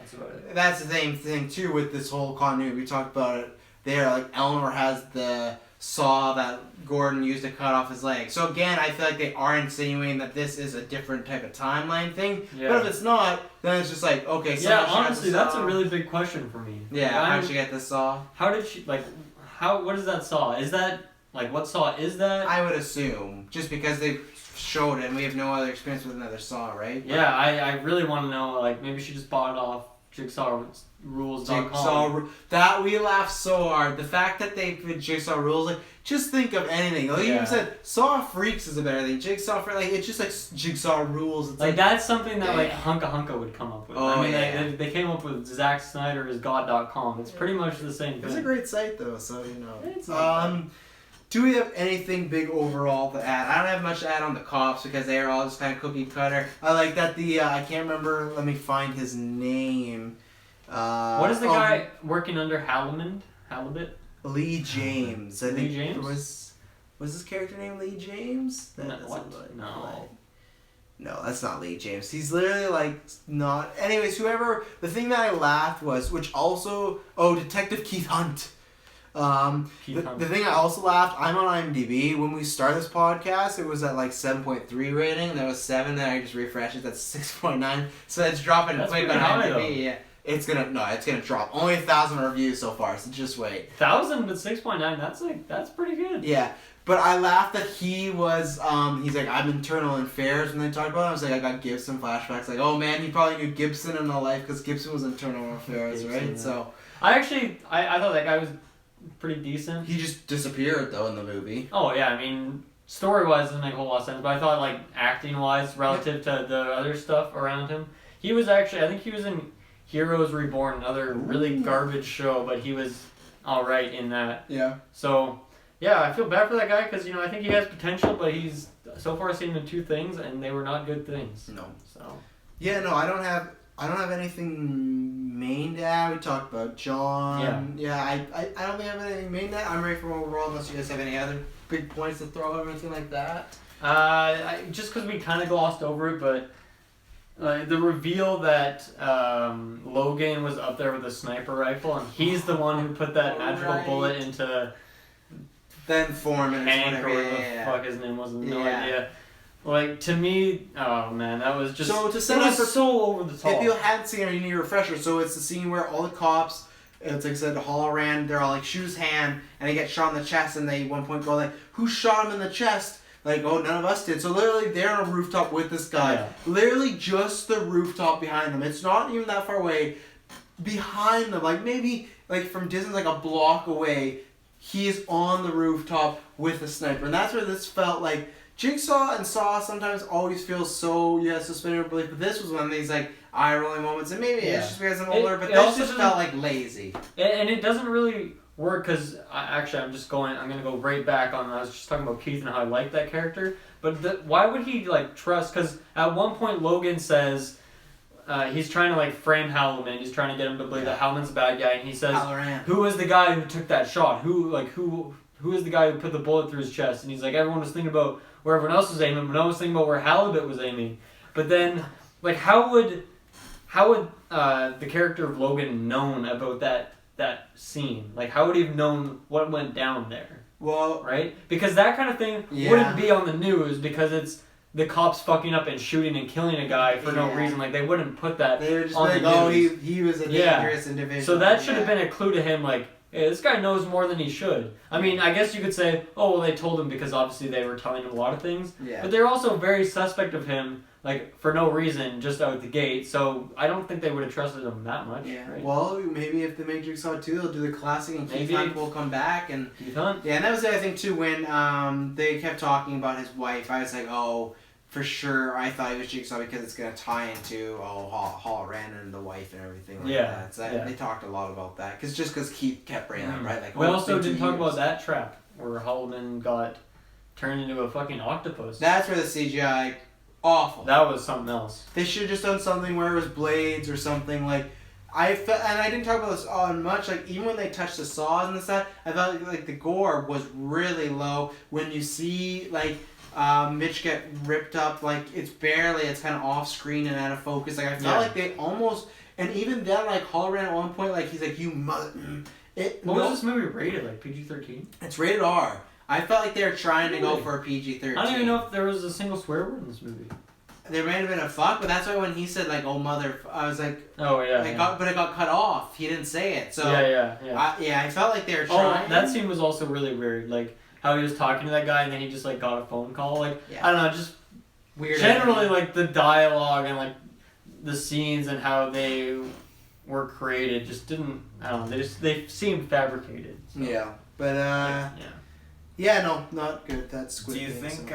that's the same thing too with this whole continuity. We talked about it there. Like Eleanor has the saw that Gordon used to cut off his leg. So again, I feel like they are insinuating that this is a different type of timeline thing. Yeah. But if it's not, then it's just like, okay, so yeah, honestly, that's a really big question for me. Yeah, how did she get the saw? How did she, like, what is that saw? Is that, like, what saw is that? I would assume, just because they showed it and we have no other experience with another saw, right? Yeah, I really want to know, like, maybe she just bought it off JigsawRules.com. That we laughed so hard. The fact that they put Jigsaw Rules, like, just think of anything. Like you even said, Saw Freaks is a better thing. Jigsaw like it's just like Jigsaw Rules. It's like that's something that like Hunka would come up with. Oh, I mean, they came up with Zack Snyder is God.com. It's pretty much the same thing. It's a great site though, so you know. Do we have anything big overall to add? I don't have much to add on the cops because they are all just kind of cookie cutter. I like that I can't remember. Let me find his name. What is the guy working under Halibut? Lee James. I think James? Was his character name Lee James? No, what? No. No, that's not Lee James. He's literally like not. Anyways, whoever. The thing that I laughed was, which also, Detective Keith Hunt. The thing I also laughed, I'm on IMDb. When we started this podcast, it was at like 7.3 rating. And there was 7. Then I just refreshed it. That's 6.9. So it's dropping quick on IMDb. Yeah. It's gonna drop. Only 1,000 reviews so far, so just wait. 1,000 but 6.9, that's pretty good. Yeah. But I laughed that he was he's like, I'm internal affairs when they talked about it. I was like, I got Gibson flashbacks, like, oh man, he probably knew Gibson in the life because Gibson was internal affairs, right? Yeah. So I thought that guy was pretty decent. He just disappeared though in the movie. Oh yeah, I mean story wise doesn't make a whole lot of sense, but I thought like acting wise relative to the other stuff around him. He was actually I think he was in Heroes Reborn, another really garbage show, but he was alright in that. Yeah. So, yeah, I feel bad for that guy because, I think he has potential, but he's so far seen him in 2 things, and they were not good things. No. So. Yeah, no, I don't have anything main to add. We talked about John. Yeah, I don't think I have anything main to add. I'm ready for overall unless you guys have any other big points to throw out or anything like that. Just because we kind of glossed over it, but... the reveal that Logan was up there with a sniper rifle, and he's the one who put that magical bullet into then Foreman Hank or whatever the fuck his name was. No idea. Like to me, oh man, that was just so over the top. If you hadn't seen it, you need a refresher. So it's the scene where all the cops, it's like I said, Halloran, they're all like shoot his hand, and he gets shot in the chest, and they at one point go like, who shot him in the chest? Like, oh, none of us did. So literally, they're on a rooftop with this guy. Yeah. Literally just the rooftop behind them. It's not even that far away. Behind them, like maybe like from distance, like a block away, he is on the rooftop with a sniper. And that's where this felt like Jigsaw and Saw sometimes always feel so, suspended of belief. But this was one of these like eye-rolling moments. And maybe it's just because I'm older, but this just felt like lazy. And it doesn't really... work because I'm gonna go right back on. I was just talking about Keith and how I like that character, but why would he like trust? Because at one point Logan says he's trying to like frame Halloran. He's trying to get him to believe that Halloran's a bad guy, and he says, Halloran. "Who is the guy who took that shot? Who is the guy who put the bullet through his chest?" And he's like, everyone was thinking about where everyone else was aiming, but no one was thinking about where Halibut was aiming. But then, like, how would the character of Logan known about that scene? Like, how would he have known what went down there? Well, right? Because that kind of thing wouldn't be on the news because it's the cops fucking up and shooting and killing a guy for no reason. Like, they wouldn't put that they were just on like, the news. He was a dangerous individual. So that should have been a clue to him, like, hey, this guy knows more than he should. I mean, I guess you could say, oh, well, they told him because obviously they were telling him a lot of things. Yeah. But they're also very suspect of him, like, for no reason, just out the gate. So I don't think they would have trusted him that much. Yeah. Right? Well, maybe if they make Jigsaw 2, they'll do the classic and Keith Hunt will come back. Keith Hunt? Yeah, and that was the other thing, too, when they kept talking about his wife. I was like, oh, for sure I thought he was Jigsaw because it's gonna tie into Halloran and the wife and everything like that. So they talked a lot about that because Keith kept bringing up right. Like we also didn't talk about that trap where Halloran got turned into a fucking octopus. That's where the CGI awful. That was something else. They should have just done something where it was blades or something like. I felt, and I didn't talk about this on much. Like even when they touched the saws and the stuff, I felt like the gore was really low. When you see like Mitch get ripped up, like it's kind of off screen and out of focus. Like I felt like they almost, and even then, like Halloran at one point, like he's like you mother. What was this movie rated? Like PG-13? It's rated R. I felt like they were trying to go for a PG-13. I don't even know if there was a single swear word in this movie. There may have been a fuck, but that's why when he said like "oh mother," I was like, "Oh yeah." But it got cut off. He didn't say it, so I felt like they were trying. Oh, that scene was also really weird. Like how he was talking to that guy, and then he just like got a phone call. Like I don't know, just weird. Generally, like the dialogue and like the scenes and how they were created just didn't. I don't know. They seemed fabricated. So. Yeah, but no, not good. That's Squid Game. Do you think?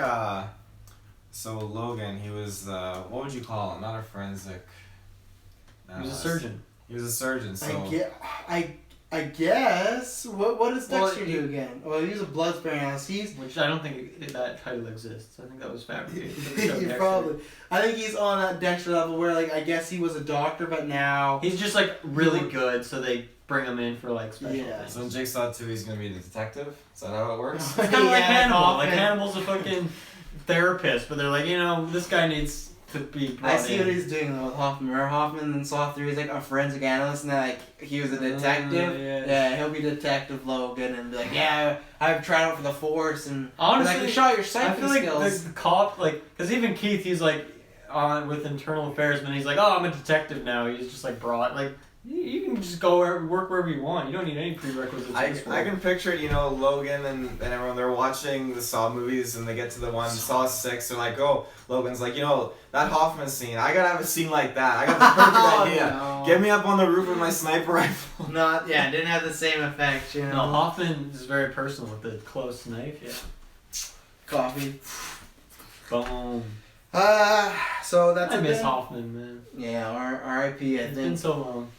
So Logan, he was what would you call him? Not a forensic. He was a surgeon. He was a surgeon. So I guess. What does Dexter do again? Well, he's a blood sparing analyst. Which I don't think that title exists. I think that was fabricated. Probably. I think he's on that Dexter level where like I guess he was a doctor, but now he's just like really good, so they bring him in for like special things. So in Jigsaw 2, he's gonna be the detective. Is that how it works? It's kind of like Hannibal. Like Hannibal's a fucking therapist, but they're like, this guy needs to be brought I see in. what he's doing though with Hoffman. Remember Hoffman in Saw 3 is like a forensic analyst and then like he was a detective. Yeah, he'll be Detective Logan and be like, yeah, I've tried out for the force and honestly, like, shot your psychic I feel like skills. the cop, like, because even Keith, he's like on with internal affairs, but he's like, oh, I'm a detective now. He's just like brought like. You can just go work wherever you want. You don't need any prerequisites. I can picture, Logan and everyone, they're watching the Saw movies and they get to the one, Saw 6, they're like, oh, Logan's like, that Hoffman scene, I gotta have a scene like that. I got the perfect idea. No. Get me up on the roof with my sniper rifle. It didn't have the same effect, No, Hoffman is very personal with the close knife, Coffee. Boom. So that's I miss Hoffman, man. Yeah, R.I.P. It's been so long.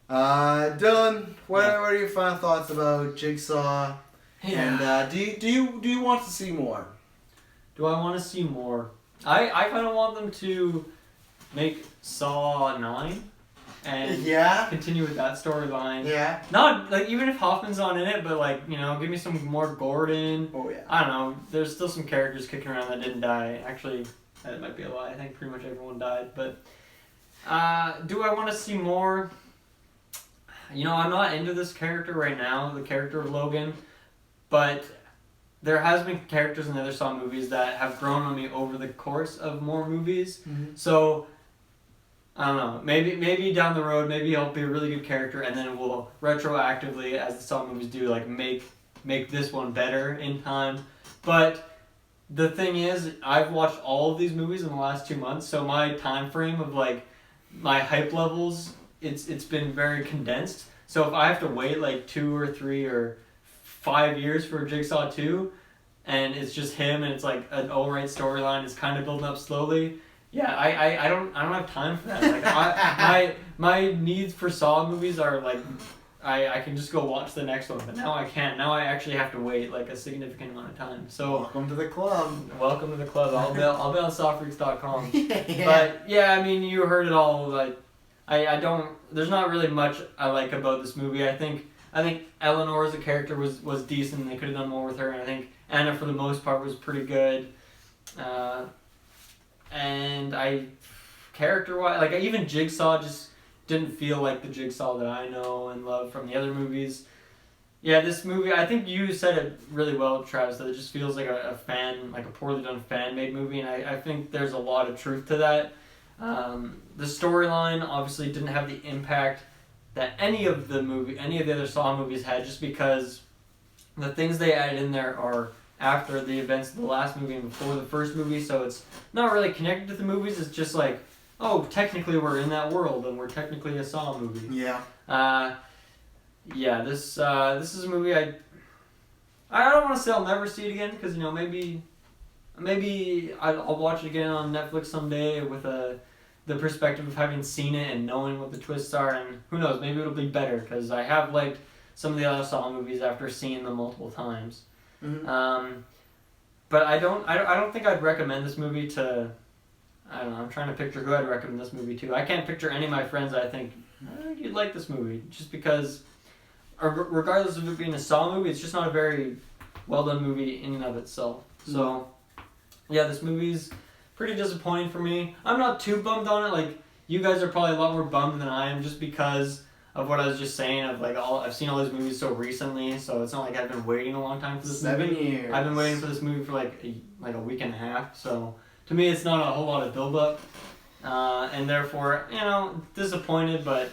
Dylan, what are your final thoughts about Jigsaw? Yeah. And do you want to see more? Do I want to see more? I kind of want them to make Saw 9 and continue with that storyline. Yeah. Not like even if Hoffman's not in it, but like give me some more Gordon. Oh yeah. I don't know. There's still some characters kicking around that didn't die. Actually, that might be a lie. I think pretty much everyone died. But do I want to see more? I'm not into this character right now, the character of Logan, but there has been characters in the other Saw movies that have grown on me over the course of more movies. Mm-hmm. So, I don't know, maybe down the road, maybe he'll be a really good character, and then we'll retroactively, as the Saw movies do, like make this one better in time. But the thing is, I've watched all of these movies in the last 2 months, so my time frame of like my hype levels, it's been very condensed. So if I have to wait like 2 or 3 or 5 years for Jigsaw 2, and it's just him and it's like an alright storyline, it's kind of building up slowly. Yeah, I don't have time for that. Like my needs for Saw movies are like I can just go watch the next one, but now I can't. Now I actually have to wait like a significant amount of time. So welcome to the club. Welcome to the club. I'll be on sawfreaks.com. But yeah, I mean you heard it all. Like I don't. There's not really much I like about this movie. I think Eleanor as a character was decent. And they could have done more with her. And I think Anna for the most part was pretty good. And character-wise, like even Jigsaw just didn't feel like the Jigsaw that I know and love from the other movies. Yeah, this movie, I think you said it really well, Travis, that it just feels like a poorly done fan-made movie, and I think there's a lot of truth to that. The storyline obviously didn't have the impact that any of the other Saw movies had, just because the things they added in there are after the events of the last movie and before the first movie, so it's not really connected to the movies. It's just like, oh, technically we're in that world and we're technically a Saw movie. Yeah. This is a movie I don't want to say I'll never see it again, because maybe maybe I'll watch it again on Netflix someday with the perspective of having seen it and knowing what the twists are, and who knows, maybe it'll be better because I have liked some of the other Saw movies after seeing them multiple times. Mm-hmm. But I don't think I'd recommend this movie to. I don't know. I'm trying to picture who I'd recommend this movie to. I can't picture any of my friends that I think you'd like this movie, just because, regardless of it being a Saw movie, it's just not a very well done movie in and of itself. So, yeah, this movie's pretty disappointing for me. I'm not too bummed on it. Like, you guys are probably a lot more bummed than I am, just because of what I was just saying. Of like, I've seen all these movies so recently, so it's not like I've been waiting a long time for this movie. 7 years. I've been waiting for this movie for like a week and a half. So to me, it's not a whole lot of build up, and therefore, disappointed. But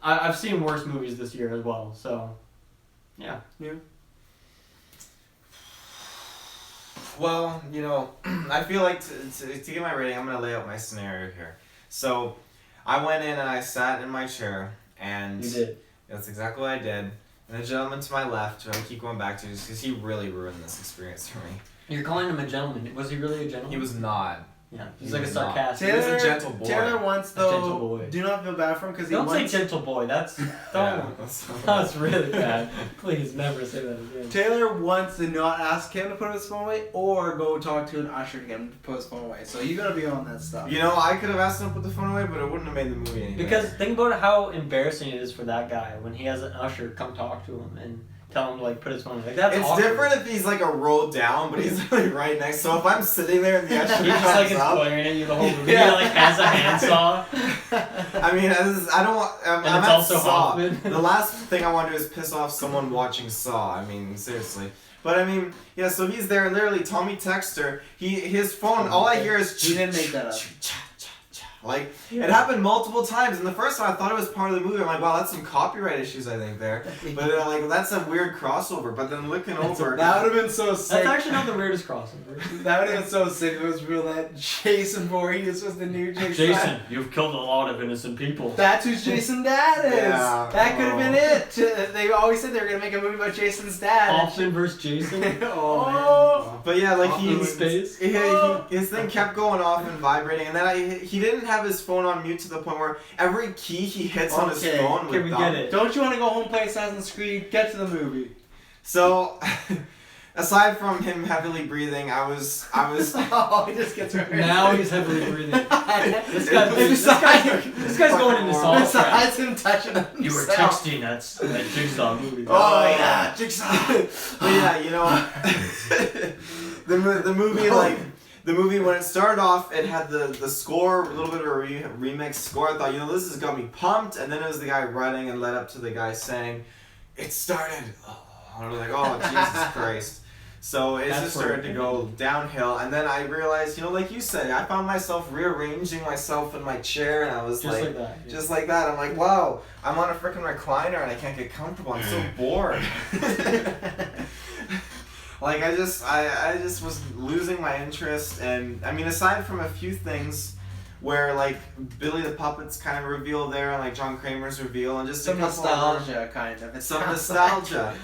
I've seen worse movies this year as well. So, yeah. Yeah. Well, I feel like to get my rating, I'm going to lay out my scenario here. So, I went in and I sat in my chair, and You did. That's exactly what I did. And the gentleman to my left, who I keep going back to, just because he really ruined this experience for me. You're calling him a gentleman. Was he really a gentleman? He was not. Yeah, he's He like a was not. sarcastic. He was a gentle boy. Taylor once, A gentle though, boy. do not feel bad for him because he Don't once... say gentle boy. That's that's really bad. Please never say that again. Taylor once did not ask him to put his phone away or go talk to an usher to get him to put his phone away. So you gotta be on that stuff. I could have asked him to put the phone away, but it wouldn't have made the movie any Because better. think about how embarrassing it is for that guy when he has an usher come talk to him and tell him to put his phone away. Like, that's It's awkward. different if he's like a row down, but he's like right next. So if I'm sitting there and the usher He just is comes up, glaring at you the whole movie. Yeah. He has a handsaw. I mean, I don't want. I'm And it's at also Saw. Hoffman. The last thing I want to do is piss off someone watching Saw. I mean, seriously. But I mean, yeah. So he's there, and literally, Tommy Texter. His phone. All I hear is. He didn't make that up. Like, it happened multiple times, and the first time I thought it was part of the movie. I'm like, wow, that's some copyright issues, I think, there. But then, that's a weird crossover. But then looking over. That would have been so sick. That's actually not the weirdest crossover. That would have been so sick if it was real that Jason Voorhees was the new Jigsaw. Jason, you've killed a lot of innocent people. That's who Jason's dad is. Yeah. That could have been it. They always said they were going to make a movie about Jason's dad. Hoffman versus Jason. Oh, But yeah, like In space. his thing kept going off and vibrating, and then he didn't have his phone on mute to the point where every key he hits on his Okay, phone would can we get it? Don't you want to go home and play Assassin's Creed? Get to the movie. So, aside from him heavily breathing, I was. Oh, he just gets right. Now he's heavily breathing. This Besides guy's going into Saw trap. besides him touching himself. You were texting that Jigsaw movie. Oh yeah, Jigsaw. But yeah, the movie The movie, when it started off, it had the score, a little bit of a remix score. I thought, this has got me pumped. And then it was the guy running and led up to the guy saying, "It started." I was like, oh, Jesus Christ. So it just started to go downhill. And then I realized, like you said, I found myself rearranging myself in my chair. And I was Just like that. Yeah. just like that. I'm like, wow, I'm on a freaking recliner and I can't get comfortable. I'm so bored. Like, I just was losing my interest, and I mean, aside from a few things where Billy the Puppet's kind of reveal there, and John Kramer's reveal, and just some a couple nostalgia, kind of. some nostalgia.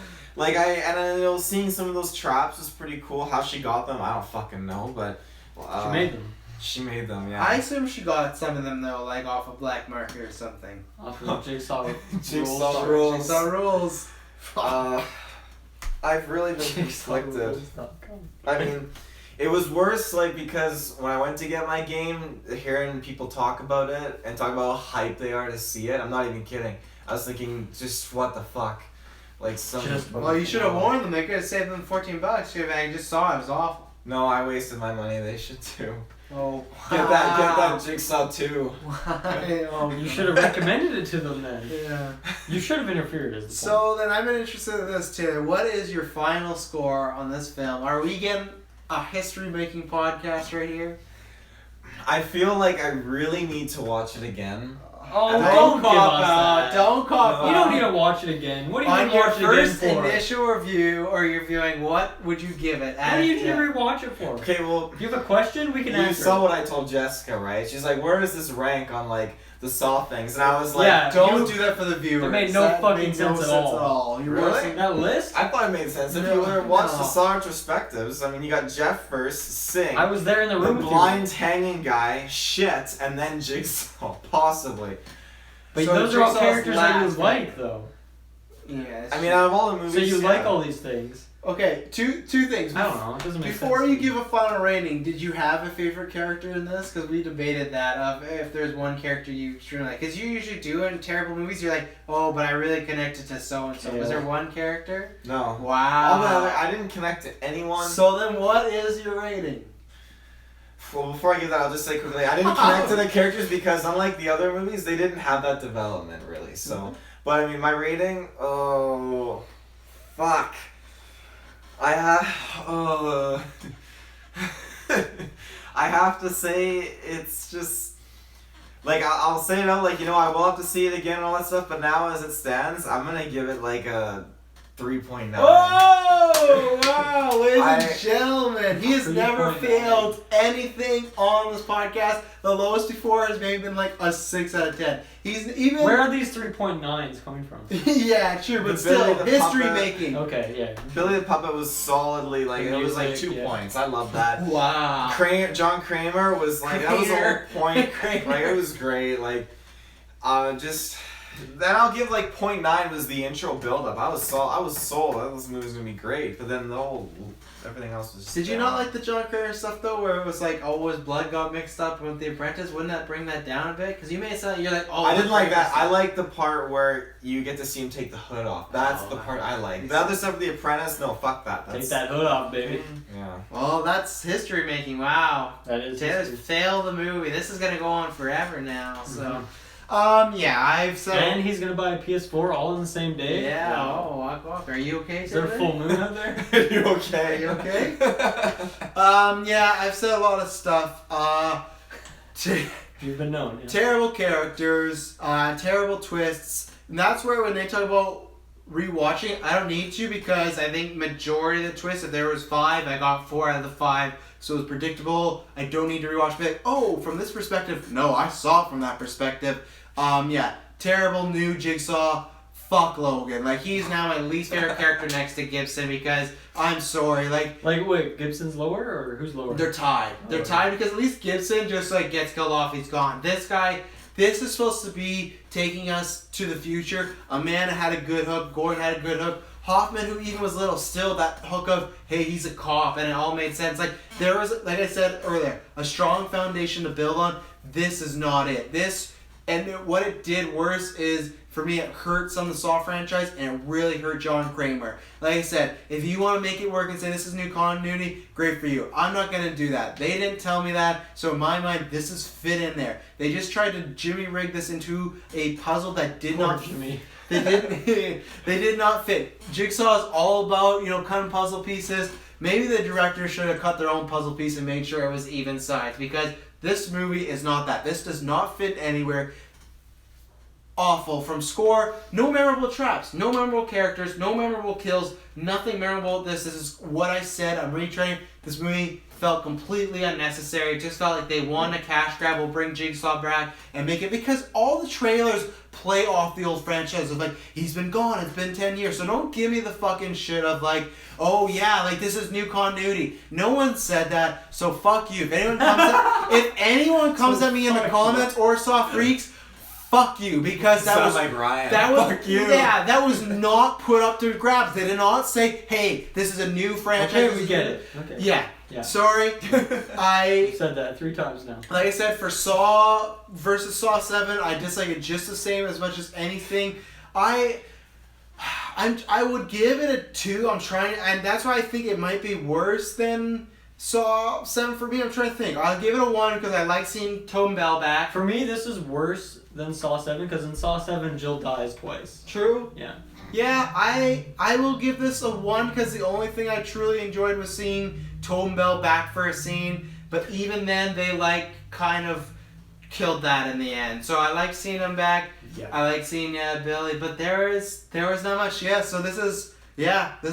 Seeing some of those traps was pretty cool. How she got them, I don't fucking know, but She made them. She made them, yeah. I assume she got some of them though, off of black market or something. Off of Jigsaw Jigsaw rules. Jigsaw rules. I've really been conflicted. I mean, it was worse, because when I went to get my game, hearing people talk about it and talk about how hyped they are to see it, I'm not even kidding. I was thinking, just what the fuck? Well, you should have warned them. They could have saved them $14. I just saw it. It was awful. No, I wasted my money. They should too. Oh, Get that Jigsaw too. You should have recommended it to them then. Yeah. You should have interfered. So then I'm interested in this, Taylor. What is your final score on this film? Are we getting a history-making podcast right here? I feel like I really need to watch it again. Oh, And don't give us that. Don't cop out. You don't need to watch it again. What do you On need to your watch it again first for? initial review or your viewing, what would you give it? What do you need to rewatch it for? Okay, well, If you have a question, we can you answer. saw what I told Jessica, right? She's like, where does this rank on like the Saw things? And I was like, Yeah. Don't do that for the viewers. It made no That fucking made sense no at sense all. You Really? watching- That list? I thought it made sense. If No, you were to watch no. the Saw retrospectives, I mean, you got Jeff first, Sing, I was there in the the room with you. blind hanging guy, shit, and then Jigsaw, possibly. But So those are all Jigsaw's characters that you last like, though. Yeah. I mean, out of all the movies, So you yeah. like all these things. Okay, two things. I don't know. It doesn't make sense. Before you give a final rating, did you have a favorite character in this? Because we debated that of if there's one character you extremely like. Because you usually do in terrible movies. You're like, oh, but I really connected to so and so. Was there one character? No. All the Wow. other, I didn't connect to anyone. So then, what is your rating? Well, before I give that, I'll just say quickly, I didn't connect to the characters because unlike the other movies, they didn't have that development really. So, but I mean, my rating, oh, fuck. I have to say it's just like I'll say it out like I will have to see it again and all that stuff. But now as it stands, I'm gonna give it like a 3.9. Oh, wow, ladies I- and gentlemen. He has never 3.9. failed anything on this podcast. The lowest before has maybe been like a 6 out of 10. He's even... Where are these 3.9s coming from? Yeah, true, but The still, Billy the history Puppet. making. Okay, yeah. Billy the Puppet was solidly like The it was like music, 2 yeah. points. I love that. Wow. John Kramer was like that was the whole point. Kramer. Like it was great. Like just then I'll give like 0.9 was the intro build up. I was sold. That this movie was gonna be great. But then the whole everything else was just Did you not like the John Kramer stuff though, where it was like, oh, his blood got mixed up with The Apprentice? Wouldn't that bring that down a bit? Because you made it sound you're like, oh, I didn't like that. I Kramer like the part where you get to see him take the hood off. That's Oh, the part I like. nice. The other stuff, The Apprentice, no, fuck that. Take that hood off, baby. Yeah. stuff. Well, that's history making. Wow. That is. Taylor's history. failed the movie. This is gonna go on forever now. So, yeah, I've said. And he's gonna buy a PS4 all in the same day. Yeah. Wow. Oh, walk. Are you okay? Is there a Taylor? full moon out there? Are you okay? Are you okay? Yeah, I've said a lot of stuff. You've been known. Yeah. Terrible characters, terrible twists, and that's where when they talk about rewatching, I don't need to because I think majority of the twists, if there was 5, I got 4 out of the 5, so it's predictable. I don't need to rewatch. But oh, from this perspective, no, I saw it from that perspective. Yeah, terrible new Jigsaw. Fuck Logan. Like he's now my least favorite character next to Gibson because I'm sorry, like. Like, wait, Gibson's lower or who's lower? They're tied. They're tied because at least Gibson just like gets killed off. He's gone. This guy, this is supposed to be taking us to the future. Amanda had a good hook. Gordon had a good hook. Hoffman, who even was little, still that hook of hey, he's a cop, and it all made sense. Like there was, like I said earlier, a strong foundation to build on. This is not it. What it did worse is. For me, it hurt some of the Saw franchise, and it really hurt John Kramer. Like I said, if you want to make it work and say this is new continuity, great for you. I'm not going to do that. They didn't tell me that, so in my mind, this is fit in there. They just tried to Jimmy rig this into a puzzle that did not. Jimmy. They didn't. They did not fit. Jigsaw is all about cutting puzzle pieces. Maybe the director should have cut their own puzzle piece and made sure it was even size because this movie is not that. This does not fit anywhere. Awful from score, no memorable traps, no memorable characters, no memorable kills, nothing memorable. This is what I said. I'm retraining. This movie felt completely unnecessary. It just felt like they won a cash grab. We'll bring Jigsaw back and make it because all the trailers play off the old franchise of like he's been gone. It's been 10 years. So don't give me the fucking shit of like, oh yeah, like this is new continuity. No one said that. So fuck you. If anyone comes at me in the comments or Saw Freaks. Fuck you, because that Sounds was like Ryan. that was Fuck you. Yeah, that was not put up to grabs. They did not say, "Hey, this is a new franchise." Okay, we get it. Okay. Yeah. Sorry, I You said that 3 times now. like I said for Saw versus Saw 7, I dislike it just the same as much as anything. I would give it a 2. I'm trying, and that's why I think it might be worse than Saw 7 for me. I'm trying to think. I'll give it a 1 because I like seeing Tobin Bell back. For me, this is worse than Saw 7 because in Saw 7, Jill dies twice. True. Yeah. Yeah, I will give this a 1 because the only thing I truly enjoyed was seeing Tobin Bell back for a scene. But even then, they kind of killed that in the end. So I like seeing him back. Yeah. I like seeing Billy, but there was not much. Yeah, so this is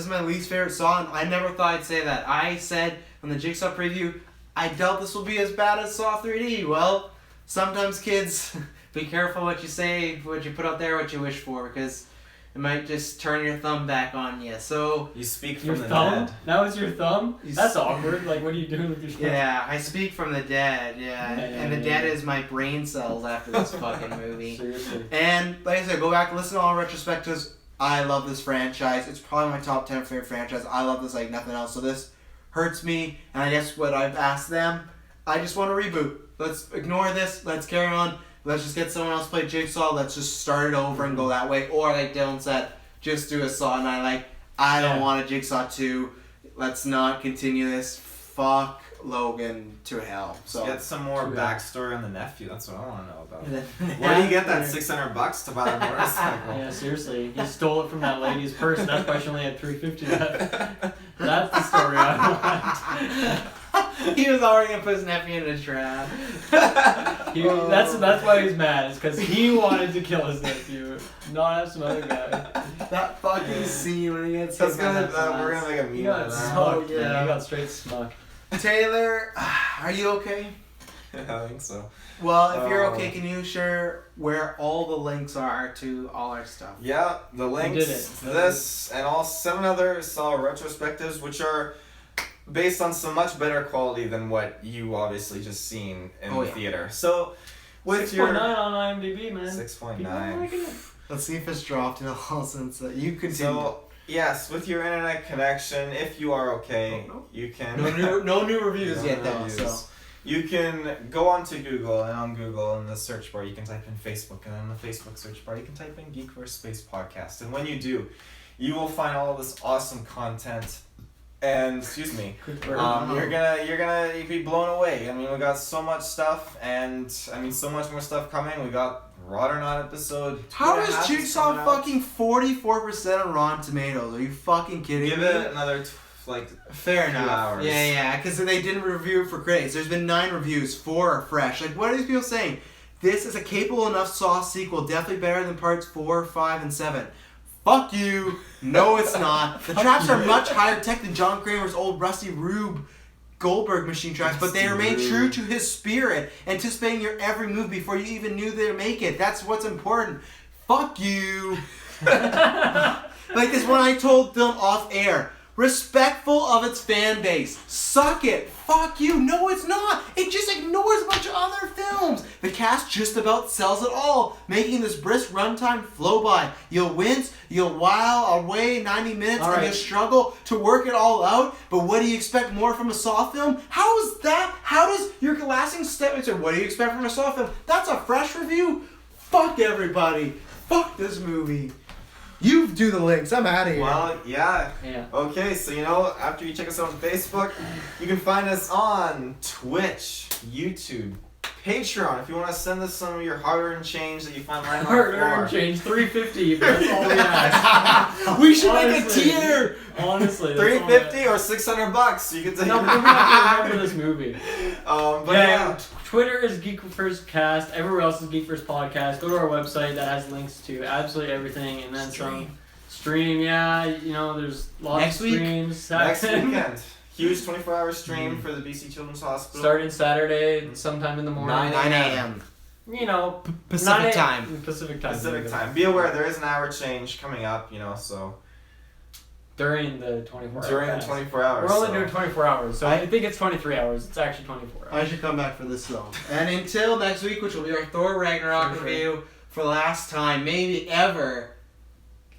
my least favorite song. I never thought I'd say that. I said on the Jigsaw preview, I doubt this will be as bad as Saw 3D. Well, sometimes kids, be careful what you say, what you put out there, what you wish for, because it might just turn your thumb back on you. So You speak from Your the thumb? dead. That was your thumb? That's awkward. Like, what are you doing with your thumb? yeah, I speak from the dead. Yeah, and the dead is my brain cells after this fucking movie. Seriously. And like I said, go back and listen to all retrospectives. I love this franchise. It's probably my top 10 favorite franchise. I love this like nothing else. So this hurts me, and I guess what I've asked them, I just want a reboot. Let's ignore this. Let's carry on. Let's just get someone else to play Jigsaw. Let's just start it over and go that way. Or like Dylan said, just do a Saw 9. I don't want a Jigsaw 2. Let's not continue this. Fuck Logan to hell. So Get some more backstory on the nephew. That's what I want to know about. Where do you get that $600 to buy a motorcycle? Yeah, seriously. He stole it from that lady's purse. That's why she only had $350 left. That's the story I want. He was already gonna put his nephew in a trap. That's why he's mad. It's because he wanted to kill his nephew, not have some other guy. That fucking scene when he gets We're gonna make a He meme got of that. smucked. yeah. Yeah, he got straight smucked. Taylor, are you okay? I think so. Well, if you're okay, can you share where all the links are to all our stuff? Yeah, the links did it. to this and all 7 other Saw retrospectives, which are based on some much better quality than what you obviously just seen in the theater. So, with 6.9 your on IMDb, man. 6.9. Let's see if it's dropped in all since you continue. So, yes, with your internet connection, if you are okay, you can... no new reviews No yet, new though. reviews. So You can go onto Google, and on Google, in the search bar, you can type in Facebook, and in the Facebook search bar, you can type in GeekVerse Space Podcast. And when you do, you will find all of this awesome content. And excuse me, you're gonna be blown away. I mean, we got so much stuff, and I mean, so much more stuff coming. We got Rod or Not episode. how is Jigsaw fucking 44% on Rotten Tomatoes? Are you fucking kidding Give me? it another Fair 2 enough. hours. Yeah, because they didn't review it for critics. There's been 9 reviews, 4 are fresh. Like, what are these people saying? This is a capable enough Saw sequel, definitely better than parts 4, 5, and 7. Fuck you. No, it's not. The traps are much higher tech than John Kramer's old Rusty Rube Goldberg machine traps, but they remain true to his spirit, anticipating your every move before you even knew they'd make it. That's what's important. Fuck you. Like this one I told Dylan off air. Respectful of its fan base. Suck it. Fuck you. No, it's not. It just ignores a bunch of other films. The cast just about sells it all, making this brisk runtime flow by. You'll wince, you'll while away 90 minutes, and you'll struggle to work it all out. But what do you expect more from a Saw film? How is that? How does your lasting statement say, what do you expect from a Saw film? That's a fresh review? Fuck everybody. Fuck this movie. You do the links. I'm out of here. Well, yeah. Okay, so after you check us out on Facebook, you can find us on Twitch, YouTube, Patreon. If you want to send us some of your hard-earned change that you find lying on the floor. hard-earned change, $3.50. That's all we ask. We should make a tier. Honestly, $3.50 or $600. You can take. No, we're not gonna remember this movie. But yeah. Twitter is GeekVerse Cast. Everywhere else is GeekVerse Podcast. Go to our website that has links to absolutely everything, and then some. Stream, yeah. There's lots of streams. Next weekend. Huge 24-hour stream for the BC Children's Hospital. Starting Saturday, sometime in the morning. 9 a.m. Pacific time. Pacific time. Be aware, there is an hour change coming up, so. During the 24 hours. During the 24 hours. We're only doing 24 hours, so I think it's 23 hours. It's actually 24 hours. I should come back for this though. And until next week, which will be our Thor Ragnarok review for the last time, maybe ever.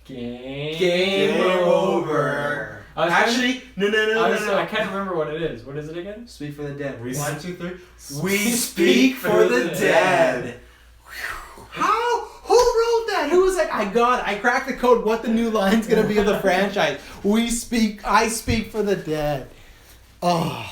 Game over. No. I can't remember what it is. What is it again? Speak for the dead. We 1, 2, 3. We speak for the dead. How? Who wrote that? Who was like, I cracked the code. What the new line's gonna be of the franchise? I speak for the dead. Oh.